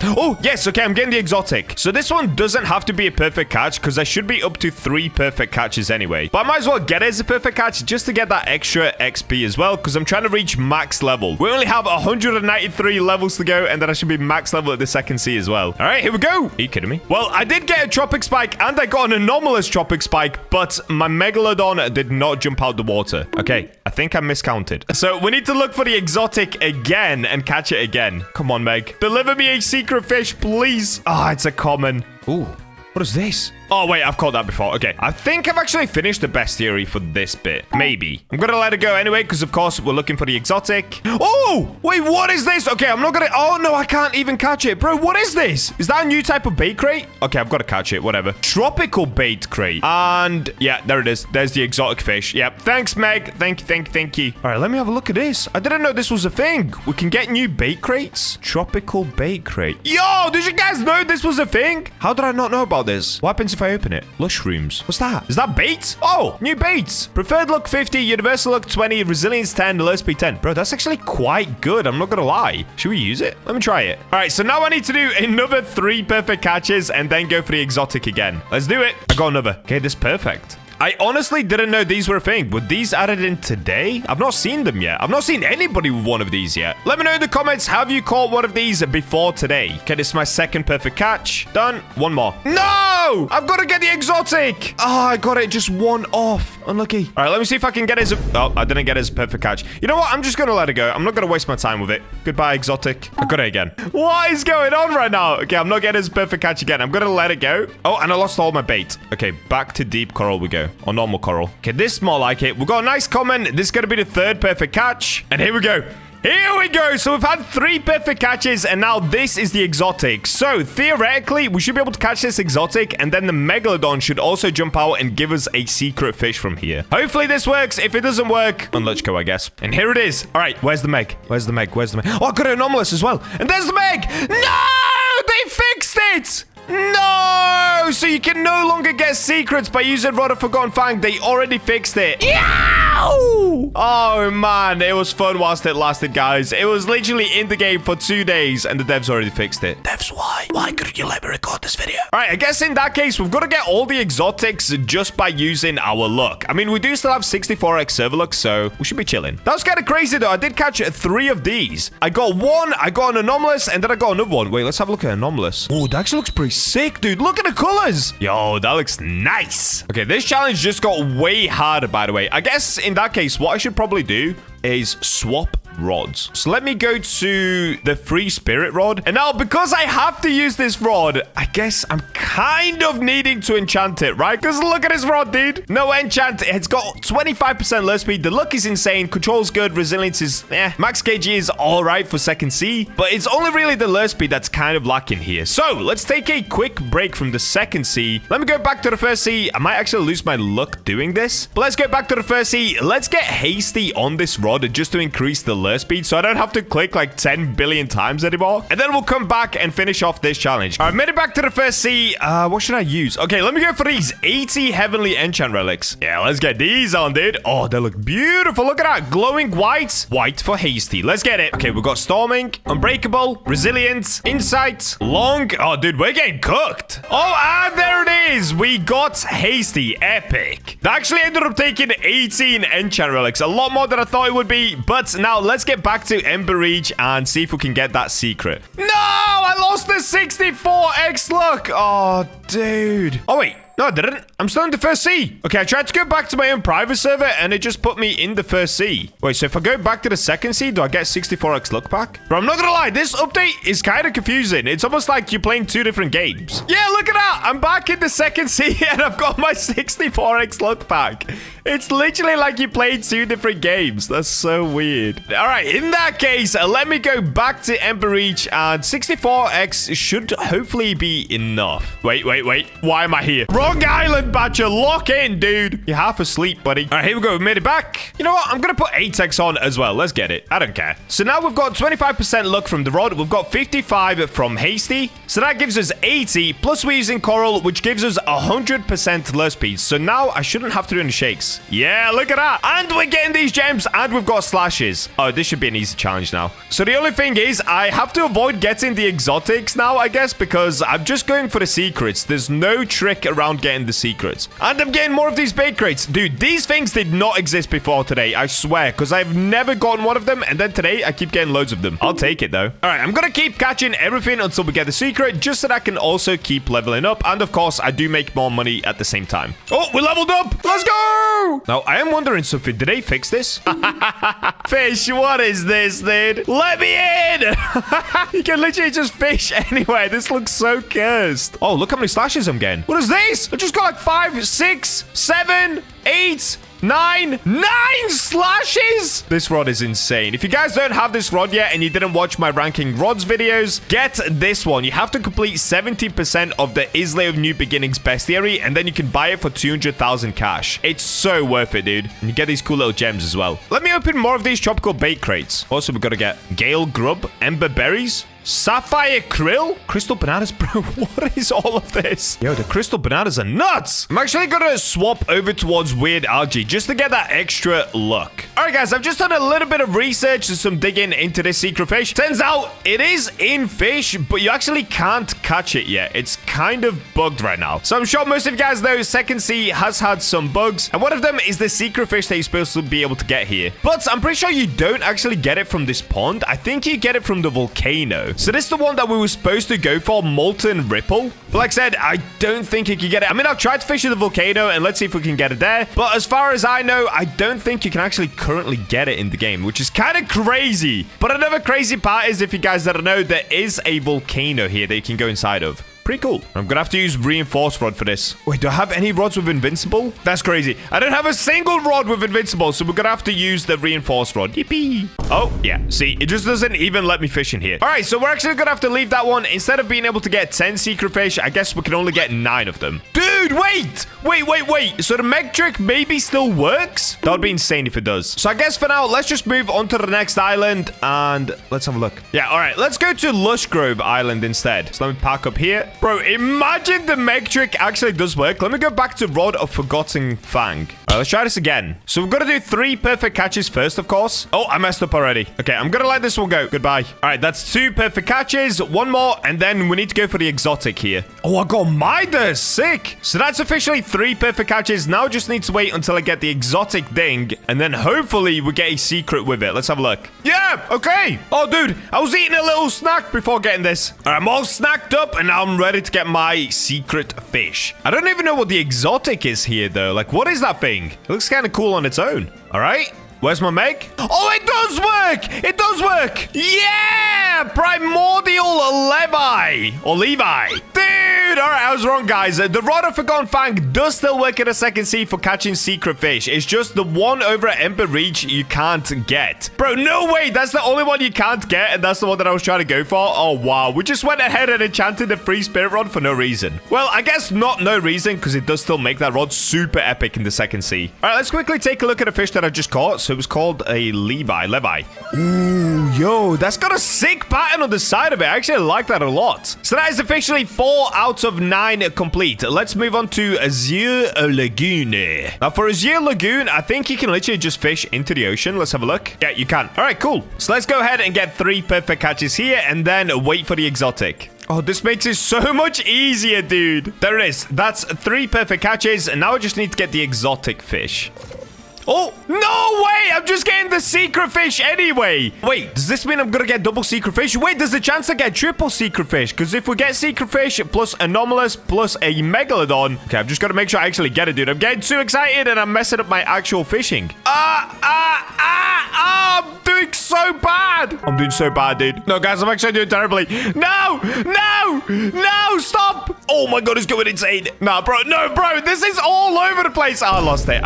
Oh, yes. Okay, I'm getting the exotic. So this one doesn't have to be a perfect catch because I should be up to 3 perfect catches anyway. But I might as well get it as a perfect catch just to get that extra XP as well because I'm trying to reach max level. We only have 193 levels to go and then I should be max level at the second sea as well. All right, here we go. Are you kidding me? Well, I did get a tropic spike and I got an anomalous tropic spike, but my megalodon did not jump out the water. Okay, I think I miscounted. So we need to look for the exotic again and catch it again. Come on, Meg. Deliver me a secret fish, please. Ah, it's a common. Ooh, what is this? Oh, wait, I've caught that before. Okay, I think I've actually finished the bestiary for this bit. Maybe. I'm gonna let it go anyway, because, of course, we're looking for the exotic. Oh, wait, what is this? Okay, I'm not gonna... Oh, no, I can't even catch it. Bro, what is this? Is that a new type of bait crate? Okay, I've got to catch it, whatever. Tropical bait crate. And, yeah, there it is. There's the exotic fish. Yep, thanks, Meg. Thank you. All right, let me have a look at this. I didn't know this was a thing. We can get new bait crates. Tropical bait crate. Yo, did you guys know this was a thing? How did I not know about this? What happens if I open it? Mushrooms. What's that? Is that bait? Oh, new baits. Preferred luck 50, universal luck 20, resilience 10, alert speed 10. Bro, that's actually quite good. I'm not gonna lie. Should we use it? Let me try it. All right, so now I need to do another 3 perfect catches and then go for the exotic again. Let's do it. I got another. Okay, this is perfect. I honestly didn't know these were a thing. Were these added in today? I've not seen them yet. I've not seen anybody with one of these yet. Let me know in the comments, have you caught one of these before today? Okay, this is my 2nd perfect catch. Done. 1 more. No! I've got to get the exotic. Oh, I got it just 1 off. Unlucky. All right, let me see if I can get his... Oh, I didn't get his perfect catch. You know what? I'm just going to let it go. I'm not going to waste my time with it. Goodbye, exotic. I got it again. What is going on right now? Okay, I'm not getting his perfect catch again. I'm going to let it go. Oh, and I lost all my bait. Okay, back to deep coral we go. Or normal coral. Okay, this is more like it. We've got a nice comment. This is going to be the 3rd perfect catch. And here we go. Here we go. So we've had 3 perfect catches, and now this is the exotic. So theoretically, we should be able to catch this exotic, and then the megalodon should also jump out and give us a secret fish from here. Hopefully this works. If it doesn't work, then let's go, I guess. And here it is. All right, where's the meg? Where's the meg? Where's the meg? Oh, I got an anomalous as well. And there's the meg. No! They fixed it! No! So you can no longer get secrets by using Rod of Forgotten Fang. They already fixed it. Yow! Oh, man. It was fun whilst it lasted, guys. It was literally in the game for 2 days, and the devs already fixed it. Devs, why? Why couldn't you let me record this video? All right, I guess in that case, we've got to get all the exotics just by using our luck. I mean, we do still have 64x server luck, so we should be chilling. That was kind of crazy, though. I did catch 3 of these. I got 1, I got an anomalous, and then I got another one. Wait, let's have a look at anomalous. Oh, that actually looks pretty sick, dude. Look at the colors. Yo, that looks nice. Okay, this challenge just got way harder, by the way. I guess in that case, what I should probably do is swap rods. So let me go to the free spirit rod. And now, because I have to use this rod, I guess I'm kind of needing to enchant it, right? Because look at this rod, dude. No enchant. It's got 25% lure speed. The luck is insane. Control's good. Resilience is, max KG is all right for second C. But it's only really the lure speed that's kind of lacking here. So let's take a quick break from the second C. Let me go back to the first C. I might actually lose my luck doing this. But let's go back to the first C. Let's get hasty on this rod rod just to increase the lure speed, so I don't have to click like 10 billion times anymore. And then we'll come back and finish off this challenge. All right, made it back to the first sea. What should I use? Okay, let me go for these 80 heavenly enchant relics. Yeah, let's get these on, dude. Oh, they look beautiful. Look at that. Glowing white. White for hasty. Let's get it. Okay, we've got storming, unbreakable, resilient, insight, long. Oh, dude, we're getting cooked. Oh, and there it is. We got hasty. Epic. That actually ended up taking 18 enchant relics. A lot more than I thought it would be. But now let's get back to Ember Reach and see if we can get that secret. No, I lost the 64x luck. Oh, dude. Oh, wait. No, I didn't. I'm still in the first sea. Okay, I tried to go back to my own private server, and it just put me in the first sea. Wait, so if I go back to the second sea, do I get 64x luck back? But I'm not gonna lie, this update is kind of confusing. It's almost like you're playing two different games. Yeah, look at that. I'm back in the second sea, and I've got my 64x luck back. It's literally like you played two different games. That's so weird. All right, in that case, let me go back to Ember Reach, and 64x should hopefully be enough. Wait. Why am I here? Wrong island, Bacha. Lock in, dude. You're half asleep, buddy. All right, here we go. We made it back. You know what? I'm going to put 8x on as well. Let's get it. I don't care. So now we've got 25% luck from the rod. We've got 55 from hasty. So that gives us 80. Plus we're using coral, which gives us 100% lure speed. So now I shouldn't have to do any shakes. Yeah, look at that. And we're getting these gems, and we've got slashes. Oh, this should be an easy challenge now. So the only thing is I have to avoid getting the exotics now, I guess, because I'm just going for the secrets. There's no trick around getting the secrets. And I'm getting more of these bait crates. Dude, these things did not exist before today, I swear, because I've never gotten one of them, and then today I keep getting loads of them. I'll take it, though. All right, I'm going to keep catching everything until we get the secret, just so that I can also keep leveling up. And, of course, I do make more money at the same time. Oh, we leveled up. Let's go. Now, I am wondering something. Did they fix this? Fish, what is this, dude? Let me in. You can literally just fish anywhere. This looks so cursed. Oh, look how many slashes I'm getting. What is this? I just got like 5, 6, 7, 8, 9 slashes. This rod is insane. If you guys don't have this rod yet and you didn't watch my ranking rods videos, get this one. You have to complete 70% of the Isle of New Beginnings bestiary, and then you can buy it for 200,000 cash. It's so worth it, dude. And you get these cool little gems as well. Let me open more of these tropical bait crates. Also, we've got to get Gale Grub, Ember Berries, Sapphire Krill? Crystal bananas? Bro, what is all of this? Yo, the crystal bananas are nuts. I'm actually gonna swap over towards weird algae just to get that extra luck. All right, guys, I've just done a little bit of research and some digging into this secret fish. Turns out it is in fish, but you actually can't catch it yet. It's kind of bugged right now. So I'm sure most of you guys know Second Sea has had some bugs, and one of them is the secret fish that you're supposed to be able to get here. But I'm pretty sure you don't actually get it from this pond. I think you get it from the volcano. So this is the one that we were supposed to go for, Molten Ripple. But like I said, I don't think you can get it. I mean, I'll try to fish at the volcano and let's see if we can get it there. But as far as I know, I don't think you can actually currently get it in the game, which is kind of crazy. But another crazy part is, if you guys don't know, there is a volcano here that you can go inside of. Pretty cool. I'm gonna have to use reinforced rod for this. Wait, do I have any rods with invincible? That's crazy. I don't have a single rod with invincible, so we're gonna have to use the reinforced rod. Yippee. Oh, yeah. See, it just doesn't even let me fish in here. All right, so we're actually gonna have to leave that one. Instead of being able to get 10 secret fish, I guess we can only get 9 of them. Dude, wait. So the meg trick maybe still works? That would be insane if it does. So I guess for now, let's just move on to the next island and let's have a look. Yeah, all right. Let's go to Lush Grove Island instead. So let me park up here. Bro, imagine the meg trick actually does work. Let me go back to Rod of Forgotten Fang. All right, let's try this again. So we've got to do 3 perfect catches first, of course. Oh, I messed up already. Okay, I'm going to let this one go. Goodbye. All right, that's 2 perfect catches. 1 more, and then we need to go for the exotic here. Oh, I got Midas. Sick. So that's officially 3 perfect catches. Now I just need to wait until I get the exotic thing, and then hopefully we get a secret with it. Let's have a look. Yeah, okay. Oh, dude, I was eating a little snack before getting this. All right, I'm all snacked up, and now I'm ready to get my secret fish. I don't even know what the exotic is here, though. Like, what is that thing? It looks kind of cool on its own. All right. Where's my meg? Oh, it does work! It does work! Yeah! Primordial Levi. Or Levi. Dude! All right, I was wrong, guys. The Rod of Forgotten Fang does still work in the second sea for catching secret fish. It's just the one over at Ember Reach you can't get. Bro, no way! That's the only one you can't get, and that's the one that I was trying to go for. Oh, wow. We just went ahead and enchanted the free spirit rod for no reason. Well, I guess not no reason, because it does still make that rod super epic in the second sea. All right, let's quickly take a look at a fish that I just caught. So So it was called a Levi. Ooh, yo, that's got a sick pattern on the side of it. I actually like that a lot. So that is officially 4 out of 9 complete. Let's move on to Azure Lagoon. Now, for Azure Lagoon, I think you can literally just fish into the ocean. Let's have a look. Yeah, you can. All right, cool. So let's go ahead and get 3 perfect catches here and then wait for the exotic. Oh, this makes it so much easier, dude. There it is. That's 3 perfect catches. And now I just need to get the exotic fish. Oh, no way! I'm just getting the secret fish anyway. Wait, does this mean I'm gonna get double secret fish? Wait, there's a chance I get triple secret fish. Because if we get secret fish plus anomalous plus a megalodon... Okay, I've just got to make sure I actually get it, dude. I'm getting too excited and I'm messing up my actual fishing. I'm doing so bad. I'm doing so bad, dude. No, guys, I'm actually doing terribly. No, stop. Oh my God, it's going insane. No, bro, this is all over the place. I lost it.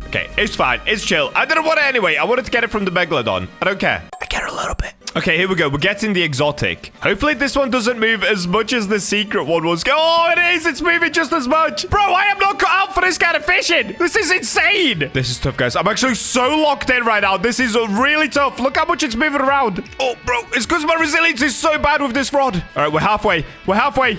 Okay, it's fine. It's chill. I didn't want it anyway. I wanted to get it from the megalodon. I don't care. I care a little bit. Okay, here we go. We're getting the exotic. Hopefully this one doesn't move as much as the secret one was. Oh, it is. It's moving just as much. Bro, I am not cut out for this kind of fishing. This is insane. This is tough, guys. I'm actually so locked in right now. This is really tough. Look how much it's moving around. Oh, bro, it's because my resilience is so bad with this rod. All right, we're halfway.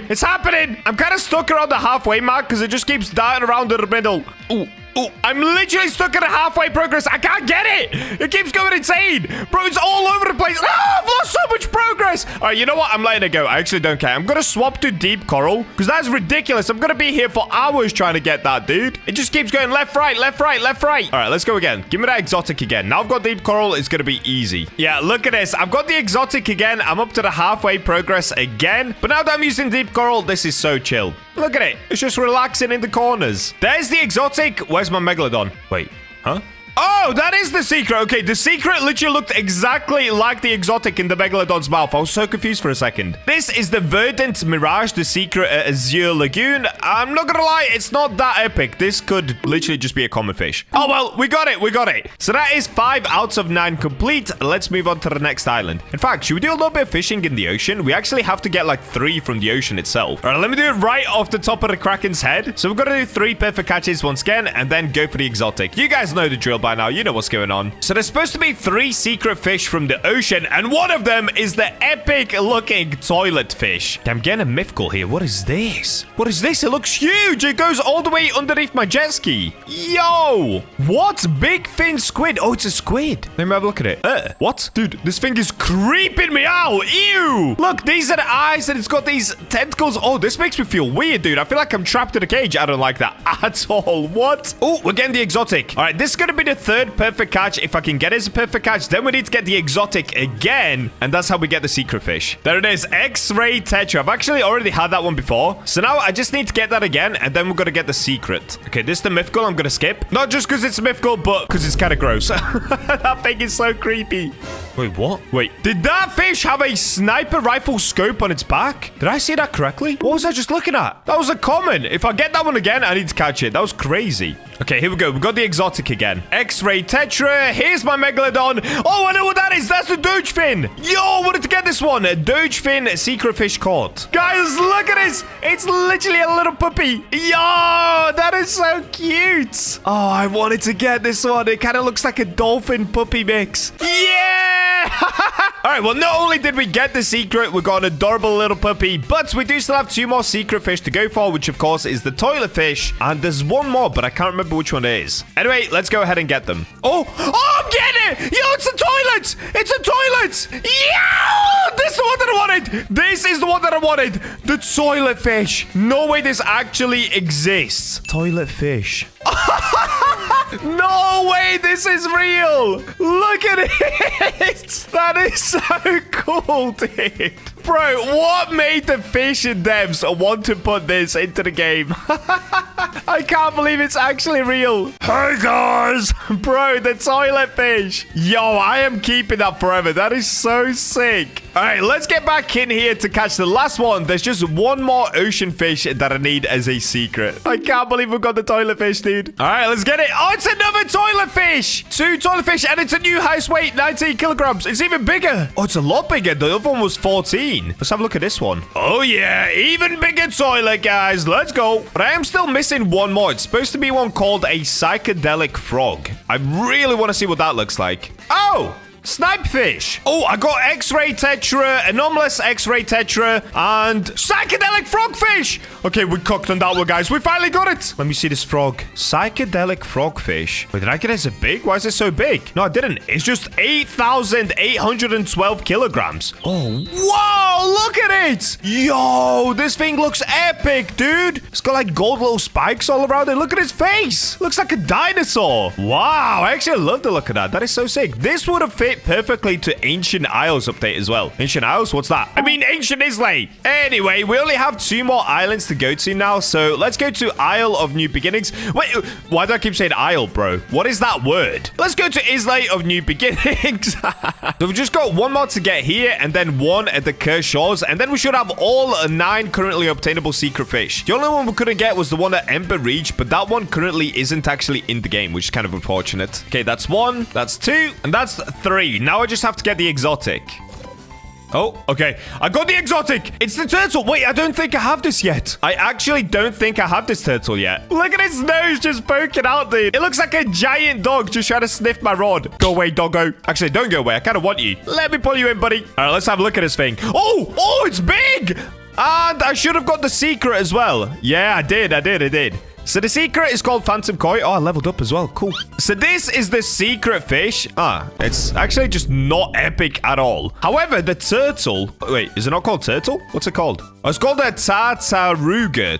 It's happening. I'm kind of stuck around the halfway mark because it just keeps darting around in the middle. Ooh. Oh, I'm literally stuck at a halfway progress. I can't get it. It keeps going insane. Bro, it's all over the place. I've lost so much progress. All right, you know what? I'm letting it go. I actually don't care. I'm going to swap to deep coral because that's ridiculous. I'm going to be here for hours trying to get that, dude. It just keeps going left, right. All right, let's go again. Give me that exotic again. Now I've got deep coral. It's going to be easy. Yeah, look at this. I've got the exotic again. I'm up to the halfway progress again. But now that I'm using deep coral, this is so chill. Look at it. It's just relaxing in the corners. There's the exotic. Where's my megalodon? Wait, huh? Oh, that is the secret. Okay, the secret literally looked exactly like the exotic in the megalodon's mouth. I was so confused for a second. This is the Verdant Mirage, the secret at Azure Lagoon. I'm not gonna lie, it's not that epic. This could literally just be a common fish. Oh, well, we got it. So that is 5 out of 9 complete. Let's move on to the next island. In fact, should we do a little bit of fishing in the ocean? We actually have to get like 3 from the ocean itself. All right, let me do it right off the top of the Kraken's head. So we've got to do 3 perfect catches once again and then go for the exotic. You guys know the drill by now. You know what's going on. So there's supposed to be 3 secret fish from the ocean, and one of them is the epic looking toilet fish. I'm getting a mythical here. What is this? It looks huge. It goes all the way underneath my jet ski. Yo, what? Big fin squid. Oh, it's a squid. Let me have a look at it. What? Dude, this thing is creeping me out. Ew. Look, these are the eyes, and it's got these tentacles. Oh, this makes me feel weird, dude. I feel like I'm trapped in a cage. I don't like that at all. What? Oh, we're getting the exotic. All right, this is going to be the 3rd perfect catch. If I can get it as a perfect catch, then we need to get the exotic again, and that's how we get the secret fish. There it is, X-ray tetra. I've actually already had that one before, so now I just need to get that again, and then we're gonna get the secret. Okay, this is the mythical. I'm gonna skip, not just because it's mythical, but because it's kind of gross. That thing is so creepy. Wait, what? Wait, did that fish have a sniper rifle scope on its back? Did I see that correctly? What was I just looking at? That was a common. If I get that one again, I need to catch it. That was crazy. Okay, here we go. We got the exotic again. X-ray tetra. Here's my megalodon. Oh, I know what that is. That's the doge fin. Yo, I wanted to get this one. A doge fin secret fish caught. Guys, look at this. It's literally a little puppy. Yo, that is so cute. Oh, I wanted to get this one. It kind of looks like a dolphin puppy mix. Yeah. All right, well, not only did we get the secret, we got an adorable little puppy, but we do still have 2 more secret fish to go for, which of course is the toilet fish, and there's one more, but I can't remember which one it is. Anyway, let's go ahead and get them. Oh, I'm getting it! Yo, it's a toilet! It's a toilet! Yo! This is the one that I wanted! This is the one that I wanted! The toilet fish! No way this actually exists. Toilet fish. No way this is real! Look at it! That is so cool, dude. Bro, what made the fish and devs want to put this into the game? I can't believe it's actually real. Hey, guys. Bro, the toilet fish. Yo, I am keeping that forever. That is so sick. All right, let's get back in here to catch the last one. There's just one more ocean fish that I need as a secret. I can't believe we've got the toilet fish, dude. All right, let's get it. Oh, it's another toilet fish. 2 toilet fish, and it's a new highest weight, 19 kilograms. It's even bigger. Oh, it's a lot bigger. The other one was 14. insane. Let's have a look at this one. Oh, yeah. Even bigger toilet, guys. Let's go. But I am still missing one more. It's supposed to be one called a psychedelic frog. I really want to see what that looks like. Oh! Snipe fish. Oh, I got X-ray tetra, anomalous X-ray tetra, and psychedelic frogfish. Okay, we cooked on that one, guys. We finally got it. Let me see this frog. Psychedelic frogfish. Wait, did I get it as a big? Why is it so big? No, I didn't. It's just 8,812 kilograms. Oh, whoa, look at it. Yo, this thing looks epic, dude. It's got like gold little spikes all around it. Look at his face. Looks like a dinosaur. Wow, I actually love the look of that. That is so sick. This would have fit perfectly to Ancient Isles update as well. Ancient Isles? What's that? I mean, Ancient Islay. Anyway, we only have 2 more islands to go to now, so let's go to Isle of New Beginnings. Wait, why do I keep saying Isle, bro? What is that word? Let's go to Islay of New Beginnings. So we've just got 1 more to get here, and then 1 at the Cursed Shores, and then we should have all 9 currently obtainable secret fish. The only one we couldn't get was the one at Ember Reach, but that one currently isn't actually in the game, which is kind of unfortunate. Okay, that's 1, that's 2, and that's 3. Now I just have to get the exotic. Oh, okay. I got the exotic. It's the turtle. Wait, I don't think I have this yet. I actually don't think I have this turtle yet. Look at his nose just poking out, dude. It looks like a giant dog just trying to sniff my rod. Go away, doggo. Actually, don't go away. I kind of want you. Let me pull you in, buddy. All right, let's have a look at this thing. Oh, it's big. And I should have got the secret as well. Yeah, I did. So the secret is called Phantom Koi. Oh, I leveled up as well. Cool. So this is the secret fish. It's actually just not epic at all. However, the turtle... Wait, is it not called turtle? What's it called? Oh, it's called a Tartaruga.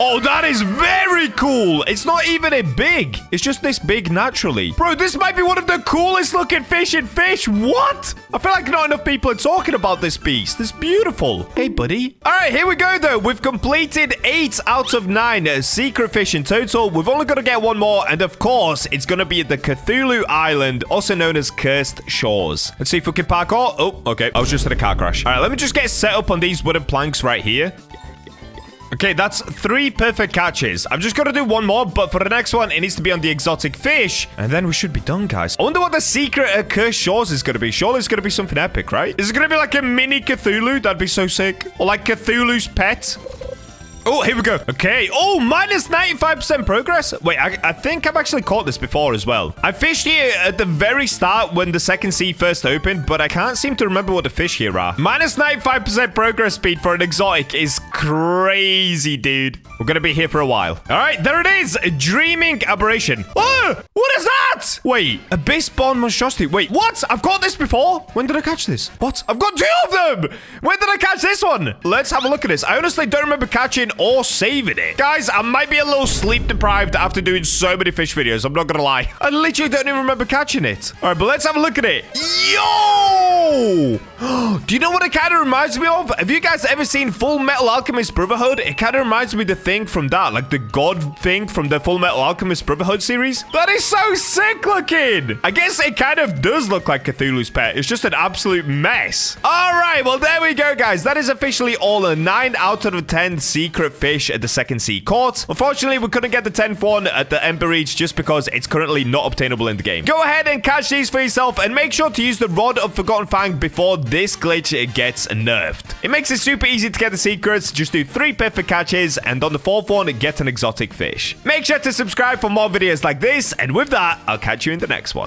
Oh, that is very cool. It's not even a big. It's just this big naturally. Bro, this might be one of the coolest looking fish in Fish. What? I feel like not enough people are talking about this beast. It's beautiful. Hey, buddy. All right, here we go, though. We've completed 8 out of 9 secret fish in total. We've only got to get 1 more, and of course it's going to be at the Cthulhu Island, also known as Cursed Shores. Let's see if we can parkour. Oh, okay, I was just in a car crash. All right, let me just get set up on these wooden planks right here. Okay, that's 3 perfect catches. I've just got to do 1 more, but for the next one, it needs to be on the exotic fish, and then we should be done, guys. I wonder what the secret at Cursed Shores is going to be. Surely it's going to be something epic, right? Is it going to be like a mini Cthulhu? That'd be so sick. Or like Cthulhu's pet. Oh, here we go. Okay. Oh, minus 95% progress. Wait, I think I've actually caught this before as well. I fished here at the very start when the second sea first opened, but I can't seem to remember what the fish here are. Minus 95% progress speed for an exotic is crazy, dude. We're going to be here for a while. All right, there it is. A dreaming aberration. Oh, what is that? Wait, abyss-born monstrosity. Wait, what? I've caught this before. When did I catch this? What? I've got 2 of them. When did I catch this one? Let's have a look at this. I honestly don't remember catching or saving it. Guys, I might be a little sleep deprived after doing so many fish videos. I'm not gonna lie. I literally don't even remember catching it. All right, but let's have a look at it. Yo! Do you know what it kind of reminds me of? Have you guys ever seen Full Metal Alchemist Brotherhood? It kind of reminds me of the thing from that, like the god thing from the Full Metal Alchemist Brotherhood series. That is so sick looking. I guess it kind of does look like Cthulhu's pet. It's just an absolute mess. All right, well, there we go, guys. That is officially all a 9 out of 10 secret fish at the second sea court. Unfortunately, we couldn't get the 10th one at the Ember Reach just because it's currently not obtainable in the game. Go ahead and catch these for yourself and make sure to use the Rod of Forgotten Fang before this glitch gets nerfed. It makes it super easy to get the secrets. Just do 3 perfect catches, and on the 4th one, get an exotic fish. Make sure to subscribe for more videos like this, and with that, I'll catch you in the next one.